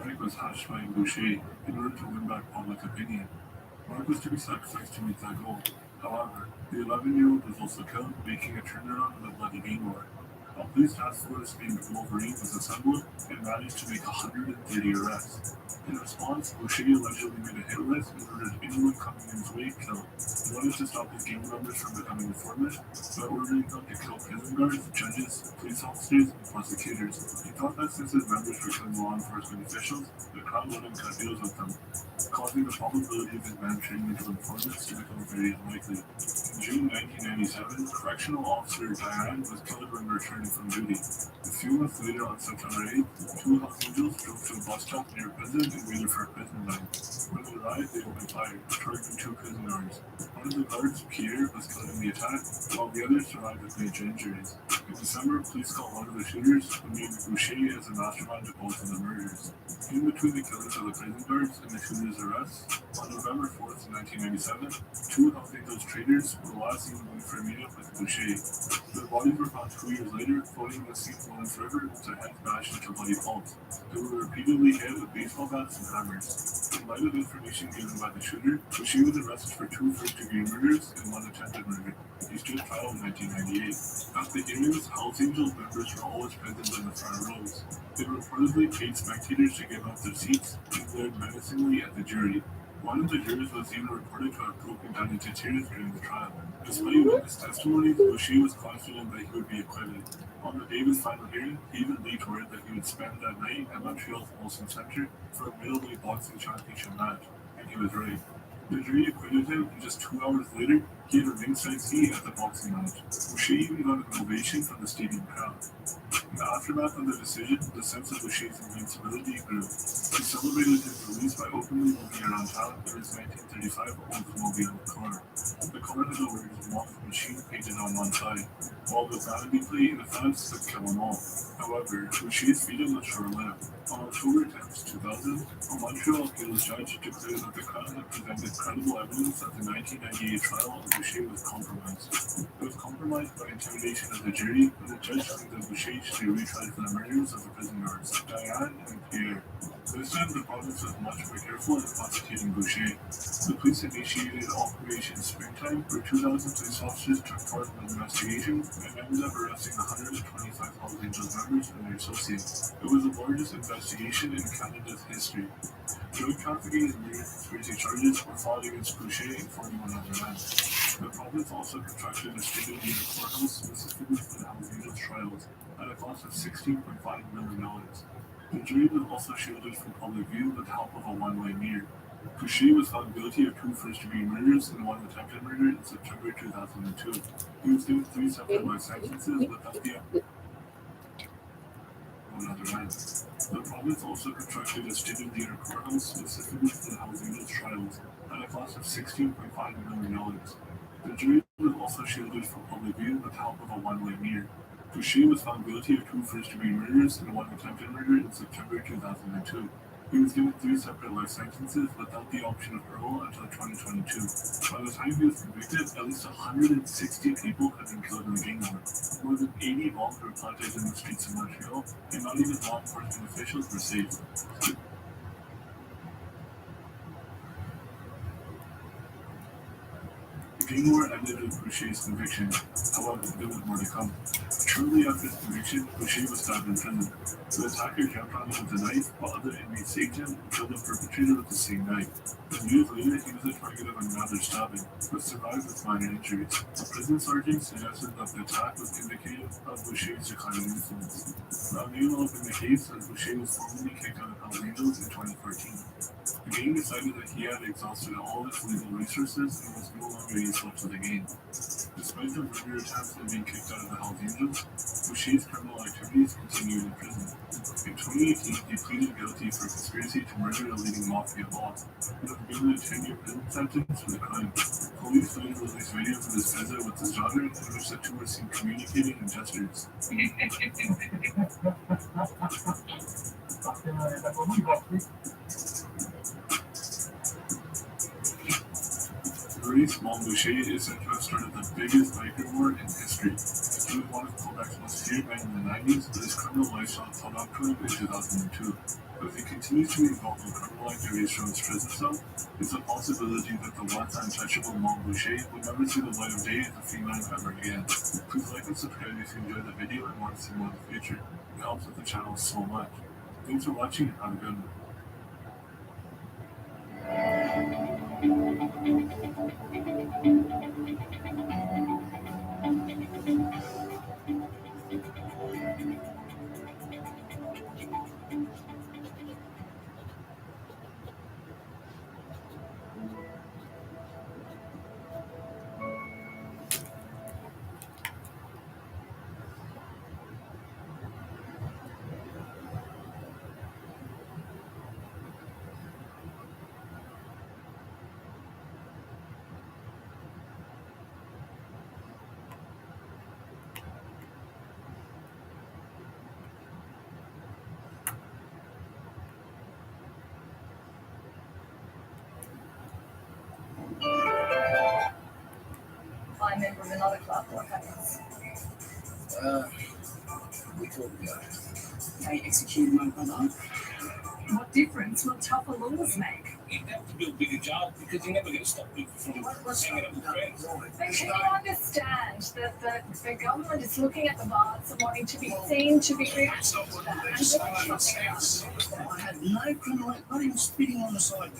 Frank was hatched by Boucher in order to win back public opinion. Mark was to be sacrificed to meet that goal. However, the 11-year-old was also killed, making a turnaround in the bloody gang war. A police task force named Wolverine was assembled and managed to make 130 arrests. In response, Boucher allegedly made a hit list and ordered anyone coming in his way killed. He wanted to stop his gang members from becoming informant by ordering them to kill prison guards, judges, police officers, and prosecutors. He thought that since his members were killing law enforcement officials, the crowd wouldn't cut deals with them, causing the probability of his man turning into informants to become very unlikely. In June 1997, correctional officer Diane was killed when returning from duty. A few months later, on September 8th, two Hells Angels drove to a bus stop near prison and waited for a prison van. When they arrived, they opened fire, targeting two prison guards. One of the guards, Pierre, was killed in the attack, while the others survived with major injuries. In December, police caught one of the shooters, who named Boucher as the mastermind of both of the murders. In between the killings of the prison guards and the shooters' arrests, on November 4th, 1997, two Hells Angels traders were last seen going for a meetup with Boucher. Their bodies were found 2 years later, floating in the St. Lawrence River with their heads bashed into bloody pulps. They were repeatedly hit with baseball bats and hammers. In light of information given by the shooter, Boucher was arrested for 2 first-degree murders and 1 attempted murder. He stood trial in 1998. At the hearings, Hells Angels members were always present in the front rows. They reportedly paid spectators to give up their seats and glared menacingly at the jury. One of the jurors was even reported to have broken down into tears during the trial. Despite witness testimony, Boucher was confident that he would be acquitted. On the day of his final hearing, he even leaked word that he would spend that night at Montreal's Molson Center for a middleweight boxing championship match, and he was right. The jury acquitted him, and just 2 hours later, he had a ringside seat at the boxing match. Boucher even got an ovation from the stadium crowd. In the aftermath of the decision, the sense of Boucher's invincibility grew. He celebrated his release by openly moving around town in his 1935 Oldsmobile car. The car had the words "Moth Machine" painted on one side, while the vanity plate in the front said "Kill 'em all." However, Boucher's freedom was short-lived. On October 10, 2000, a Montreal appeals judge declared that the Crown had presented credible evidence that the 1998 trial of Boucher was compromised. It was compromised by intimidation of the jury, and the judge found that Boucher should be retried for the murders of the prison guards, Diane and Pierre. This time, the province was much more careful in prosecuting Boucher. The police initiated Operation Springtime, where 2,000 police officers took part in the investigation and ended up arresting 125 Hells Angels members and their associates. It was the largest investigation in Canada's history. Drug trafficking and murder conspiracy charges were filed against Boucher and 41 other men. The province also contracted a state-of-the-art courthouse specifically for the Hells Angels trials at a cost of $16.5 million. The jury was also shielded from public view with the help of a one-way mirror. Boucher was found guilty of 2 first-degree murders and 1 attempted murder in September 2002. He was given 3 separate life sentences without the another man. The province also constructed a state-of-the-art courthouse specifically for the Hells Angels trials at a cost of $16.5 million. The jury was also shielded from public view with the help of a one-way mirror. Boucher was found guilty of 2 first-degree murders and 1 attempted murder in September 2002. He was given 3 separate life sentences without the option of parole until 2022. By the time he was convicted, at least 160 people had been killed in the gang war. More than 80 bombs were planted in the streets of Montreal, and not even law enforcement officials were safe. The gang war ended with Boucher's conviction. However, there was more to come. Shortly after his conviction, Boucher was stabbed in prison. The attacker jumped on him with a knife, while other inmates saved him and killed the perpetrator with the same knife. Then years later, he was the target of another stabbing, but survived with minor injuries. A prison sergeant suggested that the attack was indicative of Boucher's declining influence. Now, new opened the case as Boucher was formally kicked out of Hells Angels in 2014. The game decided that he had exhausted all its legal resources and was no longer useful to the game. Despite the murder attempts and being kicked out of the Hells Angels, Boucher's criminal activities continued in prison. In 2018, he pleaded guilty for conspiracy to murder a leading mafia boss, and was given a 10-year prison sentence for the crime. Police later released videos of his visit with his daughter, in which the two were seen communicating in gestures. Maurice Montboucher is said to have started the biggest biker war in history. He was one of Quebec's most feared men in the 90s, but his criminal lifestyle caught up to him in 2002. But if he continues to be involved in criminal activities from his prison cell, it's a possibility that the once untouchable Montboucher will never see the light of day as a female ever again. Please like and subscribe if you enjoyed the video and want to see more in the future. It helps with the channel so much. Thanks for watching and have a good one. I'm a member of another club. What happens? We talk about it. They executed my brother. What difference will tougher laws make? You have to do a bigger job because you're never going to stop people from hanging out with friends. But can you understand that the government is looking at the bars and wanting to be seen to be reactive to that? I had no criminal, not even spitting on the side.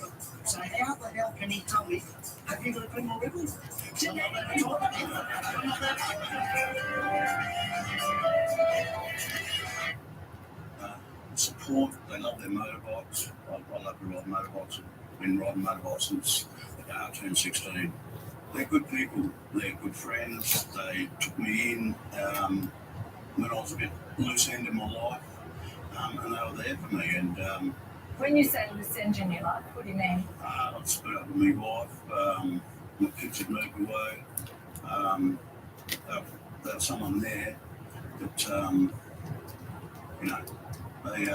So how the hell can he tell me, have you got a criminal record? I'm not that at all. I'm not that. Support, they love their motorbikes. I love to ride motorbikes. I've been riding motorbikes since the day I turned 16. They're good people, they're good friends. They took me in when I was a bit loose end in my life, and they were there for me. And when you say loose end in your life, what do you mean? I'd split up with my wife, my kids had moved away. There's someone there that, you know, they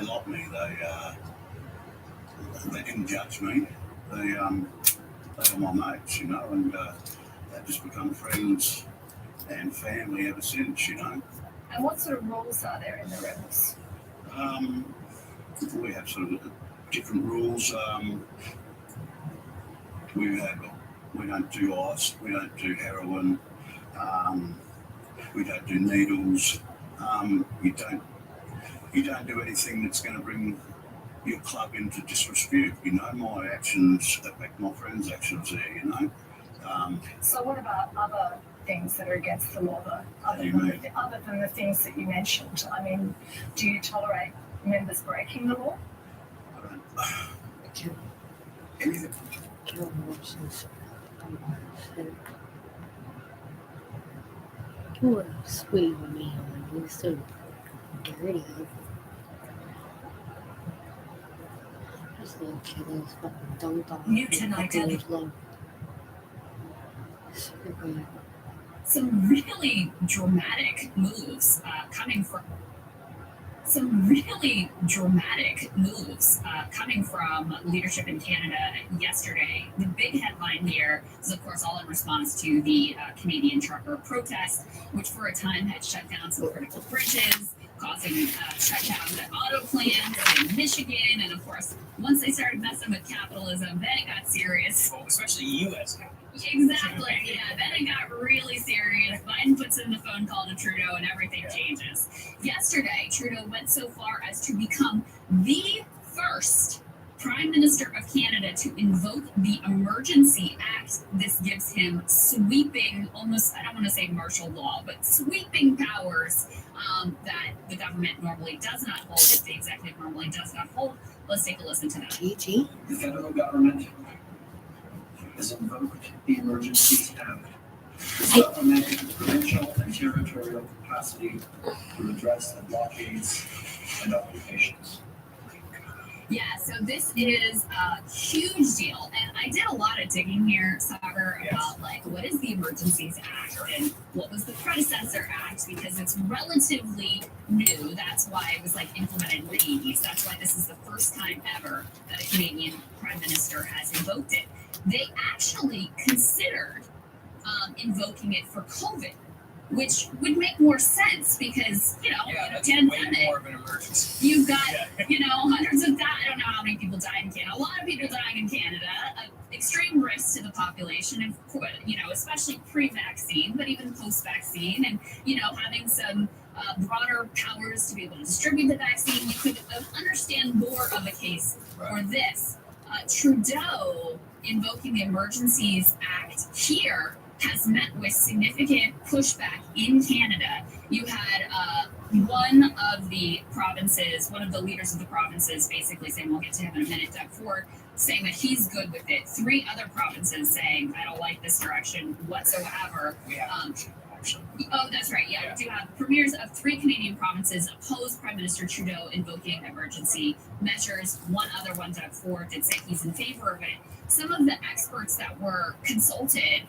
loved me. They didn't judge me. They were my mates, you know, and they've just become friends and family ever since, you know. And what sort of rules are there in the Rebels? We have sort of different rules. We don't do ice, we don't do heroin, we don't do needles. You don't do anything that's going to bring your club into disrepute. You know, my actions affect my friends' actions there, you know. So what about other things that are against the law, though? Other than the things that you mentioned? I mean, do you tolerate members breaking the law? What a sweet man. He's so dirty. Just little kiddos fucking dunked off. Mutilated. Super Some really dramatic moves coming from leadership in Canada yesterday. The big headline here is, of course, all in response to the Canadian trucker protest, which for a time had shut down some critical bridges, causing shutdowns at auto plants in Michigan. And of course, once they started messing with capitalism, then it got serious. Well, especially U.S. Exactly, yeah. Then it got really serious. Biden puts in the phone call to Trudeau and everything changes. Yesterday, Trudeau went so far as to become the first Prime Minister of Canada to invoke the Emergency Act. This gives him sweeping, almost, I don't want to say martial law, but sweeping powers that the government normally does not hold, if the executive normally does not hold. Let's take a listen to that. GG. The federal government has invoked the Emergencies Act to supplement the provincial and territorial capacity to address the blockades and occupations. Yeah, so this is a huge deal, and I did a lot of digging here, Sagar, about like what is the Emergencies Act and what was the predecessor act, because it's relatively new. That's why it was like implemented in the 80s. That's why this is the first time ever that a Canadian Prime Minister has invoked it. They actually considered invoking it for COVID, which would make more sense because, you know, that's pandemic, way more of an emergency. you've got, you know, hundreds of I don't know how many people died in Canada. A lot of people dying in Canada. Extreme risk to the population, and you know, especially pre-vaccine, but even post-vaccine, and you know, having some broader powers to be able to distribute the vaccine. You could understand more of a case for this. Trudeau invoking the Emergencies Act here has met with significant pushback in Canada. You had one of the leaders of the provinces basically saying, we'll get to him in a minute, Doug Ford, saying that he's good with it. 3 other provinces saying, I don't like this direction whatsoever. Oh, that's right. Yeah, we do have premiers of 3 Canadian provinces oppose Prime Minister Trudeau invoking emergency measures. One other one, Doug Ford, did say he's in favor of it. Some of the experts that were consulted,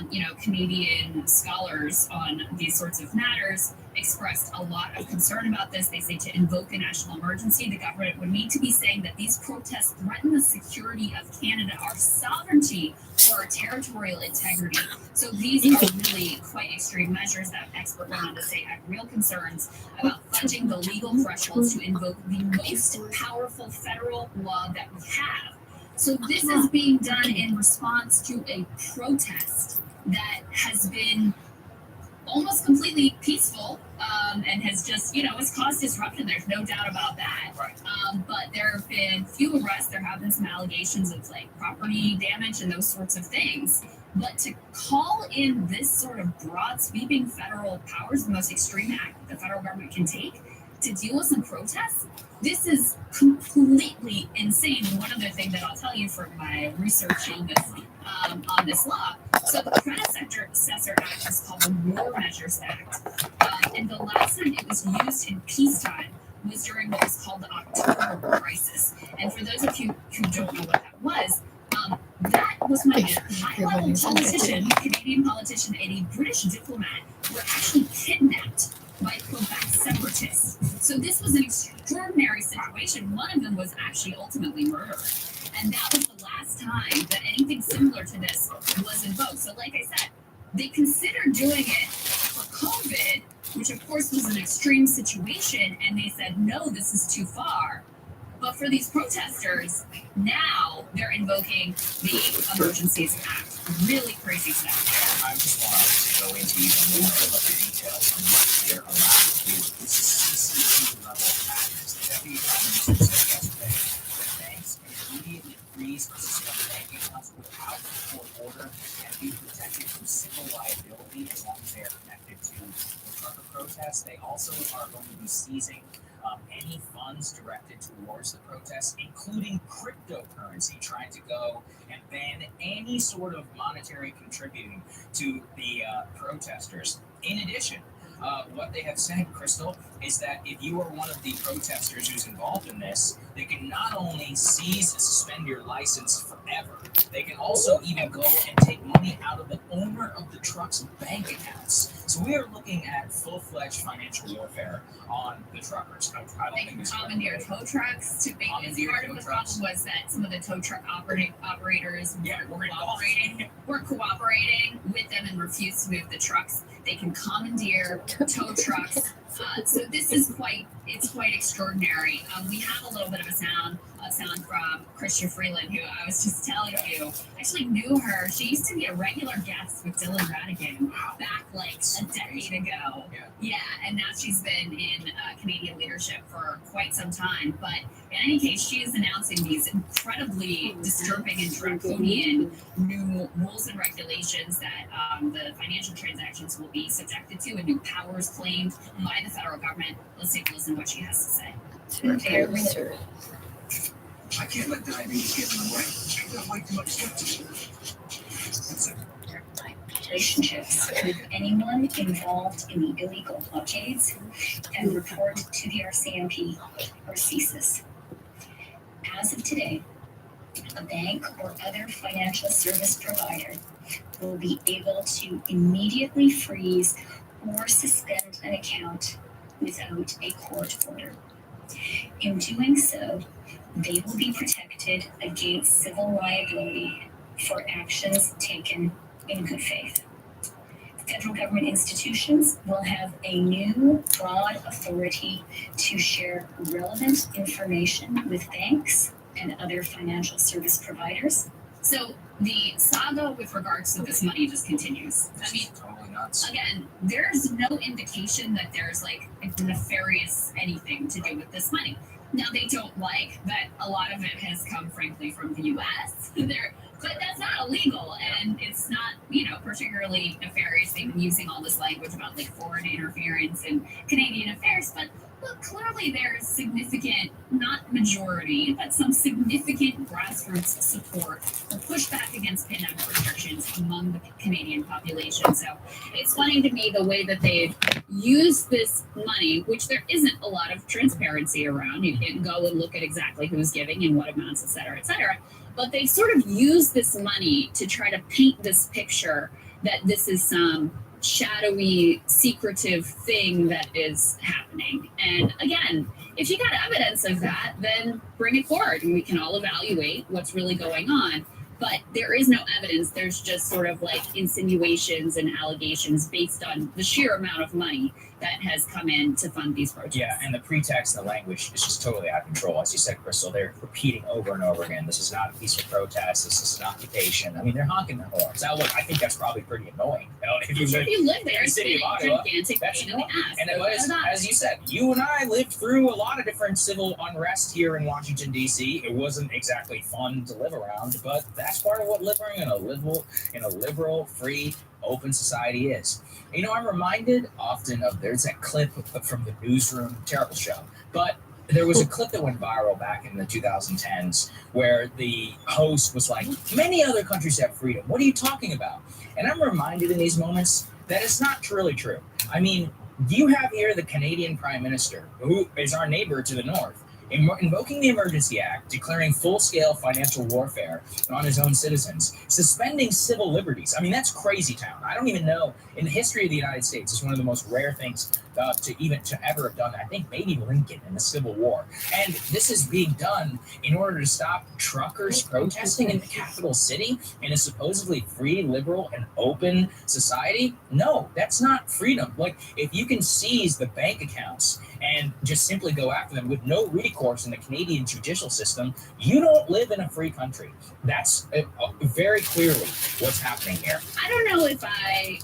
you know, Canadian scholars on these sorts of matters, expressed a lot of concern about this. They say to invoke a national emergency, the government would need to be saying that these protests threaten the security of Canada, our sovereignty, or our territorial integrity. So these are really quite extreme measures that expert went on to say had real concerns about fudging the legal thresholds to invoke the most powerful federal law that we have. So this is being done in response to a protest that has been almost completely peaceful and has just, you know, has caused disruption. There's no doubt about that. But there have been few arrests. There have been some allegations of like property damage and those sorts of things. But to call in this sort of broad sweeping federal powers, the most extreme act that the federal government can take to deal with some protests, this is completely insane. One other thing that I'll tell you from my research on this law. So the predecessor act is called the War Measures Act. And the last time it was used in peacetime was during what was called the October Crisis. And for those of you who don't know what that was when a high-level politician, Canadian politician, and a British diplomat were actually kidnapped by Quebec separatists. So this was an extraordinary situation. One of them was actually ultimately murdered. And that was the last time that anything similar to this was invoked. So like I said, they considered doing it for COVID, which of course was an extreme situation, and they said, no, this is too far. But for these protesters, now they're invoking the Emergencies Act. Really crazy stuff. I just want to go into even more of the details on what they're allowed to do. This is CCP level acts. The Deputy Prime Minister said yesterday that banks can immediately freeze or suspend banking accounts without a court order and be protected from civil liability as long as they are connected to the trucker protests. They also are going to be seizing any funds directed towards the protests, including cryptocurrency, trying to go and ban any sort of monetary contributing to the protesters. In addition, what they have said, Crystal, is that if you are one of the protesters who's involved in this, they can not only seize and suspend your license forever, they can also even go and take money out of the owner of the truck's bank accounts. So we are looking at full-fledged financial warfare on the truckers. I don't They can commandeer tow trucks. Part of the problem was that some of the tow truck operators weren't cooperating with them and refused to move the trucks. They can commandeer tow trucks. So this is quite extraordinary. We have a little bit of a sound from Christian Freeland, who I was just telling you. I actually knew her. She used to be a regular guest with Dylan Radigan back like a decade ago. Yeah, and now she's been in Canadian leadership for quite some time. But in any case, she is announcing these incredibly disturbing and draconian new rules and regulations that the financial transactions will be subjected to, and new powers claimed by the federal government. Let's take a listen to what she has to say. I can't let diabetes get in the way. I've got way too much stuff to do. Relationships with anyone involved in the illegal blockades and report to the RCMP or CSIS. As of today, a bank or other financial service provider will be able to immediately freeze or suspend an account without a court order. In doing so, they will be protected against civil liability for actions taken in good faith. Federal government institutions will have a new broad authority to share relevant information with banks and other financial service providers. So the saga with regards to this money just continues. I mean, totally nuts. Again, there's no indication that there's like a nefarious anything to do with this money. Now, they don't like that a lot of it has come, frankly, from the U.S. But that's not illegal, and it's not, particularly nefarious. They've been using all this language about like foreign interference in Canadian affairs, but look, clearly there is significant, not majority, but some significant grassroots support for pushback against pandemic restrictions among the Canadian population. So it's funny to me the way that they've used this money, which there isn't a lot of transparency around. You can go and look at exactly who's giving and what amounts, et cetera, et cetera. But they sort of use this money to try to paint this picture that this is some shadowy, secretive thing that is happening. And again, if you got evidence of that, then bring it forward and we can all evaluate what's really going on. But there is no evidence. There's just sort of like insinuations and allegations based on the sheer amount of money that has come in to fund these protests. Yeah, and the pretext and the language is just totally out of control. As you said, Crystal, they're repeating over and over again, this is not a peaceful protest, this is an occupation. I mean, they're honking their horns. Now, look, I think that's probably pretty annoying. If you live there, in the city of Ottawa, that's pain in the ass. And it was, as you said, you and I lived through a lot of different civil unrest here in Washington, D.C. It wasn't exactly fun to live around, but that's part of what living in a liberal, free, open society is. I'm reminded often of, there's that clip from the Newsroom, terrible show, but there was a clip that went viral back in the 2010s where the host was like, many other countries have freedom. What are you talking about? And I'm reminded in these moments that it's not truly true. I mean, you have here the Canadian Prime Minister, who is our neighbor to the north, invoking the Emergency Act, declaring full-scale financial warfare on his own citizens, suspending civil liberties. I mean, that's crazy town. I don't even know, in the history of the United States, it's one of the most rare things to ever have done that. I think maybe Lincoln in the Civil War. And this is being done in order to stop truckers protesting in the capital city in a supposedly free, liberal, and open society. No, that's not freedom. Like, if you can seize the bank accounts and just simply go after them with no recourse in the Canadian judicial system, you don't live in a free country. That's very clearly what's happening here. I don't know if I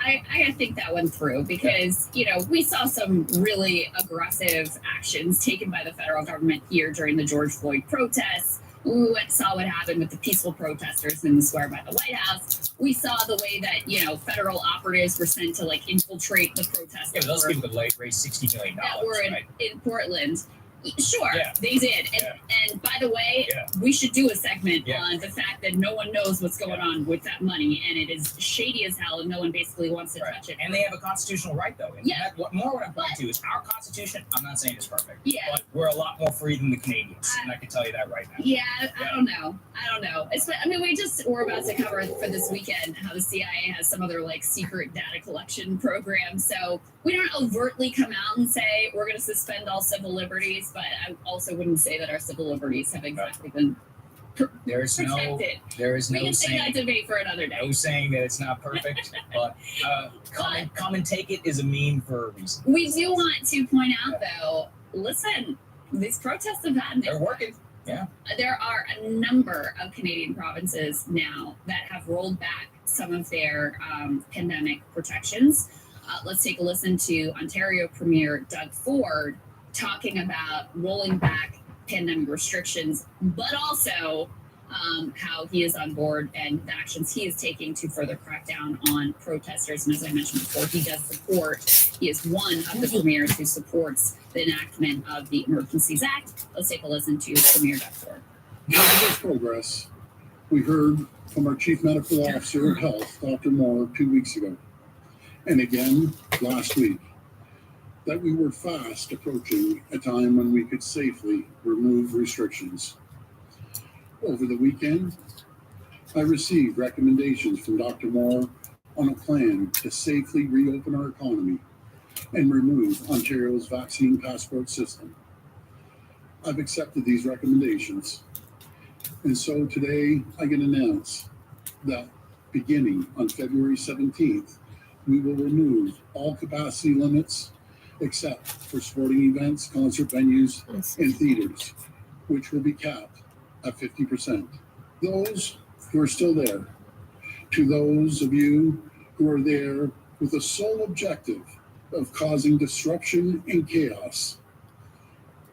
gotta think that one through because, we saw some really aggressive actions taken by the federal government here during the George Floyd protests. We saw what happened with the peaceful protesters in the square by the White House. We saw the way that, federal operatives were sent to infiltrate the protesters. Yeah, those people could raise $60 million. That were in Portland. Sure, yeah. They did. And by the way, we should do a segment on the fact that no one knows what's going on with that money, and it is shady as hell, and no one basically wants to touch it. And they have a constitutional right, though. And what I'm pointing to is our Constitution. I'm not saying it's perfect, but we're a lot more free than the Canadians, and I can tell you that right now. Yeah, I don't know. We're about to cover for this weekend how the CIA has some other secret data collection program. So we don't overtly come out and say we're going to suspend all civil liberties, but I also wouldn't say that our civil liberties have exactly been protected. There is no we can say that debate for another day. No saying that it's not perfect, but come and take it is a meme for a reason. We do want to point out, though, listen, these protests have had they're working. Yeah. There are a number of Canadian provinces now that have rolled back some of their pandemic protections. Let's take a listen to Ontario Premier Doug Ford talking about rolling back pandemic restrictions, but also how he is on board and the actions he is taking to further crack down on protesters. And as I mentioned before, he is one of the premiers who supports the enactment of the Emergencies Act. Let's take a listen to Premier Doug Ford. Because of this progress, we heard from our Chief Medical Officer of Health, Dr. Moore, 2 weeks ago, and again last week, that we were fast approaching a time when we could safely remove restrictions. Over the weekend, I received recommendations from Dr. Moore on a plan to safely reopen our economy and remove Ontario's vaccine passport system. I've accepted these recommendations, and so today I can announce that beginning on February 17th, we will remove all capacity limits except for sporting events, concert venues, and theaters, which will be capped at 50%. Those who are still there, to those of you who are there with the sole objective of causing disruption and chaos,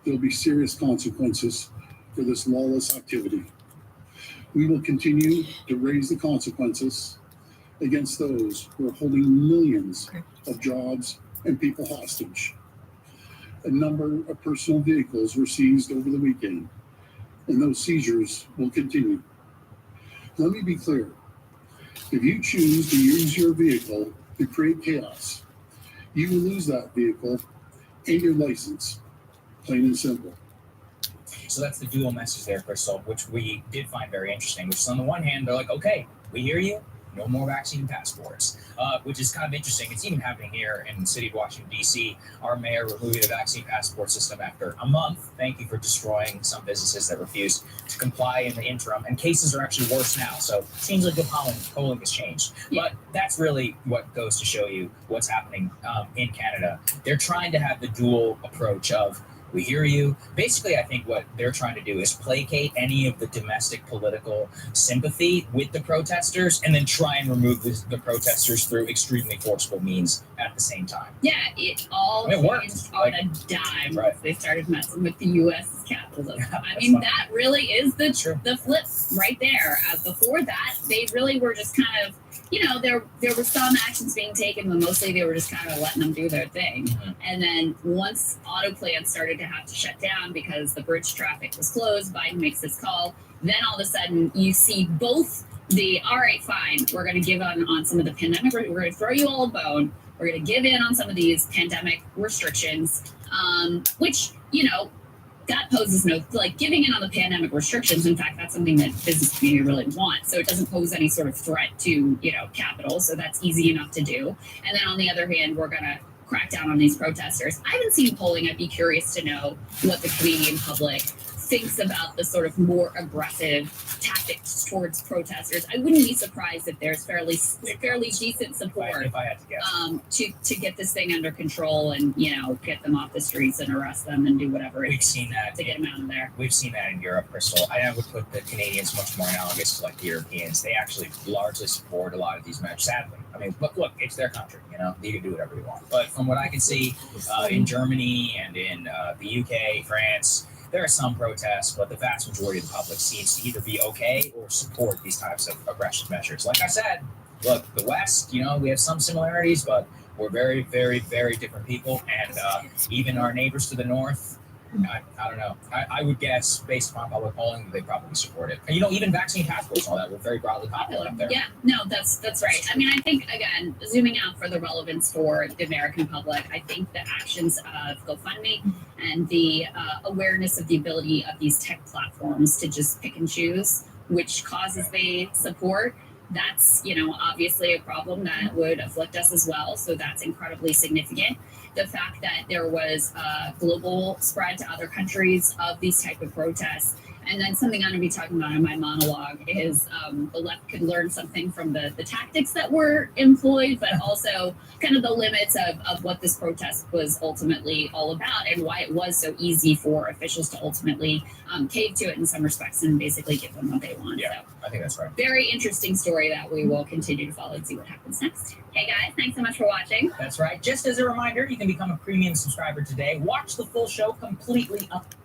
there'll be serious consequences for this lawless activity. We will continue to raise the consequences against those who are holding millions of jobs and people hostage. A number of personal vehicles were seized over the weekend, and those seizures will continue. Let me be clear. If you choose to use your vehicle to create chaos, you will lose that vehicle and your license, plain and simple. So that's the dual message there, Crystal, which we did find very interesting, which is on the one hand, they're like, okay, we hear you, no more vaccine passports, which is kind of interesting. It's even happening here in the city of Washington, D.C. Our mayor removing the vaccine passport system after a month. Thank you for destroying some businesses that refuse to comply in the interim. And cases are actually worse now. So it seems like the polling has changed. But that's really what goes to show you what's happening in Canada. They're trying to have the dual approach of, we hear you. Basically, I think what they're trying to do is placate any of the domestic political sympathy with the protesters and then try and remove the protesters through extremely forceful means at the same time. Yeah, it all changed on a dime. Right. They started messing with the U.S. Capitol. I mean, that really is the flip right there. Before that, they really were just kind of, there were some actions being taken, but mostly they were just kind of letting them do their thing. Mm-hmm. And then once auto plants started to have to shut down because the bridge traffic was closed, Biden makes this call. Then all of a sudden you see both all right, fine, we're going to give on some of the pandemic. We're going to throw you all a bone. We're going to give in on some of these pandemic restrictions, which, that poses giving in on the pandemic restrictions. In fact, that's something that business community really wants. So it doesn't pose any sort of threat to, capital. So that's easy enough to do. And then on the other hand, we're going to crack down on these protesters. I haven't seen polling. I'd be curious to know what the Canadian public thinks about the sort of more aggressive tactics towards protesters. I wouldn't be surprised if there's fairly decent support if I had to guess. To get this thing under control and get them off the streets and arrest them and do whatever we've seen that to get them out of there. We've seen that in Europe, Crystal. I would put the Canadians much more analogous to like the Europeans. They actually largely support a lot of these measures. Sadly, I mean, but look, it's their country. They can do whatever they want. But from what I can see in Germany and in the UK, France, there are some protests, but the vast majority of the public seems to either be okay or support these types of aggressive measures. Like I said, look, the West, we have some similarities, but we're very, very, very different people. And even our neighbors to the north, I don't know. I would guess, based upon public polling, they probably support it. And, even vaccine passports and all that were very broadly popular up there. Yeah, no, that's right. I mean, I think, again, zooming out for the relevance for the American public, I think the actions of GoFundMe and the awareness of the ability of these tech platforms to just pick and choose which causes they support, that's, obviously a problem that would afflict us as well. So that's incredibly significant. The fact that there was a global spread to other countries of these type of protests. And then something I'm going to be talking about in my monologue is the left could learn something from the tactics that were employed, but also kind of the limits of what this protest was ultimately all about and why it was so easy for officials to ultimately cave to it in some respects and basically give them what they want. Yeah, so, I think that's right. Very interesting story that we will continue to follow and see what happens next. Hey guys, thanks so much for watching. That's right. Just as a reminder, you can become a premium subscriber today. Watch the full show completely up.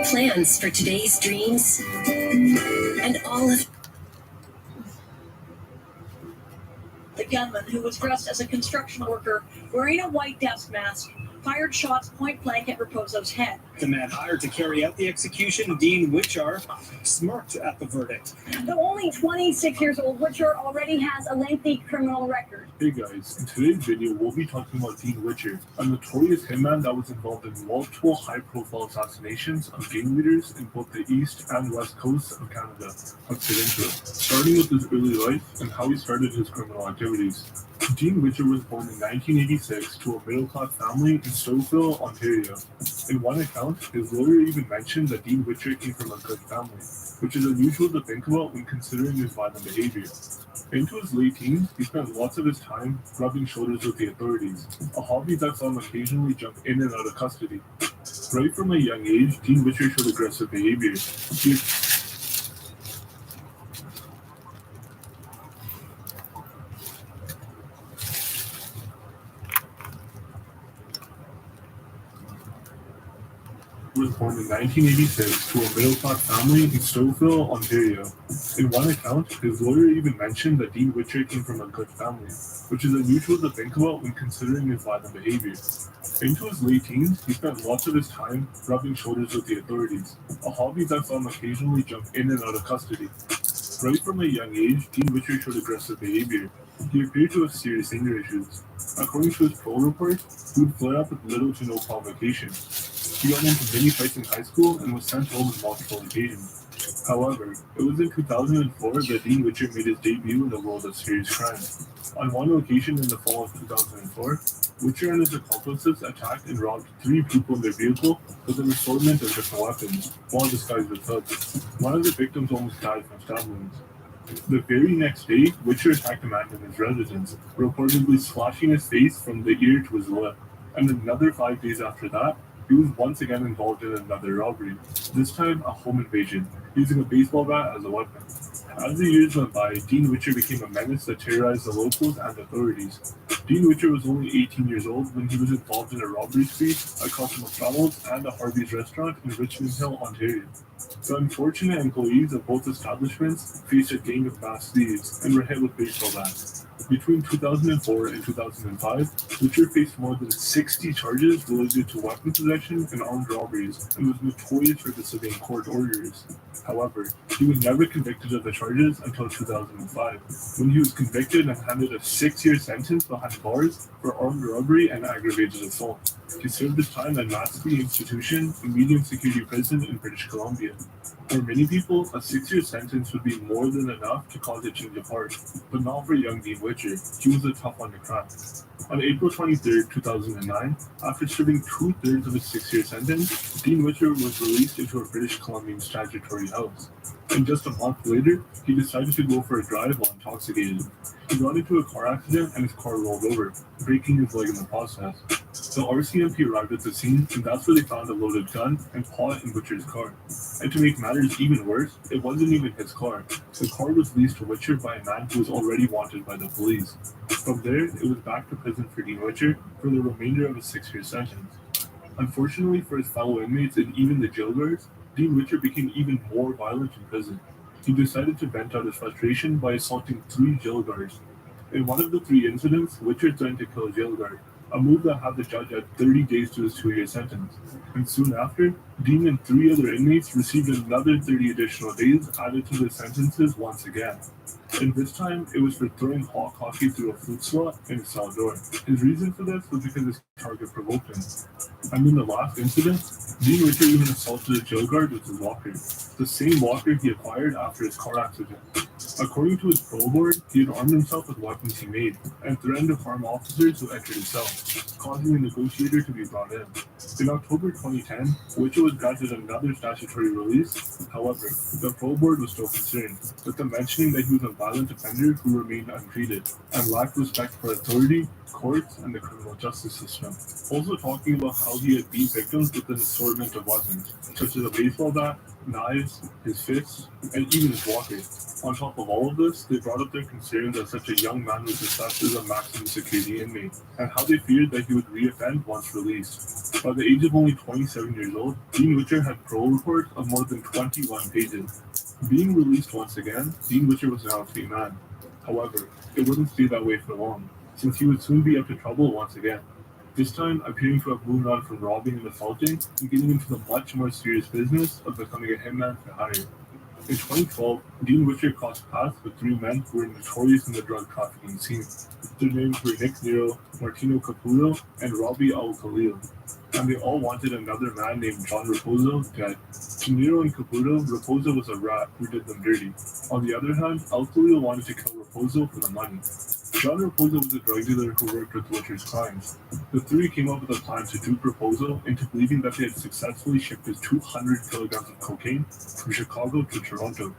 Plans for today's dreams And all of the gunman, who was dressed as a construction worker wearing a white desk mask, fired shots point blank at Raposo's head. The man hired to carry out the execution, Dean Witcher, smirked at the verdict. Though only 26 years old, Witcher already has a lengthy criminal record. Hey guys, in today's video we'll be talking about Dean Witcher, a notorious hitman that was involved in multiple high-profile assassinations of gang leaders in both the east and west coasts of Canada. Let's get into it. Starting with his early life and how he started his criminal activities. Dean Witcher was born in 1986 to a middle-class family in Stouffville, Ontario. In one account, his lawyer even mentioned that Dean Witcher came from a good family, which is unusual to think about when considering his violent behavior. Into his late teens, he spent lots of his time rubbing shoulders with the authorities, a hobby that saw him occasionally jump in and out of custody. Right from a young age, Dean Witcher showed aggressive behavior. Was born in 1986 to a middle-class family in Stouffville, Ontario. In one account, his lawyer even mentioned that Dean Witcher came from a good family, which is unusual to think about when considering his violent behavior. Into his late teens, he spent lots of his time rubbing shoulders with the authorities, a hobby that saw him occasionally jump in and out of custody. Right from a young age, Dean Witcher showed aggressive behavior. He appeared to have serious anger issues. According to his parole report, he would flare up with little to no provocation. He got into many fights in high school and was sent home on multiple occasions. However, it was in 2004 that Dean Witcher made his debut in the world of serious crime. On one occasion in the fall of 2004, Witcher and his accomplices attacked and robbed 3 people in their vehicle with an assortment of different weapons, while disguised as thugs. One of the victims almost died from stab wounds. The very next day, Witcher attacked a man in his residence, reportedly slashing his face from the ear to his lip. And another 5 days after that, he was once again involved in another robbery, this time a home invasion, using a baseball bat as a weapon. As the years went by, Dean Witcher became a menace that terrorized the locals and authorities. Dean Witcher was only 18 years old when he was involved in a robbery spree across a McDonald's and a Harvey's restaurant in Richmond Hill, Ontario. The unfortunate employees of both establishments faced a gang of masked thieves and were hit with baseball bats. Between 2004 and 2005, Witcher faced more than 60 charges related to weapon possession and armed robberies and was notorious for disobeying court orders. However, he was never convicted of the charges until 2005, when he was convicted and handed a 6-year sentence behind bars for armed robbery and aggravated assault. He served his time at Massey Institution, a medium-security prison in British Columbia. For many people, a 6-year sentence would be more than enough to cause a change of heart, but not for young Dean Witcher. He was a tough one to crack. On April 23, 2009, after serving 2/3 of his 6-year sentence, Dean Witcher was released into a British Columbian statutory house. And just a month later, he decided to go for a drive while intoxicated. He got into a car accident and his car rolled over, breaking his leg in the process. The RCMP arrived at the scene, and that's where they found a loaded gun and pot in Witcher's car. And to make matters even worse, it wasn't even his car. The car was leased to Witcher by a man who was already wanted by the police. From there, it was back to prison for Dean Witcher for the remainder of his 6-year sentence. Unfortunately for his fellow inmates and even the jail guards, Dean Witcher became even more violent in prison. He decided to vent out his frustration by assaulting 3 jail guards. In one of the 3 incidents, Witcher threatened to kill a jail guard, a move that had the judge add 30 days to his 2-year sentence. And soon after, Dean and 3 other inmates received another 30 additional days added to their sentences once again. And this time, it was for throwing hot coffee through a fruit slot in a cell door. His reason for this was because his target provoked him. And in the last incident, Dean Witcher even assaulted a jail guard with his walker, the same walker he acquired after his car accident. According to his parole board, he had armed himself with weapons he made and threatened to harm officers who entered his cell, causing a negotiator to be brought in. In October 2010, Witcher was granted another statutory release. However, the parole board was still concerned, with them mentioning that he was a violent offender who remained untreated and lacked respect for authority, courts, and the criminal justice system. Also talking about how he had beat victims with an assortment of weapons, such as a baseball bat, knives, his fists, and even his walker. On top of all of this, they brought up their concerns that such a young man was assessed as a maximum security inmate, and how they feared that he would reoffend once released. By the age of only 27 years old, Dean Witcher had parole reports of more than 21 pages. Being released once again, Dean Witcher was now a free man. However, it wouldn't stay that way for long, since he would soon be up to trouble once again. This time appearing to have moved on from robbing and assaulting and getting into the much more serious business of becoming a hitman for hire. In 2012, Dean Witcher crossed paths with three men who were notorious in the drug trafficking scene. Their names were Nick Nero, Martino Caputo, and Robbie Al-Khalil, and they all wanted another man named John Raposo dead. To Nero and Caputo, Raposo was a rat who did them dirty. On the other hand, Al-Khalil wanted to kill Raposo for the money. John Raposo was a drug dealer who worked with Witcher's crimes. The three came up with a plan to dupe Raposo into believing that they had successfully shipped his 200 kilograms of cocaine from Chicago to Toronto.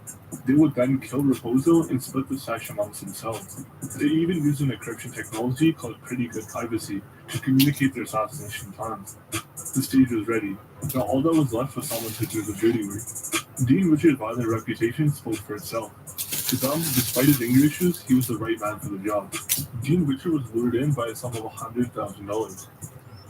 They would then kill Raposo and split the stash amongst themselves. They even used an encryption technology called Pretty Good Privacy to communicate their assassination plans. The stage was ready. Now all that was left was someone to do the dirty work. Dean Witcher's violent reputation spoke for itself. To them, despite his anger issues, he was the right man for the job. Dean Witcher was lured in by a sum of $100,000.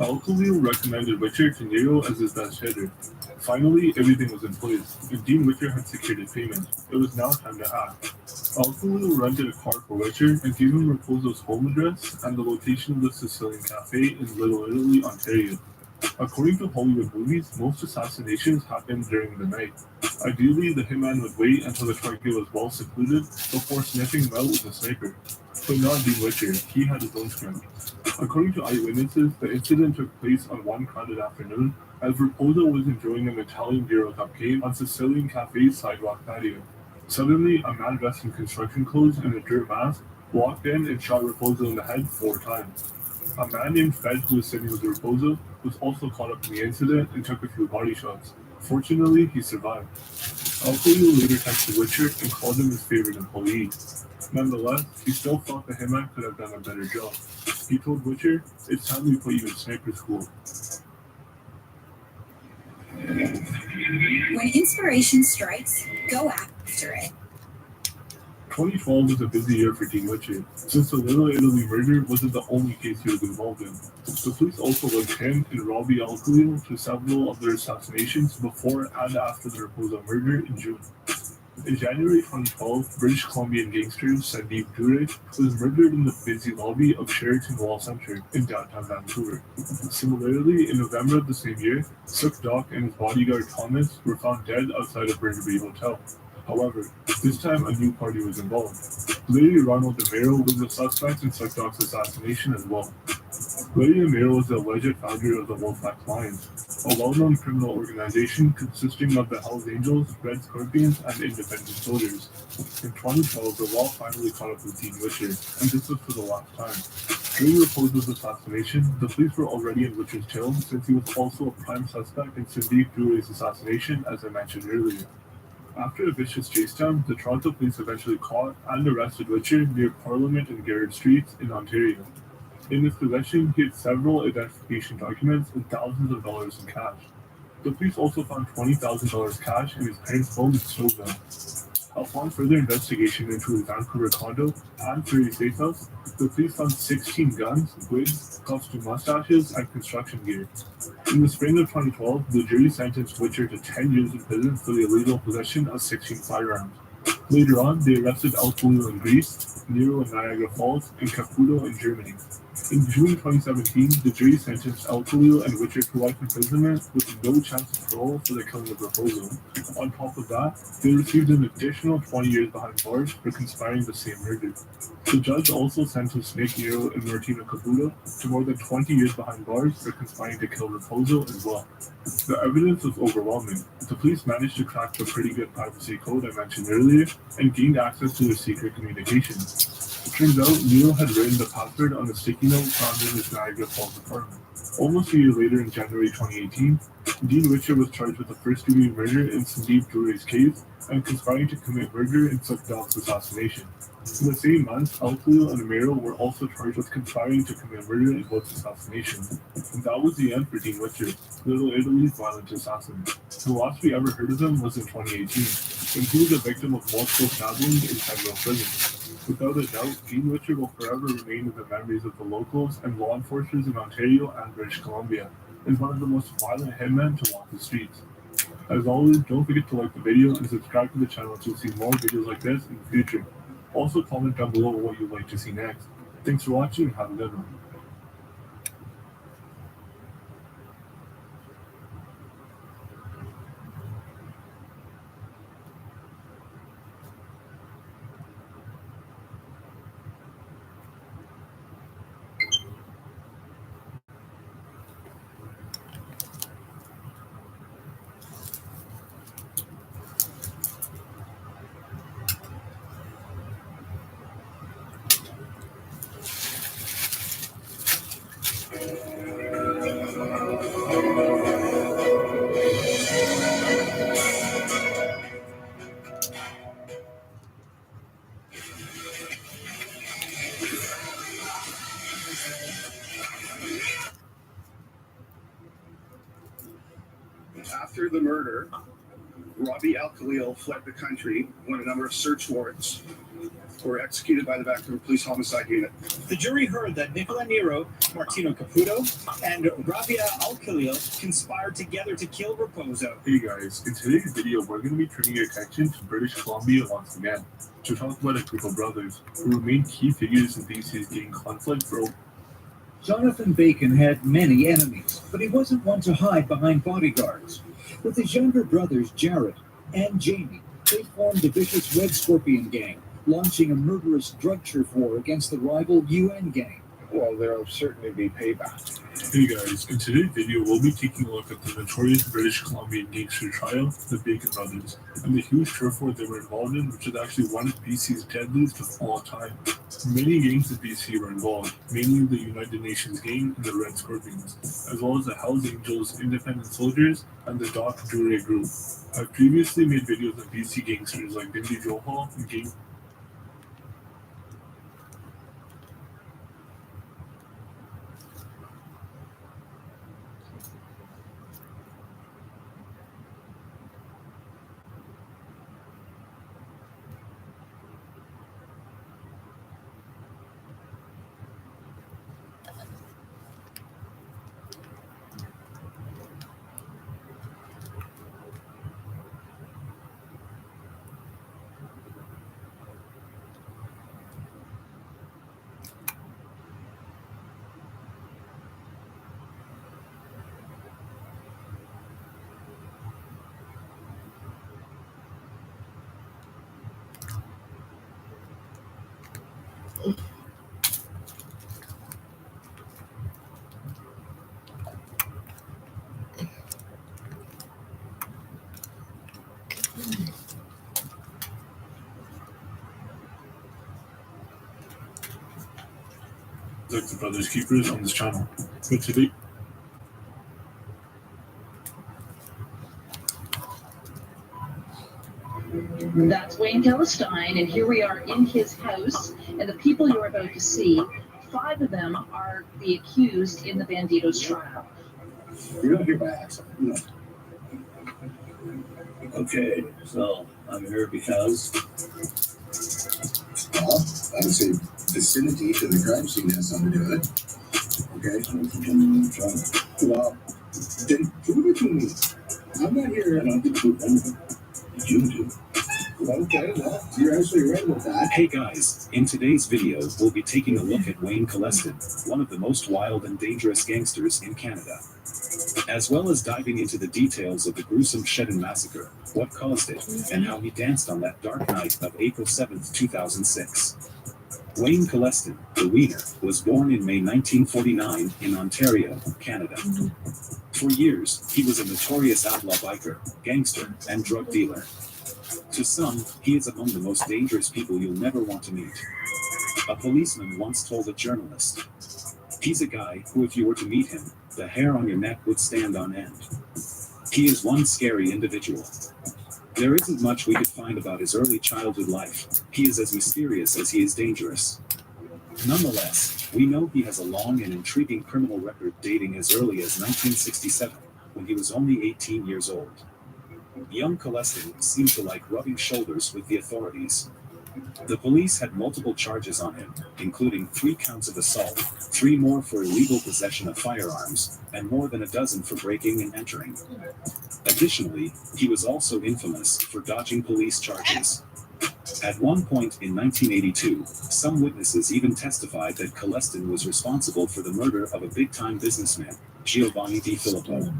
Al-Khalil recommended Witcher to Nero as his best hitter. Finally, everything was in place, and Dean Witcher had secured his payment. It was now time to act. Al-Khalil rented a car for Witcher and gave him Raposo's home address and the location of the Sicilian Cafe in Little Italy, Ontario. According to Hollywood movies, most assassinations happen during the night. Ideally, the hitman would wait until the target was well secluded before sniffing him out with a sniper. But not Dean Witcher, he had his own script. According to eyewitnesses, the incident took place on one crowded afternoon as Raposo was enjoying an Italian Euro Cup game on Sicilian Cafe's sidewalk patio. Suddenly, a man dressed in construction clothes and a dirt mask walked in and shot Raposo in the head 4 times. A man named Fed, who was sitting with Raposo, was also caught up in the incident and took a few body shots. Fortunately, he survived. Al-Khalil later texted Witcher and called him his favorite employee. Nonetheless, he still thought the hitman could have done a better job. He told Witcher, "It's time we put you in sniper school." When inspiration strikes, go after it. 2012 was a busy year for Dean Witcher, since the Little Italy murder wasn't the only case he was involved in. The police also linked him and Robbie Al-Khalil to several of their assassinations before and after the Raposo murder in June. In January 2012, British Columbian gangster Sandeep Dure was murdered in the busy lobby of Sheraton Wall Centre in downtown Vancouver. Similarly, in November of the same year, Suk Doc and his bodyguard Thomas were found dead outside a Burnaby hotel. However, this time a new party was involved. Larry Ronald DeMero was the suspect in Suk Doc's assassination as well. Larry DeMero was the alleged founder of the Wolfpack Lions, a well-known criminal organization consisting of the Hells Angels, Red Scorpions, and Independent Soldiers. In 2012, the law finally caught up with Dean Witcher, and this was for the last time. During Raposo's assassination, the police were already in Witcher's tail since he was also a prime suspect in Sandeep Dure's assassination, as I mentioned earlier. After a vicious chase down, the Toronto police eventually caught and arrested Witcher near Parliament and Garrett Streets in Ontario. In his possession, he had several identification documents and thousands of dollars in cash. The police also found $20,000 cash in his parents' home in Stouffville. Upon further investigation into his Vancouver condo and Prairie Safe House, the police found 16 guns, wigs, costume mustaches, and construction gear. In the spring of 2012, the jury sentenced Witcher to 10 years in prison for the illegal possession of 16 firearms. Later on, they arrested Al-Khalil in Greece, Nero in Niagara Falls, and Caputo in Germany. In June 2017, the jury sentenced Al-Khalil and Witcher to life imprisonment with no chance of parole for the killing of Raposo. On top of that, they received an additional 20 years behind bars for conspiring the same murder. The judge also sentenced Nick Nero and Martino Caputo to more than 20 years behind bars for conspiring to kill Raposo as well. The evidence was overwhelming. The police managed to crack the Pretty Good Privacy Code I mentioned earlier and gained access to their secret communications. It turns out Nero had written the password on a sticky note found in his Niagara Falls apartment. Almost a year later, in January 2018, Dean Witcher was charged with the first-degree murder in Sandeep Dure's case and conspiring to commit murder in Suk Doc's assassination. In the same month, Al-Khalil and Amero were also charged with conspiring to commit murder in both assassinations. And that was the end for Dean Witcher, Little Italy's violent assassin. The last we ever heard of him was in 2018, when he was a victim of multiple stabbings in federal prison. Without a doubt, Dean Witcher will forever remain in the memories of the locals and law enforcers in Ontario and British Columbia, as one of the most violent hitmen to walk the streets. As always, don't forget to like the video and subscribe to the channel to see more videos like this in the future. Also comment down below what you'd like to see next. Thanks for watching and have a good one. After the murder, Robbie Al-Khalil fled the country when a number of search warrants were executed by the Vancouver Police Homicide Unit. The jury heard that Nicola Nero, Martino Caputo, and Rabia Al-Khalil conspired together to kill Raposo. Hey guys, in today's video we're going to be turning your attention to British Columbia once again to talk about a group of brothers who remain key figures in BC's gang conflict for Jonathan Bacon had many enemies, but he wasn't one to hide behind bodyguards. With his younger brothers Jared and Jamie, they formed the vicious Red Scorpion Gang, launching a murderous drug turf war against the rival UN gang. Well, there'll certainly be payback. Hey guys, in today's video we'll be taking a look at the notorious British Columbian gangster trio, the Bacon brothers, and the huge turf war they were involved in, which is actually one of BC's deadliest of all time. Many gangs in BC were involved, mainly the United Nations gang and the Red Scorpions, as well as the Hells Angels, Independent Soldiers, and the Doc Jure group. I've previously made videos on BC gangsters like Dindy Johal and gang. Like the Brothers Keepers on this channel. But today, that's Wayne Palestine, and here we are in his house, and the people you're about to see, 5 of them are the accused in the Bandidos trial. You're not here by accident. No. Okay, so I'm here because, well, I would say vicinity to the crime scene has something to do with it. Okay? Well, then prove it to me. I'm not here. I don't prove anything. You do. Okay, well, you're actually right with that. Hey guys, in today's video, we'll be taking a look at Wayne Coleston, one of the most wild and dangerous gangsters in Canada, as well as diving into the details of the gruesome Shedden massacre, what caused it, and how he danced on that dark night of April 7th, 2006. Wayne Coleston, the Wiener, was born in May 1949 in Ontario, Canada. For years, he was a notorious outlaw biker, gangster, and drug dealer. To some, he is among the most dangerous people you'll never want to meet. A policeman once told a journalist, "He's a guy who, if you were to meet him, the hair on your neck would stand on end. He is one scary individual." There isn't much we could find about his early childhood life. He is as mysterious as he is dangerous. Nonetheless, we know he has a long and intriguing criminal record dating as early as 1967, when he was only 18 years old. Young Coleston seemed to like rubbing shoulders with the authorities. The police had multiple charges on him, including 3 counts of assault, 3 more for illegal possession of firearms, and more than a dozen for breaking and entering. Additionally, he was also infamous for dodging police charges. At one point in 1982, some witnesses even testified that Colestin was responsible for the murder of a big-time businessman, Giovanni Di Filippo.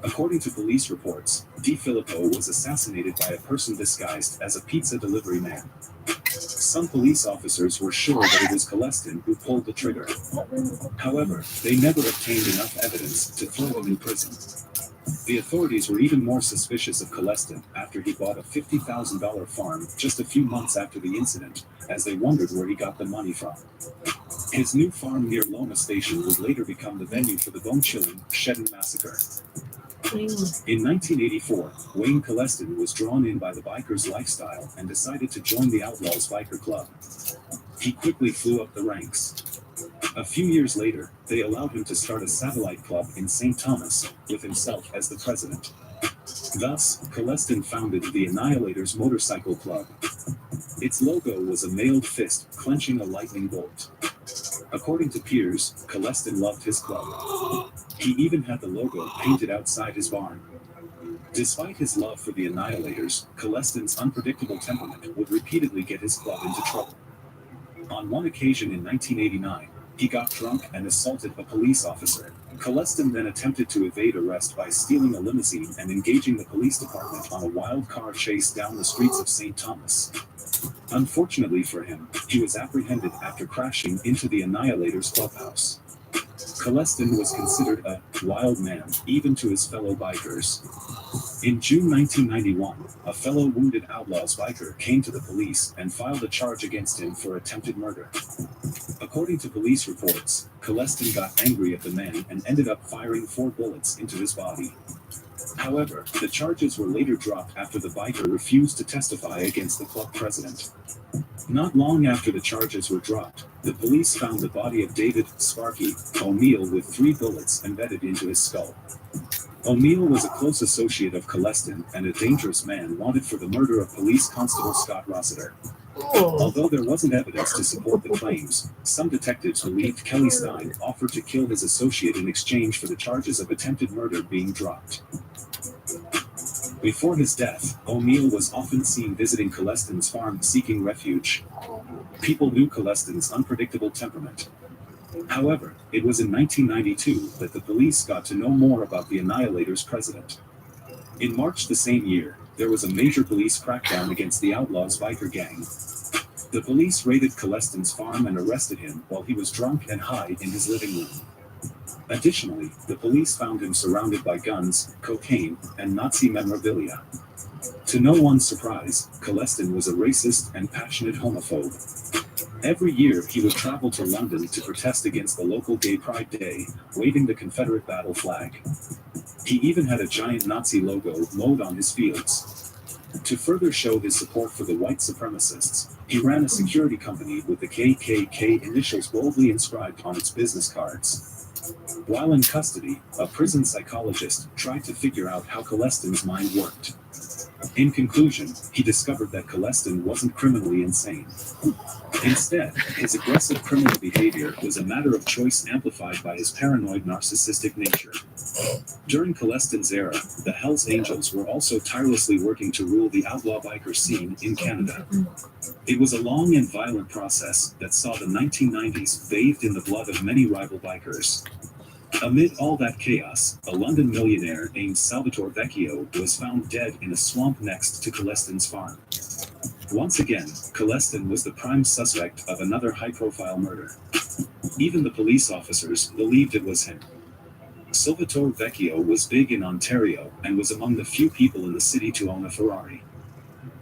According to police reports, Di Filippo was assassinated by a person disguised as a pizza delivery man. Some police officers were sure that it was Colestin who pulled the trigger. However, they never obtained enough evidence to throw him in prison. The authorities were even more suspicious of Colestin after he bought a $50,000 farm just a few months after the incident, as they wondered where he got the money from. His new farm near Loma Station would later become the venue for the bone-chilling Shedden Massacre. In 1984, Wayne Colestin was drawn in by the biker's lifestyle and decided to join the Outlaws Biker Club. He quickly flew up the ranks. A few years later, they allowed him to start a satellite club in St. Thomas, with himself as the president. Thus, Colestin founded the Annihilators Motorcycle Club. Its logo was a mailed fist clenching a lightning bolt. According to peers, Colestin loved his club. He even had the logo painted outside his barn. Despite his love for the Annihilators, Colestin's unpredictable temperament would repeatedly get his club into trouble. On one occasion in 1989, he got drunk and assaulted a police officer. Colestin then attempted to evade arrest by stealing a limousine and engaging the police department on a wild car chase down the streets of St. Thomas. Unfortunately for him, he was apprehended after crashing into the Annihilators clubhouse. Colestin was considered a wild man, even to his fellow bikers. In June 1991, a fellow wounded Outlaws biker came to the police and filed a charge against him for attempted murder. According to police reports, Colestin got angry at the man and ended up firing 4 bullets into his body. However, the charges were later dropped after the biker refused to testify against the club president. Not long after the charges were dropped, the police found the body of David "Sparky" O'Neill with 3 bullets embedded into his skull. O'Neill was a close associate of Colestin and a dangerous man wanted for the murder of Police Constable Scott Rossiter. Although there wasn't evidence to support the claims, some detectives believed Kelly Stein offered to kill his associate in exchange for the charges of attempted murder being dropped. Before his death, O'Neill was often seen visiting Colestin's farm seeking refuge. People knew Colestin's unpredictable temperament. However, it was in 1992 that the police got to know more about the Annihilators president. In March the same year, there was a major police crackdown against the Outlaws biker gang. The police raided Colestin's farm and arrested him while he was drunk and high in his living room. Additionally, the police found him surrounded by guns, cocaine, and Nazi memorabilia. To no one's surprise, Colestin was a racist and passionate homophobe. Every year, he would travel to London to protest against the local Gay Pride Day, waving the Confederate battle flag. He even had a giant Nazi logo mowed on his fields. To further show his support for the white supremacists, he ran a security company with the KKK initials boldly inscribed on its business cards. While in custody, a prison psychologist tried to figure out how Colestin's mind worked. In conclusion, he discovered that Colestin wasn't criminally insane. Instead, his aggressive criminal behavior was a matter of choice amplified by his paranoid narcissistic nature. During Colestin's era, the Hells Angels were also tirelessly working to rule the outlaw biker scene in Canada. It was a long and violent process that saw the 1990s bathed in the blood of many rival bikers. Amid all that chaos, a London millionaire named Salvatore Vecchio was found dead in a swamp next to Colestin's farm. Once again, Colestin was the prime suspect of another high-profile murder. Even the police officers believed it was him. Salvatore Vecchio was big in Ontario and was among the few people in the city to own a Ferrari.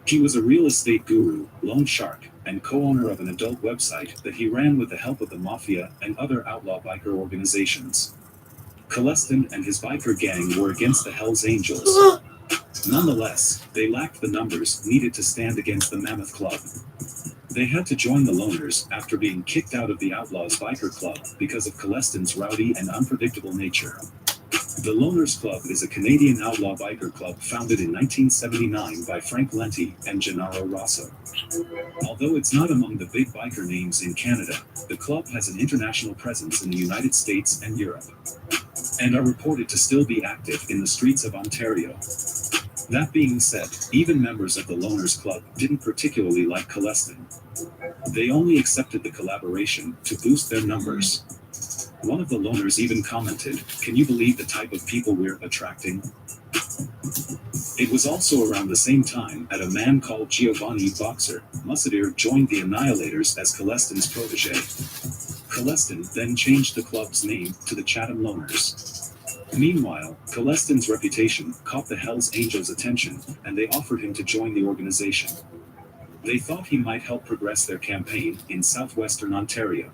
He was a real estate guru, loan shark, and co-owner of an adult website that he ran with the help of the mafia and other outlaw biker organizations. Colestin and his biker gang were against the Hells Angels. Nonetheless, they lacked the numbers needed to stand against the Mammoth Club. They had to join the Loners after being kicked out of the Outlaws Biker Club because of Colestin's rowdy and unpredictable nature. The Loners Club is a Canadian outlaw biker club founded in 1979 by Frank Lenti and Gennaro Rosso. Although it's not among the big biker names in Canada, the club has an international presence in the United States and Europe, and are reported to still be active in the streets of Ontario. That being said, even members of the Loners Club didn't particularly like Colestin. They only accepted the collaboration to boost their numbers. One of the loners even commented, "Can you believe the type of people we're attracting?" It was also around the same time that a man called Giovanni Boxer Musadier joined the Annihilators as Colestin's protege. Colestin then changed the club's name to the Chatham Loners. Meanwhile, Colestin's reputation caught the Hells Angels' attention, and they offered him to join the organization. They thought he might help progress their campaign in southwestern Ontario.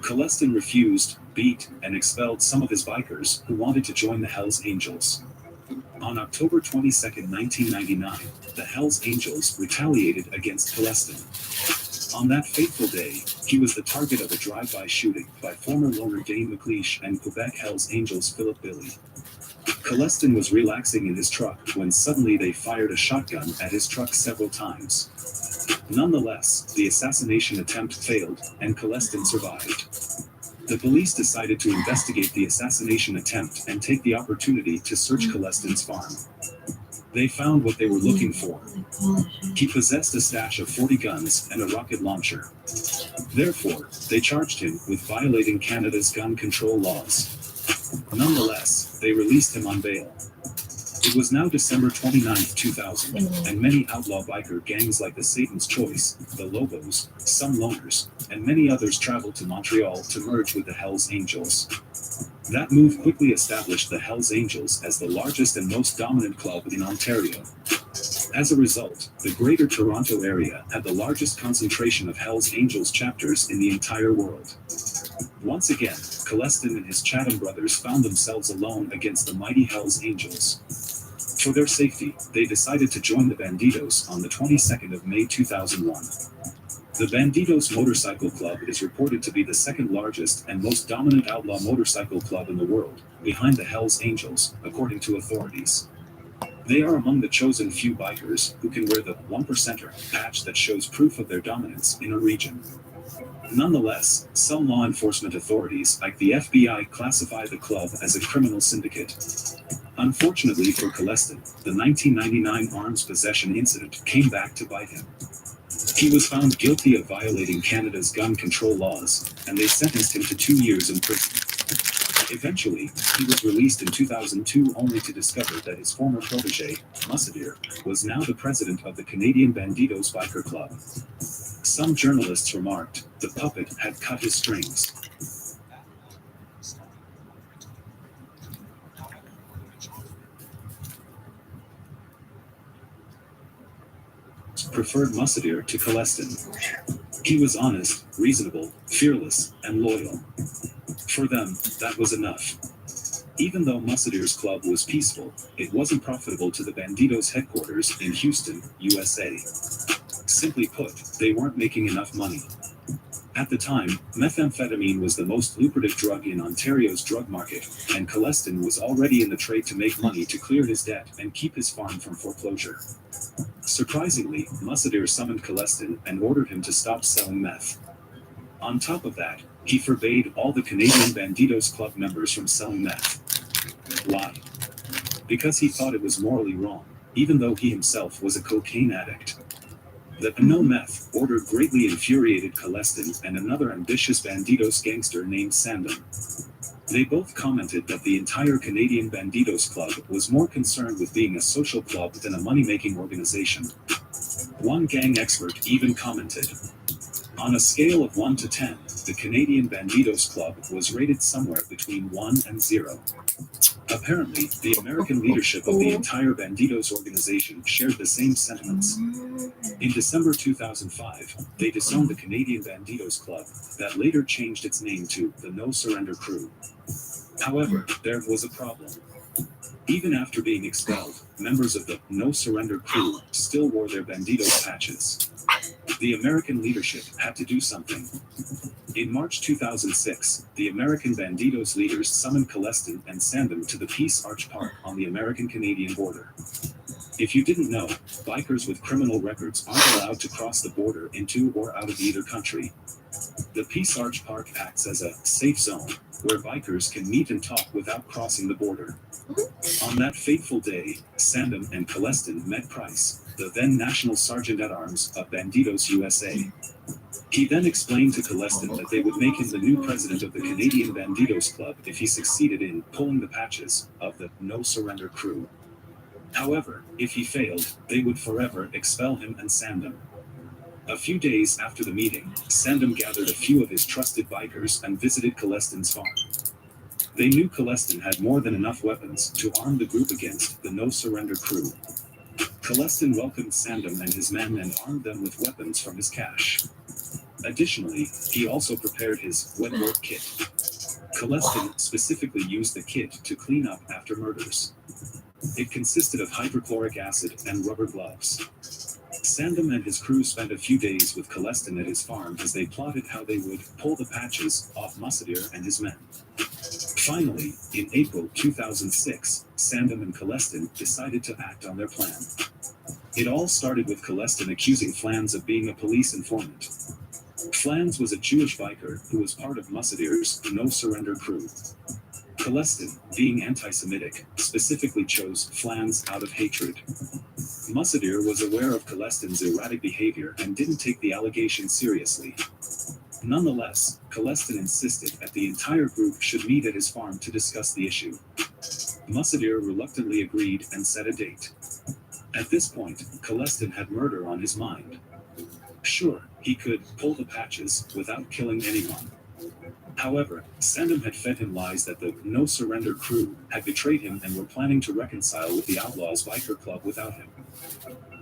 Colestin refused, beat, and expelled some of his bikers who wanted to join the Hells Angels. On October 22, 1999, the Hells Angels retaliated against Colestin. On that fateful day, he was the target of a drive-by shooting by former loner Dane McLeish and Quebec Hells Angels Philip Billy. Colestin was relaxing in his truck when suddenly they fired a shotgun at his truck several times. Nonetheless, the assassination attempt failed, and Colestin survived. The police decided to investigate the assassination attempt and take the opportunity to search Colestin's farm. They found what they were looking for. He possessed a stash of 40 guns and a rocket launcher. Therefore, they charged him with violating Canada's gun control laws. Nonetheless, they released him on bail. It was now December 29, 2000, and many outlaw biker gangs like the Satan's Choice, the Lobos, some Loners, and many others traveled to Montreal to merge with the Hells Angels. That move quickly established the Hells Angels as the largest and most dominant club in Ontario. As a result, the Greater Toronto Area had the largest concentration of Hells Angels chapters in the entire world. Once again, Colestin and his Chatham brothers found themselves alone against the mighty Hells Angels. For their safety, they decided to join the Bandidos on the 22nd of May 2001. The Bandidos Motorcycle Club is reported to be the second largest and most dominant outlaw motorcycle club in the world, behind the Hells Angels, according to authorities. They are among the chosen few bikers who can wear the 1%er patch that shows proof of their dominance in a region. Nonetheless, some law enforcement authorities, like the FBI, classify the club as a criminal syndicate. Unfortunately for Colestin, the 1999 arms possession incident came back to bite him. He was found guilty of violating Canada's gun control laws, and they sentenced him to 2 years in prison. Eventually, he was released in 2002 only to discover that his former protege, Musadier, was now the president of the Canadian Bandidos Biker Club. Some journalists remarked, the puppet had cut his strings. Preferred Musadier to Colestin. He was honest, reasonable, fearless, and loyal. For them, that was enough. Even though Musadier's club was peaceful, it wasn't profitable to the Bandidos headquarters in Houston, USA. Simply put, they weren't making enough money. At the time, methamphetamine was the most lucrative drug in Ontario's drug market, and Colestin was already in the trade to make money to clear his debt and keep his farm from foreclosure. Surprisingly, Musadier summoned Colestin and ordered him to stop selling meth. On top of that, he forbade all the Canadian Bandidos Club members from selling meth. Why? Because he thought it was morally wrong, even though he himself was a cocaine addict. The no meth order greatly infuriated Colestin and another ambitious Bandidos gangster named Sandom. They both commented that the entire Canadian Bandidos Club was more concerned with being a social club than a money-making organization. One gang expert even commented, on a scale of 1 to 10, the Canadian Bandidos Club was rated somewhere between 1 and 0. Apparently, the American leadership of the entire Bandidos organization shared the same sentiments. In December 2005, they disowned the Canadian Bandidos Club, that later changed its name to the No Surrender Crew. However, there was a problem. Even after being expelled, members of the No Surrender Crew still wore their Bandidos patches. The American leadership had to do something. In March 2006, the American Bandidos leaders summoned Colestin and Sandom to the Peace Arch Park on the American-Canadian border. If you didn't know, bikers with criminal records aren't allowed to cross the border into or out of either country. The Peace Arch Park acts as a safe zone, where bikers can meet and talk without crossing the border. On that fateful day, Sandom and Colestin met Price, the then National Sergeant-at-Arms of Bandidos USA. He then explained to Colestin that they would make him the new president of the Canadian Bandidos Club if he succeeded in pulling the patches of the No Surrender crew. However, if he failed, they would forever expel him and Sandom. A few days after the meeting, Sandom gathered a few of his trusted bikers and visited Colestin's farm. They knew Colestin had more than enough weapons to arm the group against the No Surrender crew. Colestin welcomed Sandom and his men and armed them with weapons from his cache. Additionally, he also prepared his wet work kit. Colestin specifically used the kit to clean up after murders. It consisted of hydrochloric acid and rubber gloves. Sandom and his crew spent a few days with Colestin at his farm as they plotted how they would pull the patches off Musadier and his men. Finally, in April 2006, Sandom and Colestin decided to act on their plan. It all started with Colestin accusing Flans of being a police informant. Flans was a Jewish biker who was part of Musadier's No Surrender crew. Colestin, being anti-Semitic, specifically chose Flans out of hatred. Musadier was aware of Colestin's erratic behavior and didn't take the allegation seriously. Nonetheless, Colestin insisted that the entire group should meet at his farm to discuss the issue. Musadier reluctantly agreed and set a date. At this point, Colestin had murder on his mind. Sure, he could pull the patches without killing anyone. However, Sandom had fed him lies that the No Surrender crew had betrayed him and were planning to reconcile with the Outlaws Biker Club without him.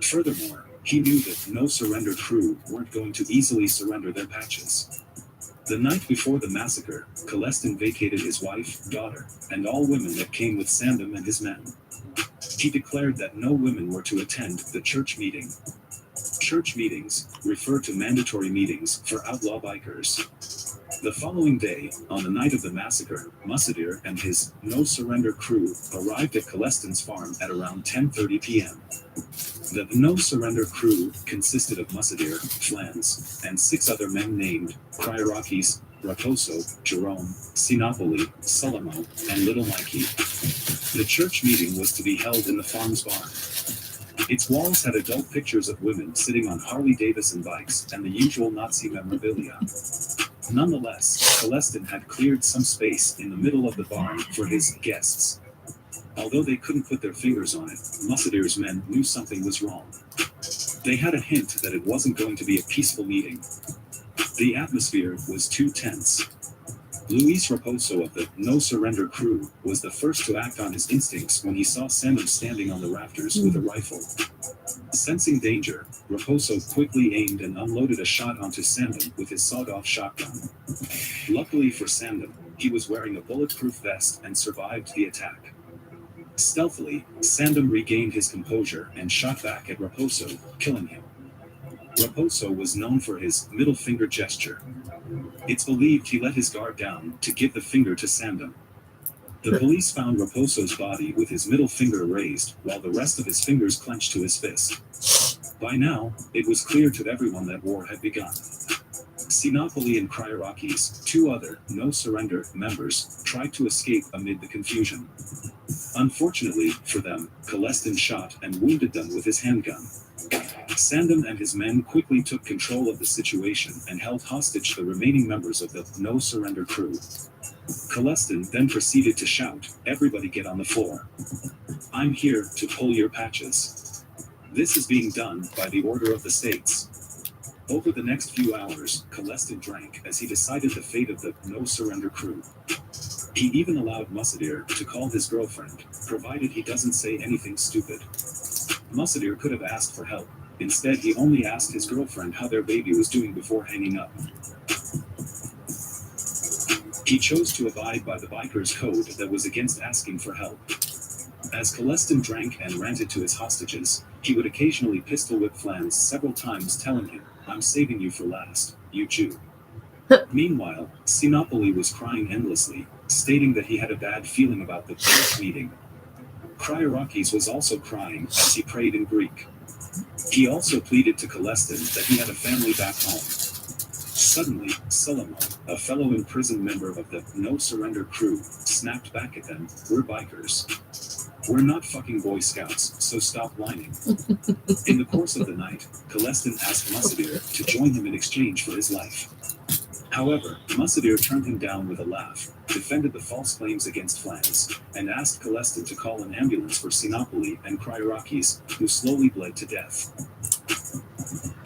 Furthermore, he knew that No Surrender crew weren't going to easily surrender their patches. The night before the massacre, Colestin vacated his wife, daughter, and all women that came with Sandom and his men. He declared that no women were to attend the church meeting. Church meetings refer to mandatory meetings for outlaw bikers. The following day, on the night of the massacre, Musadier and his No Surrender crew arrived at Colestin's farm at around 10:30 p.m. The No Surrender crew consisted of Musadier, Flans, and 6 other men named Cryorakis, Raposo, Jerome, Sinopoli, Sulamo, and Little Mikey. The church meeting was to be held in the farm's barn. Its walls had adult pictures of women sitting on Harley-Davidson bikes and the usual Nazi memorabilia. Nonetheless, Colestin had cleared some space in the middle of the barn for his guests. Although they couldn't put their fingers on it, Musadier's men knew something was wrong. They had a hint that it wasn't going to be a peaceful meeting. The atmosphere was too tense. Luis Raposo of the No Surrender crew was the first to act on his instincts when he saw Sandom standing on the rafters with a rifle. Sensing danger, Raposo quickly aimed and unloaded a shot onto Sandom with his sawed-off shotgun. Luckily for Sandom, he was wearing a bulletproof vest and survived the attack. Stealthily, Sandom regained his composure and shot back at Raposo, killing him. Raposo was known for his middle finger gesture. It's believed he let his guard down to give the finger to Sandom. The police found Raposo's body with his middle finger raised, while the rest of his fingers clenched to his fist. By now, it was clear to everyone that war had begun. Sinopoli and Cryorakis, 2 other No Surrender members, tried to escape amid the confusion. Unfortunately for them, Colestin shot and wounded them with his handgun. Sandom and his men quickly took control of the situation and held hostage the remaining members of the No Surrender crew. Colestin then proceeded to shout, "Everybody get on the floor. I'm here to pull your patches. This is being done by the order of the states." Over the next few hours, Colestin drank as he decided the fate of the No Surrender crew. He even allowed Musadier to call his girlfriend, provided he doesn't say anything stupid. Musadier could have asked for help. Instead, he only asked his girlfriend how their baby was doing before hanging up. He chose to abide by the biker's code that was against asking for help. As Colestin drank and ranted to his hostages, he would occasionally pistol whip Flans several times, telling him, I'm saving you for last, you Jew. Meanwhile, Sinopoli was crying endlessly, stating that he had a bad feeling about the peace meeting. Kryorakis was also crying as he prayed in Greek. He also pleaded to Celestin that he had a family back home. Suddenly, Solomon, a fellow imprisoned member of the No Surrender crew, snapped back at them, "We're bikers. We're not fucking Boy Scouts, so stop whining." In the course of the night, Celestin asked Musadir to join him in exchange for his life. However, Musadir turned him down with a laugh, defended the false claims against Flans, and asked Celestin to call an ambulance for Sinopoli and Kryorakis, who slowly bled to death.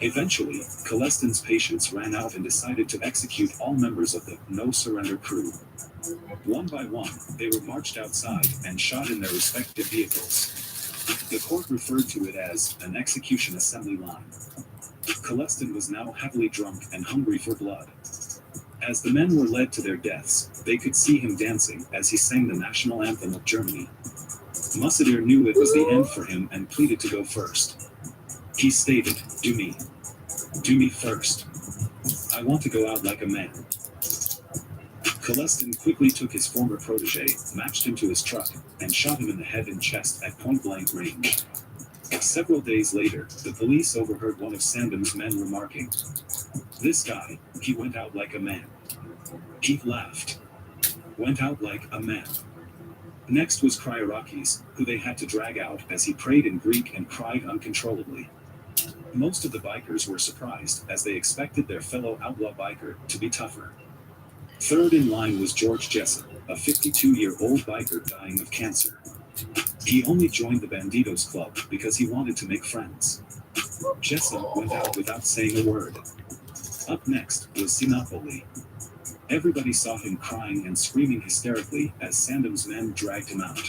Eventually, Celestin's patience ran out and decided to execute all members of the No Surrender crew. One by one, they were marched outside and shot in their respective vehicles. The court referred to it as an execution assembly line. Celestin was now heavily drunk and hungry for blood. As the men were led to their deaths, they could see him dancing as he sang the national anthem of Germany. Musadir knew it was the end for him and pleaded to go first. He stated, Do me first. I want to go out like a man." Celestin quickly took his former protege, matched him to his truck, and shot him in the head and chest at point-blank range. Several days later, the police overheard one of Sandham's men remarking, "This guy, he went out like a man." He laughed. Went out like a man. Next was Kryorakis, who they had to drag out as he prayed in Greek and cried uncontrollably. Most of the bikers were surprised, as they expected their fellow outlaw biker to be tougher. Third in line was George Jessup, a 52-year-old biker dying of cancer. He only joined the Bandidos Club because he wanted to make friends. Jessup went out without saying a word. Up next was Sinopoli. Everybody saw him crying and screaming hysterically as Sandham's men dragged him out.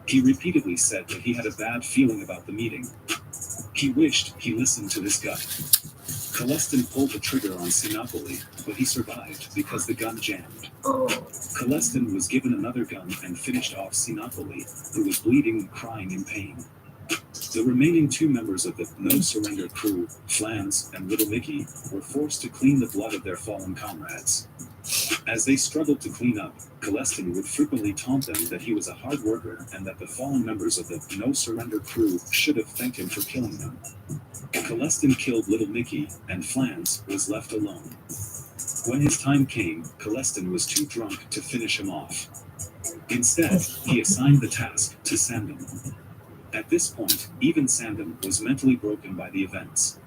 He repeatedly said that he had a bad feeling about the meeting. He wished he listened to his gut. Celestin pulled the trigger on Sinopoli, but he survived because the gun jammed. Celestin was given another gun and finished off Sinopoli, who was bleeding and crying in pain. The remaining two members of the No Surrender crew, Flans and Little Mickey, were forced to clean the blood of their fallen comrades. As they struggled to clean up, Celestin would frequently taunt them that he was a hard worker and that the fallen members of the No Surrender crew should have thanked him for killing them. Celestin killed Little Mickey, and Flans was left alone. When his time came, Celestin was too drunk to finish him off. Instead, he assigned the task to Sandham. At this point, even Sandham was mentally broken by the events.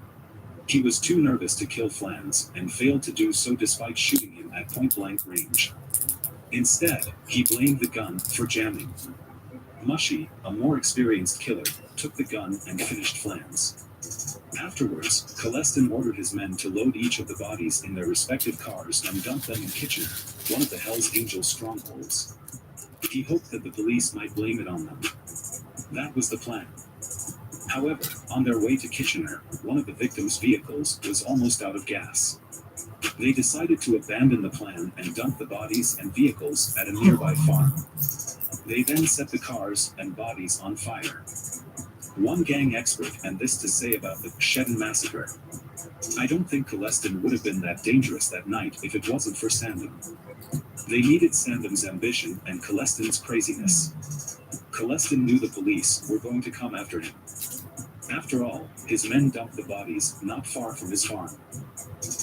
He was too nervous to kill Flans, and failed to do so despite shooting him at point-blank range. Instead, he blamed the gun for jamming. Mushy, a more experienced killer, took the gun and finished Flans. Afterwards, Celestin ordered his men to load each of the bodies in their respective cars and dump them in Kitchener, one of the Hells Angels strongholds. He hoped that the police might blame it on them. That was the plan. However, on their way to Kitchener, one of the victims' vehicles was almost out of gas. They decided to abandon the plan and dump the bodies and vehicles at a nearby farm. They then set the cars and bodies on fire. One gang expert had this to say about the Shedden massacre. "I don't think Celestin would have been that dangerous that night if it wasn't for Sandham. They needed Sandham's ambition and Celestin's craziness. Celestin knew the police were going to come after him. After all, his men dumped the bodies not far from his farm.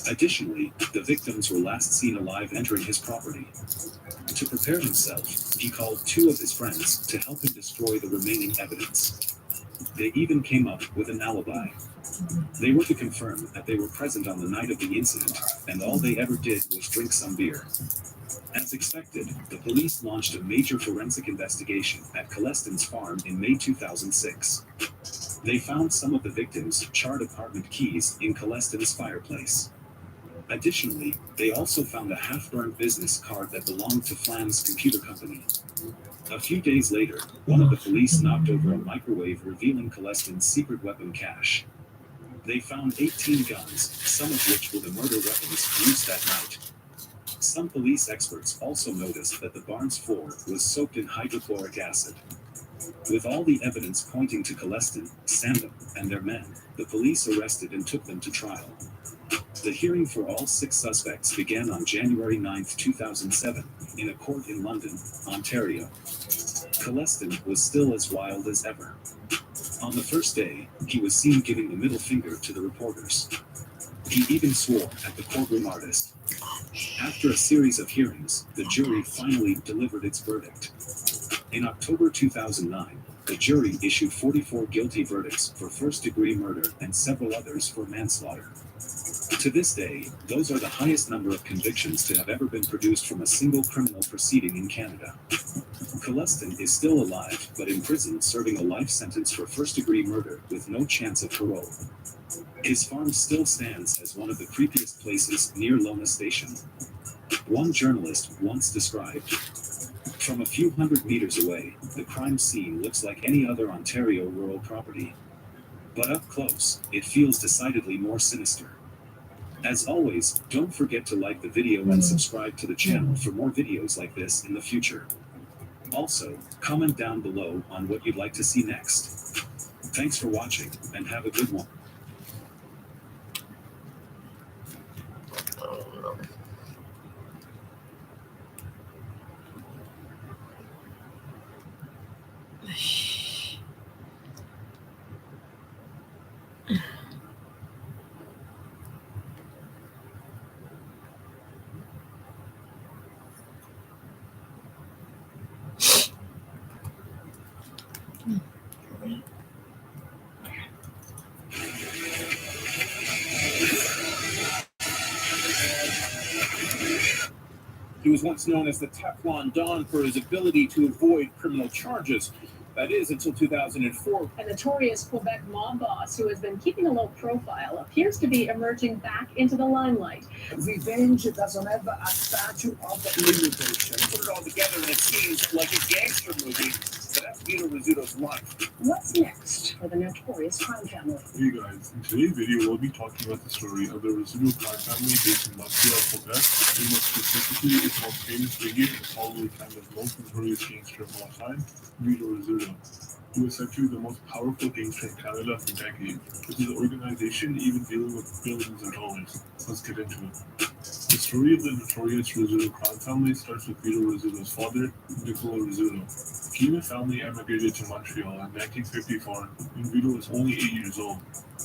Additionally, the victims were last seen alive entering his property. To prepare himself, he called two of his friends to help him destroy the remaining evidence. They even came up with an alibi. They were to confirm that they were present on the night of the incident, and all they ever did was drink some beer. As expected, the police launched a major forensic investigation at Celestin's farm in May 2006. They found some of the victims' charred apartment keys in Celestin's fireplace. Additionally, they also found a half-burned business card that belonged to Flam's computer company. A few days later, one of the police knocked over a microwave revealing Celestin's secret weapon cache. They found 18 guns, some of which were the murder weapons used that night. Some police experts also noticed that the barn's floor was soaked in hydrochloric acid. With all the evidence pointing to Celestin, Sandham, and their men, the police arrested and took them to trial. The hearing for all 6 suspects began on January 9, 2007, in a court in London, Ontario. Coleston was still as wild as ever. On the first day, he was seen giving the middle finger to the reporters. He even swore at the courtroom artist. After a series of hearings, the jury finally delivered its verdict. In October 2009, the jury issued 44 guilty verdicts for first-degree murder and several others for manslaughter. To this day, those are the highest number of convictions to have ever been produced from a single criminal proceeding in Canada. Coleston is still alive, but in prison serving a life sentence for first-degree murder with no chance of parole. His farm still stands as one of the creepiest places near Lona Station. One journalist once described, "From a few hundred meters away, the crime scene looks like any other Ontario rural property. But up close, it feels decidedly more sinister." As always, don't forget to like the video and subscribe to the channel for more videos like this in the future. Also, comment down below on what you'd like to see next. Thanks for watching, and have a good one. He was once known as the Teflon Don for his ability to avoid criminal charges. That is, until 2004. A notorious Quebec mob boss who has been keeping a low profile appears to be emerging back into the limelight. Revenge doesn't have a statute of limitation. Put it all together and it seems like a gangster movie. But that's Vito Rizzuto's life. What's next for the notorious crime family? Hey guys, in today's video we'll be talking about the story of the Rizzuto crime family based in Montreal, Quebec, and more specifically its most famous figure and probably Canada's most notorious gangster of all time, Vito Rizzuto, who is said to be the most powerful gangster in Canada for decades, with his organization even dealing with billions of dollars. Let's get into it. The story of the notorious Rizzuto crime family starts with Vito Rizzuto's father, Niccolo Rizzuto. He and his family emigrated to Montreal in 1954 when Vito was only 8 years old.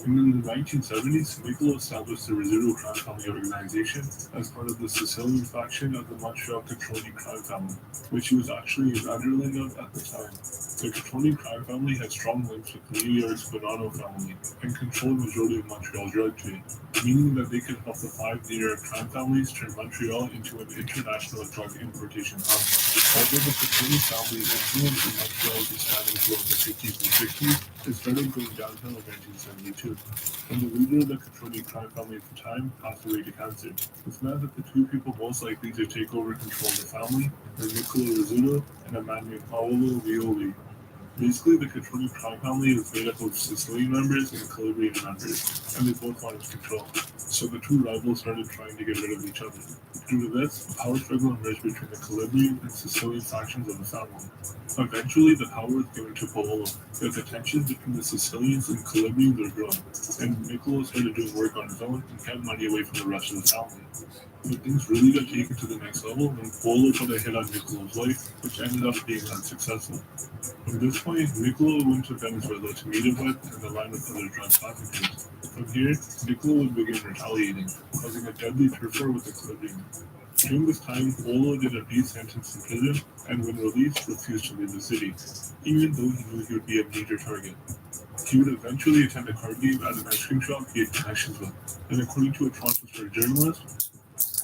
And in the 1970s, Niccolo established the Rizzuto crime family organization as part of the Sicilian faction of the Montreal Catroni crime family, which he was actually an underling of at the time. The Catroni crime family had strong links with New York's Bonanno family and controlled the majority of Montreal's drug trade, meaning that they could help the 5 New York crime families turn Montreal into an international drug importation hub. Although the Catroni family's influence in Montreal was expanding throughout the 50s and 60s, it started going downhill in 1972, when the leader of the Catroni crime family at the time passed away to cancer. This meant that the 2 people most likely to take over control of the family were Niccolo Rizzuto and a man named Paolo Violi. Basically, the Catroni crime family was made up of Sicilian members and Calabrian members, and they both wanted control. So the 2 rivals started trying to get rid of each other. Due to this, a power struggle emerged between the Calabrian and Sicilian factions of the family. Eventually, the power was given to Paolo, but the tensions between the Sicilians and Calabrians were growing, and Niccolo started doing work on his own and kept money away from the rest of the family. But things really got taken to the next level when Paolo put a hit on Niccolo's life, which ended up being unsuccessful. From this point, Niccolo went to Venezuela to meet up with and align with other drug traffickers. From here, Niccolo would begin retaliating, causing a deadly turf war with the Calabrians. During this time, Paolo did a brief sentence in prison and, when released, refused to leave the city, even though he knew he would be a major target. He would eventually attend a card game at an ice cream shop he had connections with, and according to a Toronto Star journalist,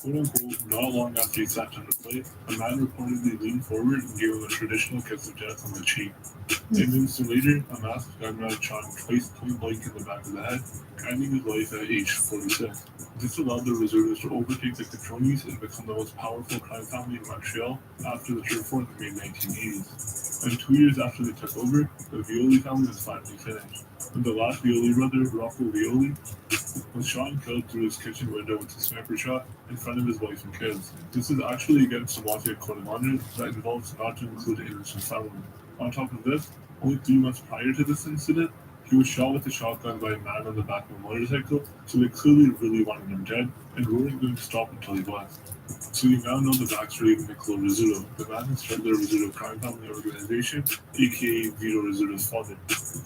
quote-unquote, not long after he sat down to play, a man reportedly leaned forward and gave him a traditional kiss of death on the cheek. An instant later, a masked gunman shot him twice point-blank in the back of the head, ending his life at age 46. This allowed the Rizzutos to overtake the Catronis and become the most powerful crime family in Montreal after the turf war in the mid-1980s. And 2 years after they took over, the Violi family was finally finished. And the last Violi brother, Rocco Violi, was shot and killed through his kitchen window with a sniper shot in front of his wife and kids. This is actually against the Mafia Code of Honor that involves not to include an innocent family. On top of this, only 3 months prior to this incident, he He was shot with a shotgun by a man on the back of a motorcycle, so they clearly really wanted him dead and weren't going to stop until he was. So you now know the backstory of Niccolo Rizzuto, the man who started the Rizzuto crime family organization, aka Vito Rizzuto's father.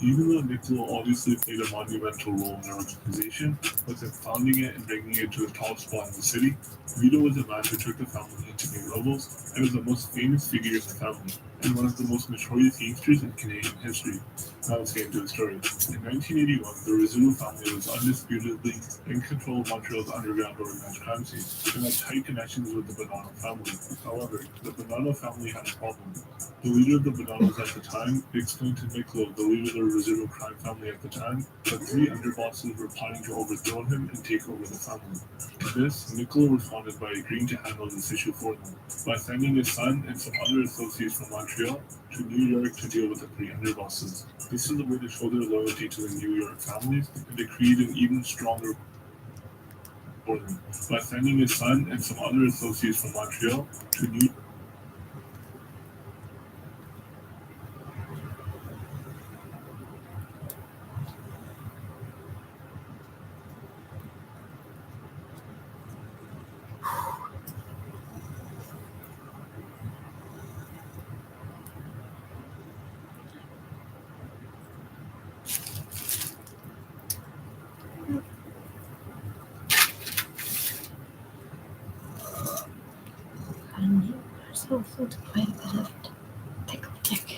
Even though Niccolo obviously played a monumental role in the organization, with him founding it and bringing it to the top spot in the city, Vito was a man who took the family into new levels and was the most famous figure in the family, and one of the most notorious gangsters in Canadian history. Now let's get into the story. In 1981, the Rizzuto family was undisputedly in control of Montreal's underground organized crime scene, and had tight connections with the Bonanno family. However, the Bonanno family had a problem. The leader of the Bonannos at the time explained to Niccolo, the leader of the Rizzuto crime family at the time, that 3 underbosses were planning to overthrow him and take over the family. To this, Niccolo responded by agreeing to handle this issue for them, by sending his son and some other associates from Montreal to New York to deal with the 3 underbosses. This is a way to show their loyalty to the New York families and to create an even stronger for them, by sending his son and some other associates from Montreal to New There's also quite a bit of pickle dick.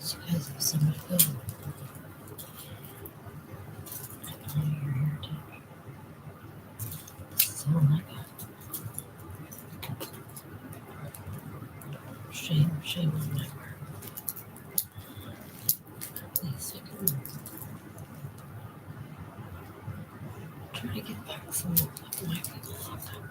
You guys have so much fun. I know your heritage. So my God. Shame on my part. Please, I can try to get back some of my people sometime.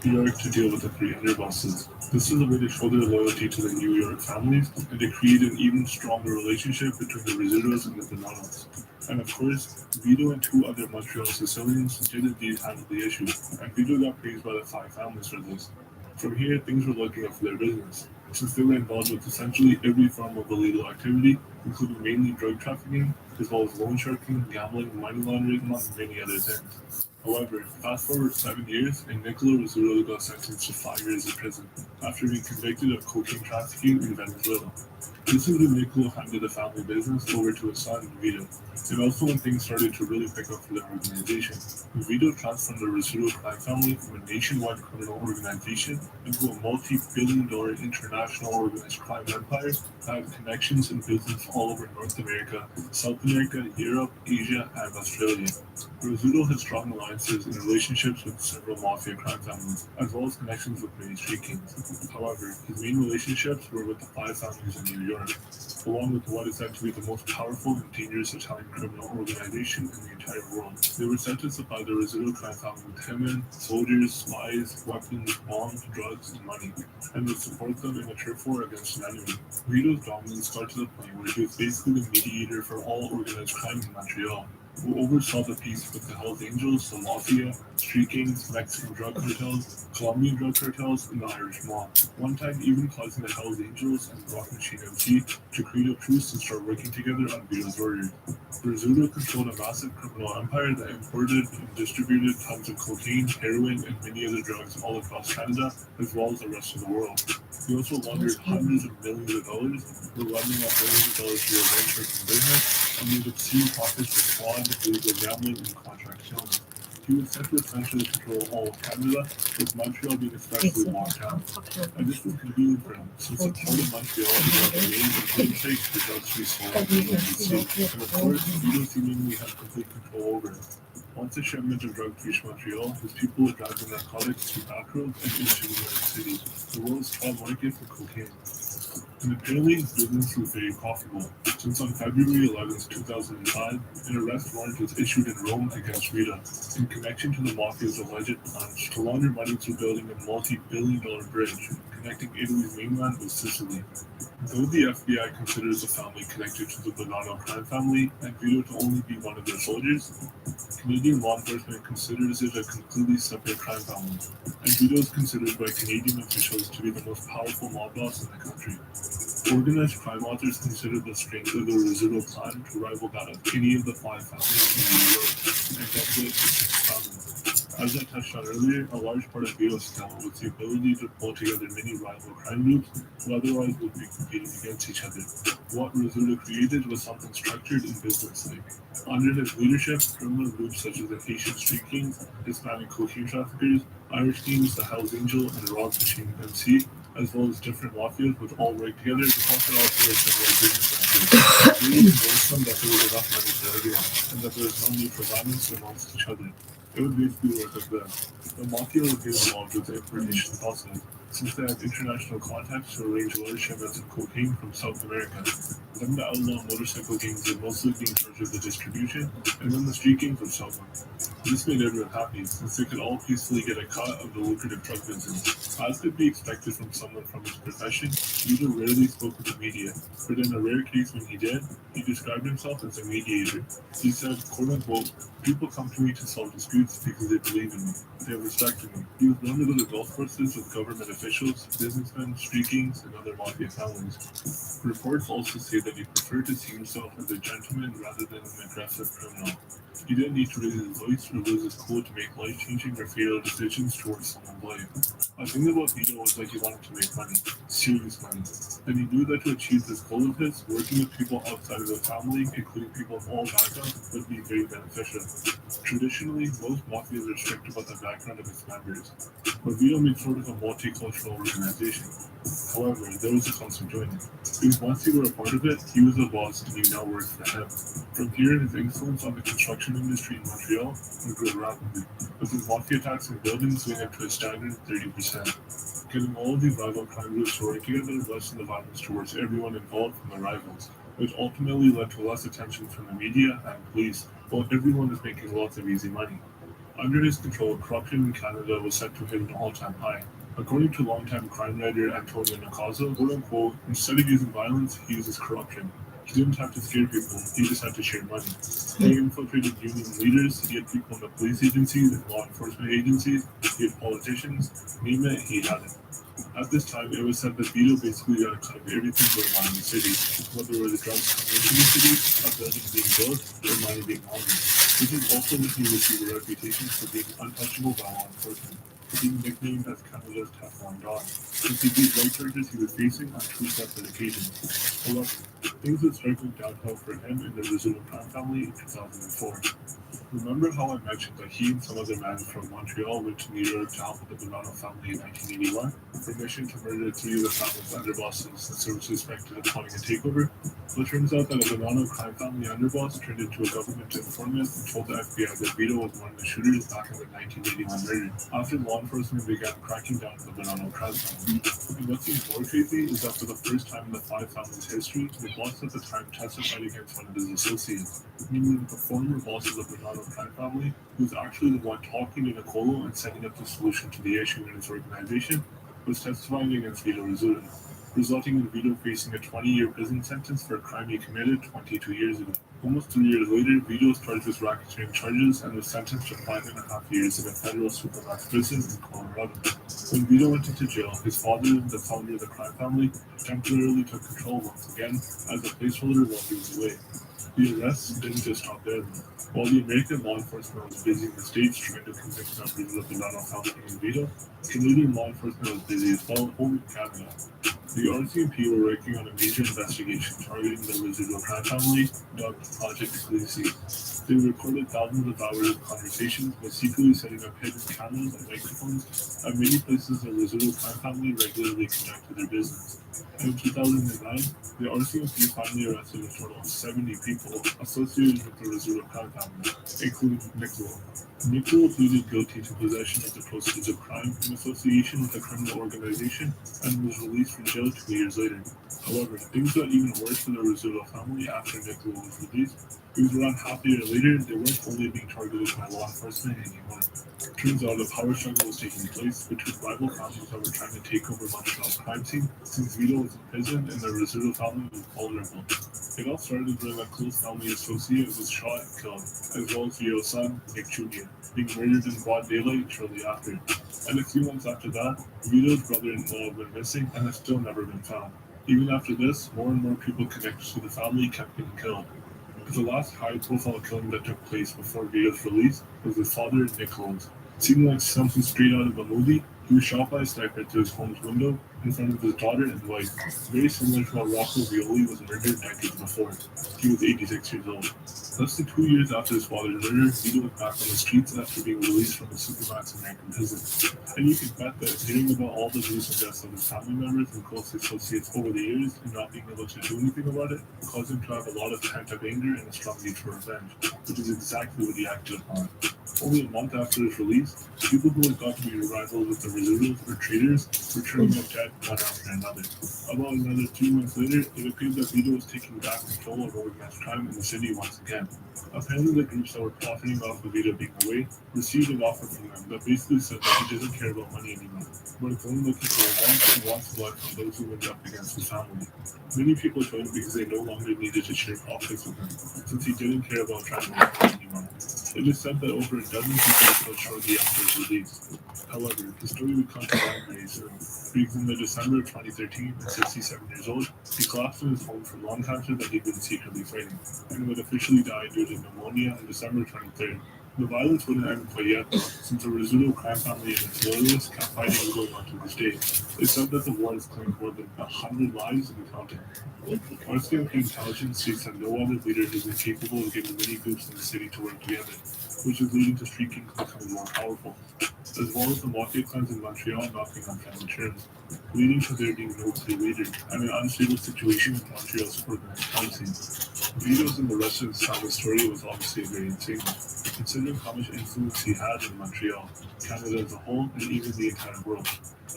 New York to deal with the 3 underbosses. This is a way to show their loyalty to the New York families and to create an even stronger relationship between the Rizzutos and the Bonannos. And of course, Vito and 2 other Montreal Sicilians did indeed handle the issue, and Vito got praised by the 5 families for this. From here, things were looking up for their business, since they were involved with essentially every form of illegal activity, including mainly drug trafficking, as well as loan sharking, gambling, money laundering, among many other things. However, fast forward 7 years, and Niccolo Rizzuto got sentenced to 5 years in prison after being convicted of cocaine trafficking in Venezuela. This is when Niccolo handed the family business over to his son, Vito, and also when things started to really pick up for the organization. Vito transformed the Rizzuto crime family from a nationwide criminal organization into a multi-billion-dollar international organized crime empire that had connections and business all over North America, South America, Europe, Asia, and Australia. Rizzuto had strong alliances and relationships with several mafia crime families, as well as connections with many street kings. However, his main relationships were with the 5 families in New York, along with what is said to be the most powerful and dangerous Italian criminal organization in the entire world. They were said to supply the Rizzuto crime family with hitmen, soldiers, spies, weapons, bombs, drugs, and money, and would support them in a turf war against an enemy. Vito's dominance got to the point where he was basically the mediator for all organized crime in Montreal. who oversaw the peace with the Hells Angels, the Mafia, street gangs, Mexican drug cartels, Colombian drug cartels, and the Irish mob. One time even causing the Hells Angels and Rock Machine MC to create a truce and start working together on Vito's orders. Rizzuto controlled a massive criminal empire that imported and distributed tons of cocaine, heroin, and many other drugs all across Canada, as well as the rest of the world. He also laundered hundreds of millions of dollars, were running off millions of dollars for venture and business, and made obscene profits from fraud, illegal gambling, and contract killing. He was set to essentially control all of Canada, with Montreal being especially locked down. And this was convenient for him, since the port of Montreal was one of the main importing sites for drugs to be sold in the BC. And of course, Vito seemingly had complete control over it. Once a shipment of drugs reached Montreal, his people would drive the narcotics through back roads and into New York City, the world's top market for cocaine. And apparently, his business was very profitable, since on February 11, 2005, an arrest warrant was issued in Rome against Rita, in connection to the Mafia's alleged plans to launder money through building a multi-billion-dollar bridge connecting Italy's mainland with Sicily. Though the FBI considers the family connected to the Bonanno crime family and Vito to only be one of their soldiers, Canadian law enforcement considers it a completely separate crime family, and Vito is considered by Canadian officials to be the most powerful mob boss in the country. Organized crime authors consider the strength of the Rizzuto clan to rival that of any of the five families in New York, and definitely the sixth family. As I touched on earlier, a large part of Vito's talent was the ability to pull together many rival crime groups who otherwise would be competing against each other. What Rizzuto created was something structured and business-like. Under his leadership, criminal groups such as the Haitian Street Kings, Hispanic cocaine traffickers, Irish Kings, the Hells Angel, and Rock Machine MC, as well as different mafias, would all work together to conquer all three similar business ventures. Really convinced them that there was enough money for everyone, and that there was no need for violence amongst each other. It would basically work like that. The mafia would get involved with the importation process, since they have international contacts to arrange large shipments of cocaine from South America. Then the outlaw motorcycle gangs would mostly be in charge of the distribution, and then the street gangs would sell them. This made everyone happy, since they could all peacefully get a cut of the lucrative drug business. As could be expected from someone from his profession, Vito rarely spoke with the media, but in a rare case when he did, he described himself as a mediator. He said, quote-unquote, "People come to me to solve disputes because they believe in me. They have respect for me." He was known to go to golf courses with government officials, businessmen, street gangs, and other mafia families. Reports also say that he preferred to see himself as a gentleman rather than an aggressive criminal. He didn't need to raise his voice or lose his cool to make life-changing or fatal decisions towards someone's life. I think about Vito was like he wanted to make money, serious money. And he knew that to achieve this goal of his, working with people outside of the family, including people of all backgrounds, would be very beneficial. Traditionally, most mafias are strict about the background of its members, but Vito made sort of a multicultural organization. However, there was a concept to it. Because once you were a part of it, he was the boss and you now worked for him. From here, his influence on the construction industry in Montreal would grow rapidly, with his mafia tax and buildings going up to a staggering 30%. Getting all of these rival crime groups to work together lessened the violence towards everyone involved from the rivals, which ultimately led to less attention from the media and police, while everyone was making lots of easy money. Under his control, corruption in Canada was set to hit an all-time high. According to longtime crime writer Antonio Nakazo, quote-unquote, "Instead of using violence, he uses corruption. He didn't have to scare people, he just had to share money." He infiltrated union leaders, he had people in the police agencies and law enforcement agencies, he had politicians, name it, he had it. At this time, it was said that Vito basically got a cut of everything going on in the city, whether it was drugs coming into the city, a building being built, or money being laundered. This is also when he received a reputation for being untouchable by law enforcement, being nicknamed as Canada's Teflon Don, since he beat drug charges he was facing on two separate occasions. However, things would start going downhill for him and the Rizzuto crime family in 2004. Remember how I mentioned that he and some other men from Montreal went to New York to help with the Bonanno family in 1981? Permission to murder three of the family's underbosses since there was suspected of plotting a takeover? Well, it turns out that a Bonanno crime family underboss turned into a government informant and told the FBI that Vito was one of the shooters back in the 1981 murder, after law enforcement began cracking down on the Bonanno crime family. And what seems more crazy is that for the first time in the five families' history, the boss at the time testified against one of his associates, meaning that the former boss of the Bonanno crime family, who was actually the one talking to Nicolo and setting up the solution to the issue in his organization, was testifying against Vito Rizzuto. resulting in Vito facing a 20-year prison sentence for a crime he committed 22 years ago. Almost 3 years later, Vito was charged with racketeering charges and was sentenced to 5.5 years in a federal supermax prison in Colorado. When Vito went into jail, his father, the founder of the crime family, temporarily took control once again as a placeholder while he was away. The arrests didn't just stop there, though. While the American law enforcement was busy in the States trying to convict members of the Donald family and Vito, Canadian law enforcement was busy as well over in Canada. The RCMP were working on a major investigation targeting the residual crime family, dubbed Project Khaleesi. They recorded thousands of hours of conversations by secretly setting up hidden cameras and microphones at many places the residual crime family regularly conducted their business. And in 2009, the RCMP finally arrested a total of 70 people associated with the residual crime family, including Niccolo. Niccolo pleaded guilty to possession of the proceeds of crime in association with a criminal organization and was released from jail 2 years later. However, things got even worse for the residual family after Niccolo was released. It was around half a year later, they weren't only being targeted by law enforcement anymore. Turns out a power struggle was taking place between rival families that were trying to take over Montreal's crime scene since Vito was in prison and the residual family was vulnerable. It all started when a close family associate was shot and killed, as well as Vito's son, Nick Jr., being murdered in broad daylight shortly after. And a few months after that, Vito's brother-in-law went missing and has still never been found. Even after this, more and more people connected to the family kept getting killed. But the last high-profile killing that took place before Vito's release was his father, Niccolo's. Seeming like something straight out of a movie, he was shot by a sniper through his home's window in front of his daughter and wife, very similar to how Rocco Violi was murdered decades before. He was 86 years old. Less than 2 years after his father's murder, Vito was back on the streets after being released from a supermax American prison. And you can bet that hearing about all the gruesome deaths of his family members and close associates over the years and not being able to do anything about it caused him to have a lot of pent-up anger and a strong need for revenge, which is exactly what he acted upon. Only a month after his release, people who had got to be rivals with the residuals or traitors were turning up dead one after another. About another 3 months later, it appeared that Vito was taking back control of organized crime in the city once again. Apparently the groups that were profiting off of Vito being away received an offer from them that basically said that he doesn't care about money anymore, but is only looking for revenge and wants blood from those who went up against his family. Many people joined because they no longer needed to share profits with him, since he didn't care about trying to make money anymore. It is said that over a dozen people were killed shortly after his release. However, the story would come to light very soon, because in the December of 2013, at 67 years old, he collapsed in his home from lung cancer that he'd been secretly fighting, and would officially die due to pneumonia on December 23rd. The violence wouldn't end quite yet, though, since the residual crime family and its loyalists kept fighting going on to this day. It's said that the war has claimed more than 100 lives and counting. RCMP intelligence states that no other leader has been capable of getting many groups in the city to work together, which is leading to street gangs becoming more powerful, as well as the mafia clans in Montreal knocking on friendly terms, leading to there being no clear leader and an unstable situation in Montreal's organized crime scene. Vito's and the rest of his family story was obviously very insane, considering how much influence he had in Montreal, Canada as a whole, and even the entire world.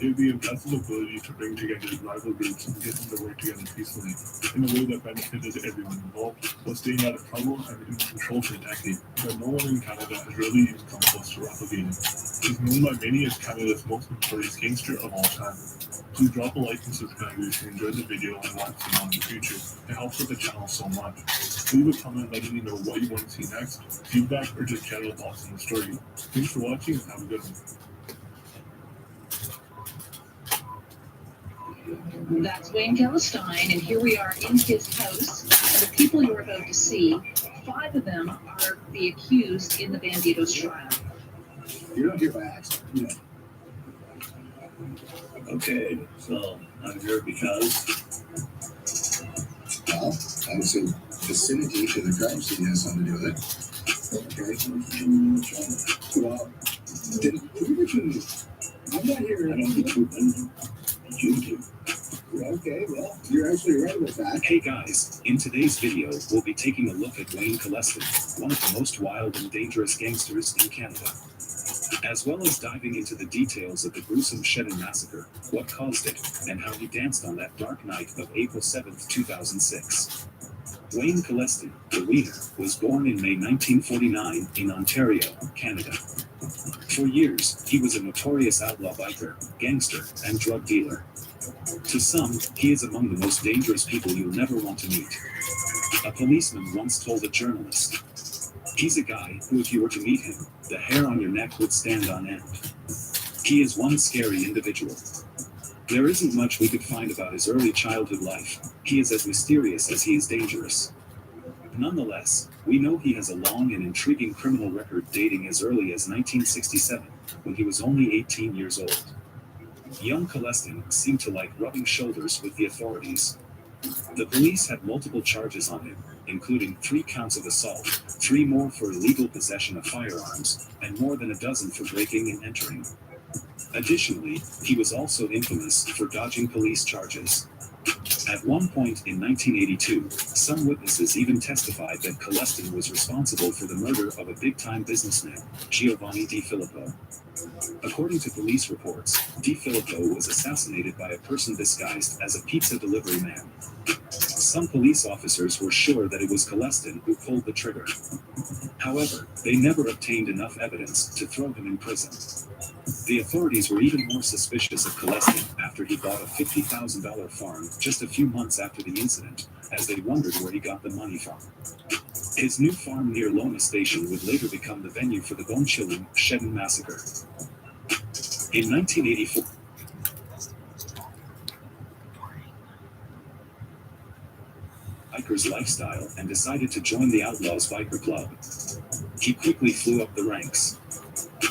It would be impressive ability to bring together rival groups and get them to work together peacefully, in a way that benefited everyone involved, while staying out of trouble and in control for a decade, that no one in Canada has really even come close to replicating. He's known by many as Canada's most notorious gangster of all time. Please drop a like and subscribe if you enjoyed the video and want to see more in the future. It helps with the channel so much. Leave a comment letting me know what you want to see next, feedback, or just general thoughts on the story. Thanks for watching and have a good one. That's Wayne Gelestein, and here we are in his house. And the people you're about to see, 5 of them are the accused in the Banditos trial. You're not here by accident. Okay, so I'm here because Well, I would say vicinity to the crime scene has something to do with it. Okay. Well, did we mention I'm not here. I don't think you do. Okay, well, you're actually right about that. Hey guys, in today's video, we'll be taking a look at Wayne Colestin, one of the most wild and dangerous gangsters in Canada, as well as diving into the details of the gruesome Shedden massacre, what caused it, and how he danced on that dark night of April 7th, 2006. Wayne Colestin, the Wiener, was born in May 1949 in Ontario, Canada. For years, he was a notorious outlaw biker, gangster, and drug dealer. To some, he is among the most dangerous people you'll never want to meet. A policeman once told a journalist, "He's a guy who, if you were to meet him, the hair on your neck would stand on end." He is one scary individual. There isn't much we could find about his early childhood life. He is as mysterious as he is dangerous. Nonetheless, we know he has a long and intriguing criminal record dating as early as 1967, when he was only 18 years old. Young Colestin seemed to like rubbing shoulders with the authorities. The police had multiple charges on him, including 3 counts of assault, 3 more for illegal possession of firearms, and more than a dozen for breaking and entering. Additionally, he was also infamous for dodging police charges. At one point in 1982, some witnesses even testified that Colestin was responsible for the murder of a big-time businessman, Giovanni Di Filippo. According to police reports, Di Filippo was assassinated by a person disguised as a pizza delivery man. Some police officers were sure that it was Colestin who pulled the trigger. However, they never obtained enough evidence to throw him in prison. The authorities were even more suspicious of Colestin after he bought a $50,000 farm just a few months after the incident, as they wondered where he got the money from. His new farm near Loma Station would later become the venue for the bone-chilling Shedden Massacre. In 1984, biker's lifestyle and decided to join the Outlaws Biker Club. He quickly flew up the ranks.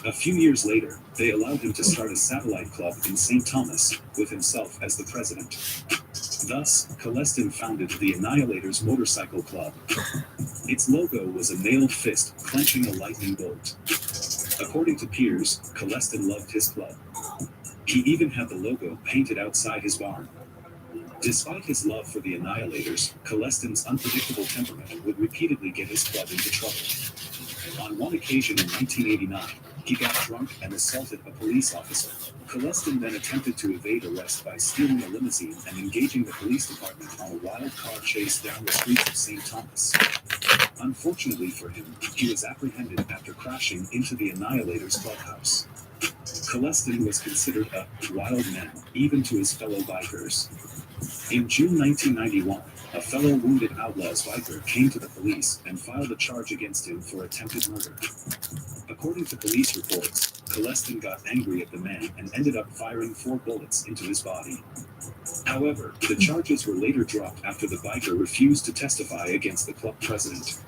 A few years later, they allowed him to start a satellite club in St. Thomas, with himself as the president. Thus, Colestin founded the Annihilators Motorcycle Club. Its logo was a mailed fist clenching a lightning bolt. According to peers, Colestin loved his club. He even had the logo painted outside his barn. Despite his love for the Annihilators, Colestin's unpredictable temperament would repeatedly get his club into trouble. On one occasion in 1989, he got drunk and assaulted a police officer. Colestin then attempted to evade arrest by stealing a limousine and engaging the police department on a wild car chase down the streets of St. Thomas. Unfortunately for him, he was apprehended after crashing into the Annihilators clubhouse. Colestin was considered a wild man, even to his fellow bikers. In June 1991, a fellow wounded Outlaws biker came to the police and filed a charge against him for attempted murder. According to police reports, Colestin got angry at the man and ended up firing 4 bullets into his body. However, the charges were later dropped after the biker refused to testify against the club president.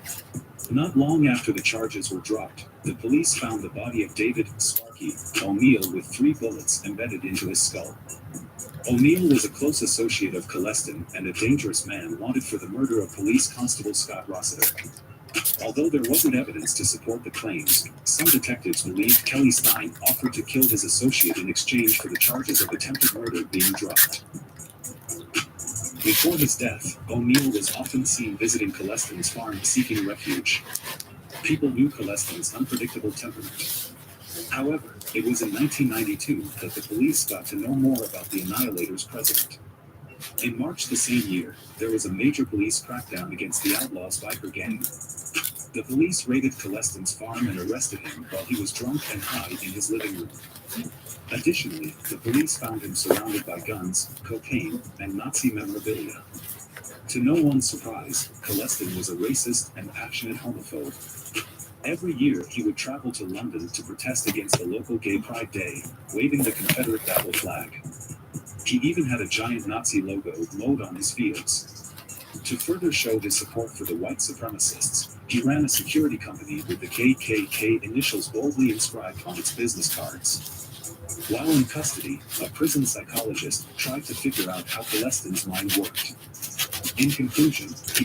Not long after the charges were dropped, the police found the body of David Sparky O'Neill with 3 bullets embedded into his skull. O'Neill was a close associate of Colestin and a dangerous man wanted for the murder of Police Constable Scott Rossiter. Although there wasn't evidence to support the claims, some detectives believed Kelly Stein offered to kill his associate in exchange for the charges of attempted murder being dropped. Before his death, O'Neill was often seen visiting Colestin's farm seeking refuge. People knew Colestin's unpredictable temperament. However, it was in 1992 that the police got to know more about the Annihilators president. In March the same year, there was a major police crackdown against the Outlaws biker gang. The police raided Colestin's farm and arrested him while he was drunk and high in his living room. Additionally, the police found him surrounded by guns, cocaine, and Nazi memorabilia. To no one's surprise, Colestin was a racist and passionate homophobe. Every year, he would travel to London to protest against the local Gay Pride Day, waving the Confederate battle flag. He even had a giant Nazi logo mowed on his fields. To further show his support for the white supremacists, he ran a security company with the KKK initials boldly inscribed on its business cards. While in custody, a prison psychologist tried to figure out how Colestin's mind worked. In conclusion, he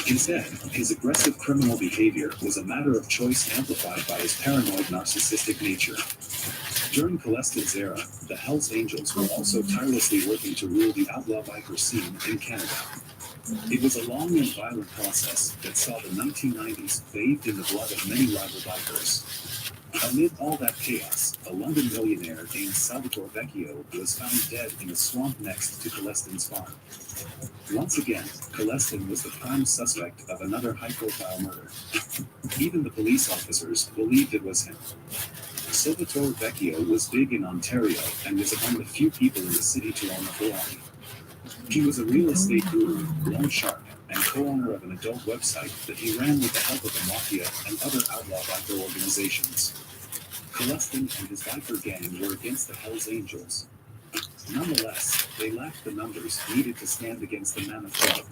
Instead, his aggressive criminal behavior was a matter of choice amplified by his paranoid narcissistic nature. During Colestin's era, the Hells Angels were also tirelessly working to rule the outlaw biker scene in Canada. It was a long and violent process that saw the 1990s bathed in the blood of many rival bikers. Amid all that chaos, a London millionaire named Salvatore Vecchio was found dead in a swamp next to Colestin's farm. Once again, Colestin was the prime suspect of another high-profile murder. Even the police officers believed it was him. Salvatore Vecchio was big in Ontario and was among the few people in the city to own a Ferrari. He was a real estate guru, loan shark, and co-owner of an adult website that he ran with the help of the mafia and other outlaw biker organizations. Colestin and his biker gang were against the Hells Angels. Nonetheless, they lacked the numbers needed to stand against the Mammoth Club.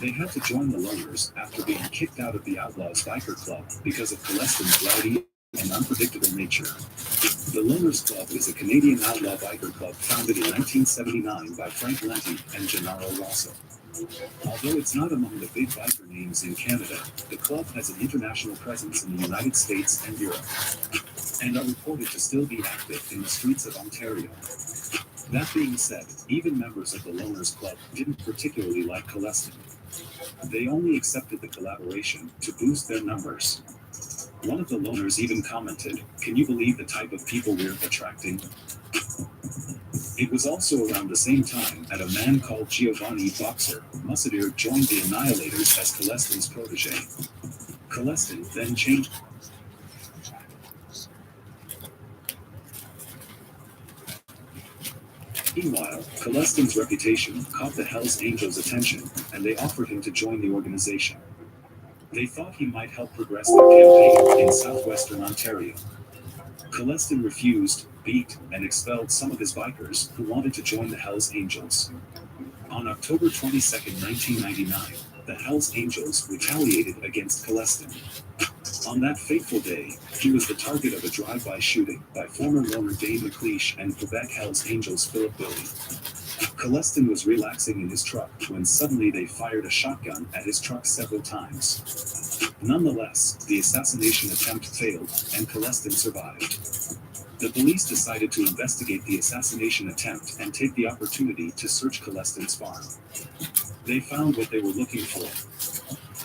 They had to join the Loners after being kicked out of the Outlaws Biker Club because of Colestin's rowdy and unpredictable nature. The Loners Club is a Canadian outlaw biker club founded in 1979 by Frank Lenti and Gennaro Rosso. Although it's not among the big biker names in Canada, the club has an international presence in the United States and Europe, and are reported to still be active in the streets of Ontario. That being said, even members of the Loners Club didn't particularly like Colestin. They only accepted the collaboration to boost their numbers. One of the loners even commented, "Can you believe the type of people we're attracting?" It was also around the same time that a man called Giovanni Boxer Musadier joined the Annihilators as Colestin's protege. Colestin then changed. Meanwhile, Colestin's reputation caught the Hells Angels' attention, and they offered him to join the organization. They thought he might help progress their campaign in southwestern Ontario. Colestin refused, beat, and expelled some of his bikers who wanted to join the Hells Angels. On October 22, 1999, the Hells Angels retaliated against Colestin. On that fateful day, he was the target of a drive-by shooting by former loner Dane McLeish and Quebec Hells Angels Philip Billy. Colestin was relaxing in his truck when suddenly they fired a shotgun at his truck several times. Nonetheless, the assassination attempt failed, and Colestin survived. The police decided to investigate the assassination attempt and take the opportunity to search Colestin's farm. They found what they were looking for.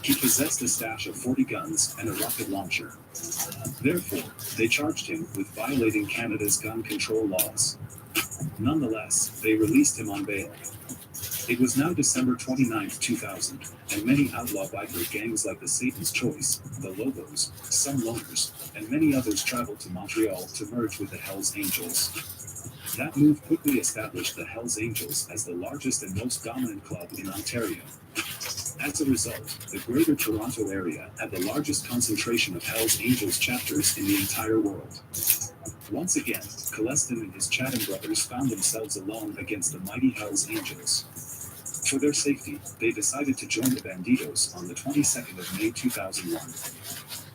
He possessed a stash of 40 guns and a rocket launcher. Therefore, they charged him with violating Canada's gun control laws. Nonetheless, they released him on bail. It was now December 29, 2000, and many outlaw biker gangs like the Satan's Choice, the Lobos, some Loners, and many others traveled to Montreal to merge with the Hells Angels. That move quickly established the Hells Angels as the largest and most dominant club in Ontario. As a result, the Greater Toronto Area had the largest concentration of Hells Angels chapters in the entire world. Once again, Colestin and his Chatham brothers found themselves alone against the mighty Hells Angels. For their safety, they decided to join the Bandidos on the 22nd of May 2001.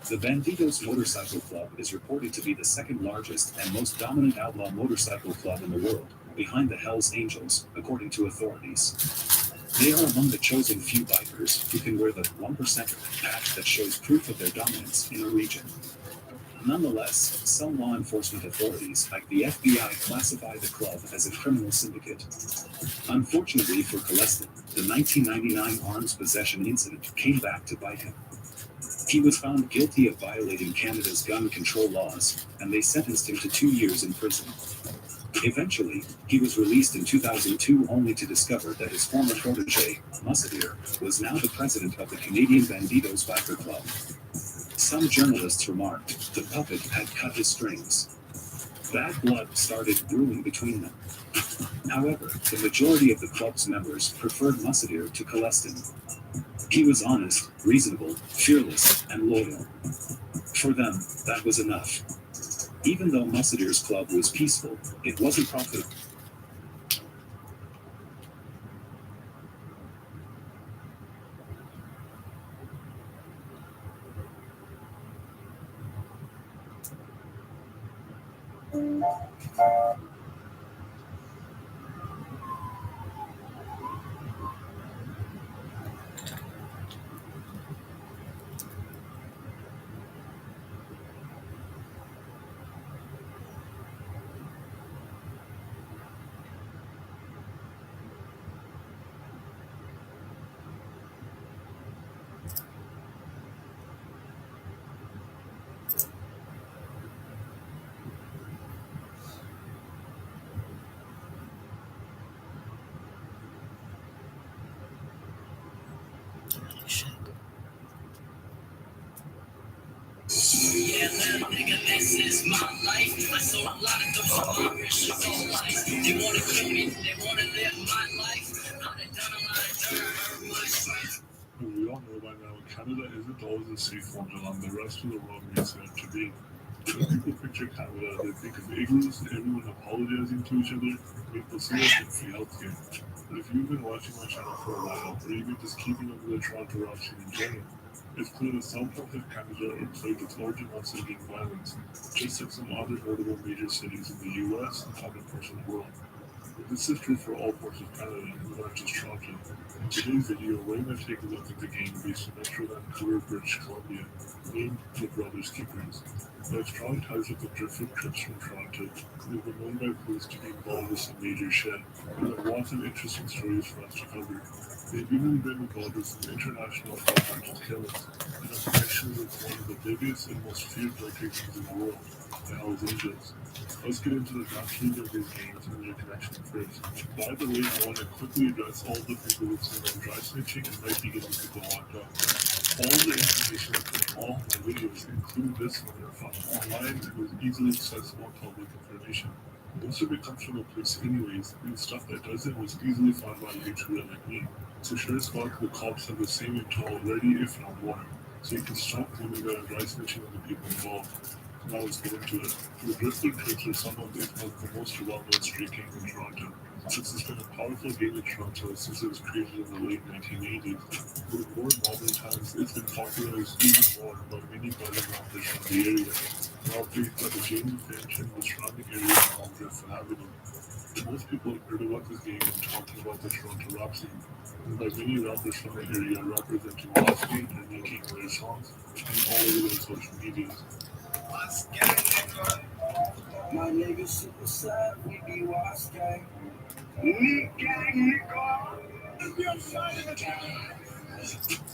The Bandidos Motorcycle Club is reported to be the second largest and most dominant outlaw motorcycle club in the world, behind the Hells Angels, according to authorities. They are among the chosen few bikers who can wear the 1%er patch that shows proof of their dominance in a region. Nonetheless, some law enforcement authorities, like the FBI, classify the club as a criminal syndicate. Unfortunately for Colestin, the 1999 arms possession incident came back to bite him. He was found guilty of violating Canada's gun control laws, and they sentenced him to 2 years in prison. Eventually, he was released in 2002 only to discover that his former protege, Musadier, was now the president of the Canadian Bandidos Biker Club. Some journalists remarked the puppet had cut his strings. Bad blood started brewing between them. However, the majority of the club's members preferred Musadier to Colestin. He was honest, reasonable, fearless, and loyal. For them, that was enough. Even though Musadier's club was peaceful, it wasn't profitable. This is my life. I saw a lot of those ambitions all life. They wanna kill me, they wanna live my life. I done done a lot of dirt, hurt my strength. We all know by now, Canada isn't always a safe wonderland the rest of the world makes it out to be. When people picture Canada, they think of igloos, everyone apologizing to each other, maple syrup, and free healthcare. But if you've been watching my channel for a while, or even just keeping up with the Toronto Rapture in general, it's clear that some parts of Canada are plagued with large amounts of gang violence, just like some other notable major cities in the US and other parts of the world. This is true for all parts of Canada, not just Toronto. In today's video, we're going to take a look at the gang based in Metro Vancouver, British Columbia, named the Brothers Keepers. They have strong ties with the Driftwood Crips from Toronto, and they've been known by police to be involved with some major shit, and have lots of interesting stories for us to cover. They've even been involved with some international fraudulent killings, and have connections with one of the biggest and most feared drug gangs in the world, the Hells Angels. Let's get into the backstory of these gangs and their connection first. By the way, I want to quickly address all the people who've seen on dry snitching and might be getting people locked up. All the information from all my videos, including this one, are found online and is easily accessible public information. Most of it comes from the police anyways, and stuff that doesn't was easily found by a YouTuber like me. So sure as fuck, the cops have the same intel already, if not more. So you can stop claiming that I'm dry snitching on the people involved. Now let's get into it. The Driftwood Crips are some of, if not the most well-known street gang in Toronto, since it's been a powerful gang in Toronto since it was created in the late 1980s. But in more modern times, it's been popularized even more by many budding rappers from the area, now based by the James Mansion and the surrounding area on Driftwood Avenue. Most people have heard about this gang when talking about the Toronto rap scene, and by many rappers from the area representing Wasgate and making their songs and all over their social medias. My nigga super sad, we be washed gang.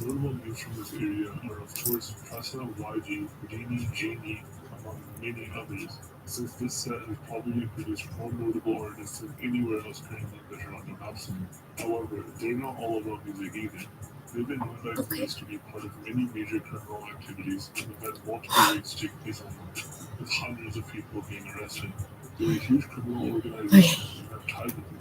Notable names from this area are of course Pressa, YG, Houdini, Jamie, among many others, since this set has probably produced more notable artists than anywhere else currently in the Toronto rap scene. However, they're not all about music either. They've been known by police to be part of many major criminal activities and have had multiple raids take place on them, with hundreds of people being arrested. They're a huge criminal organization and have ties with them.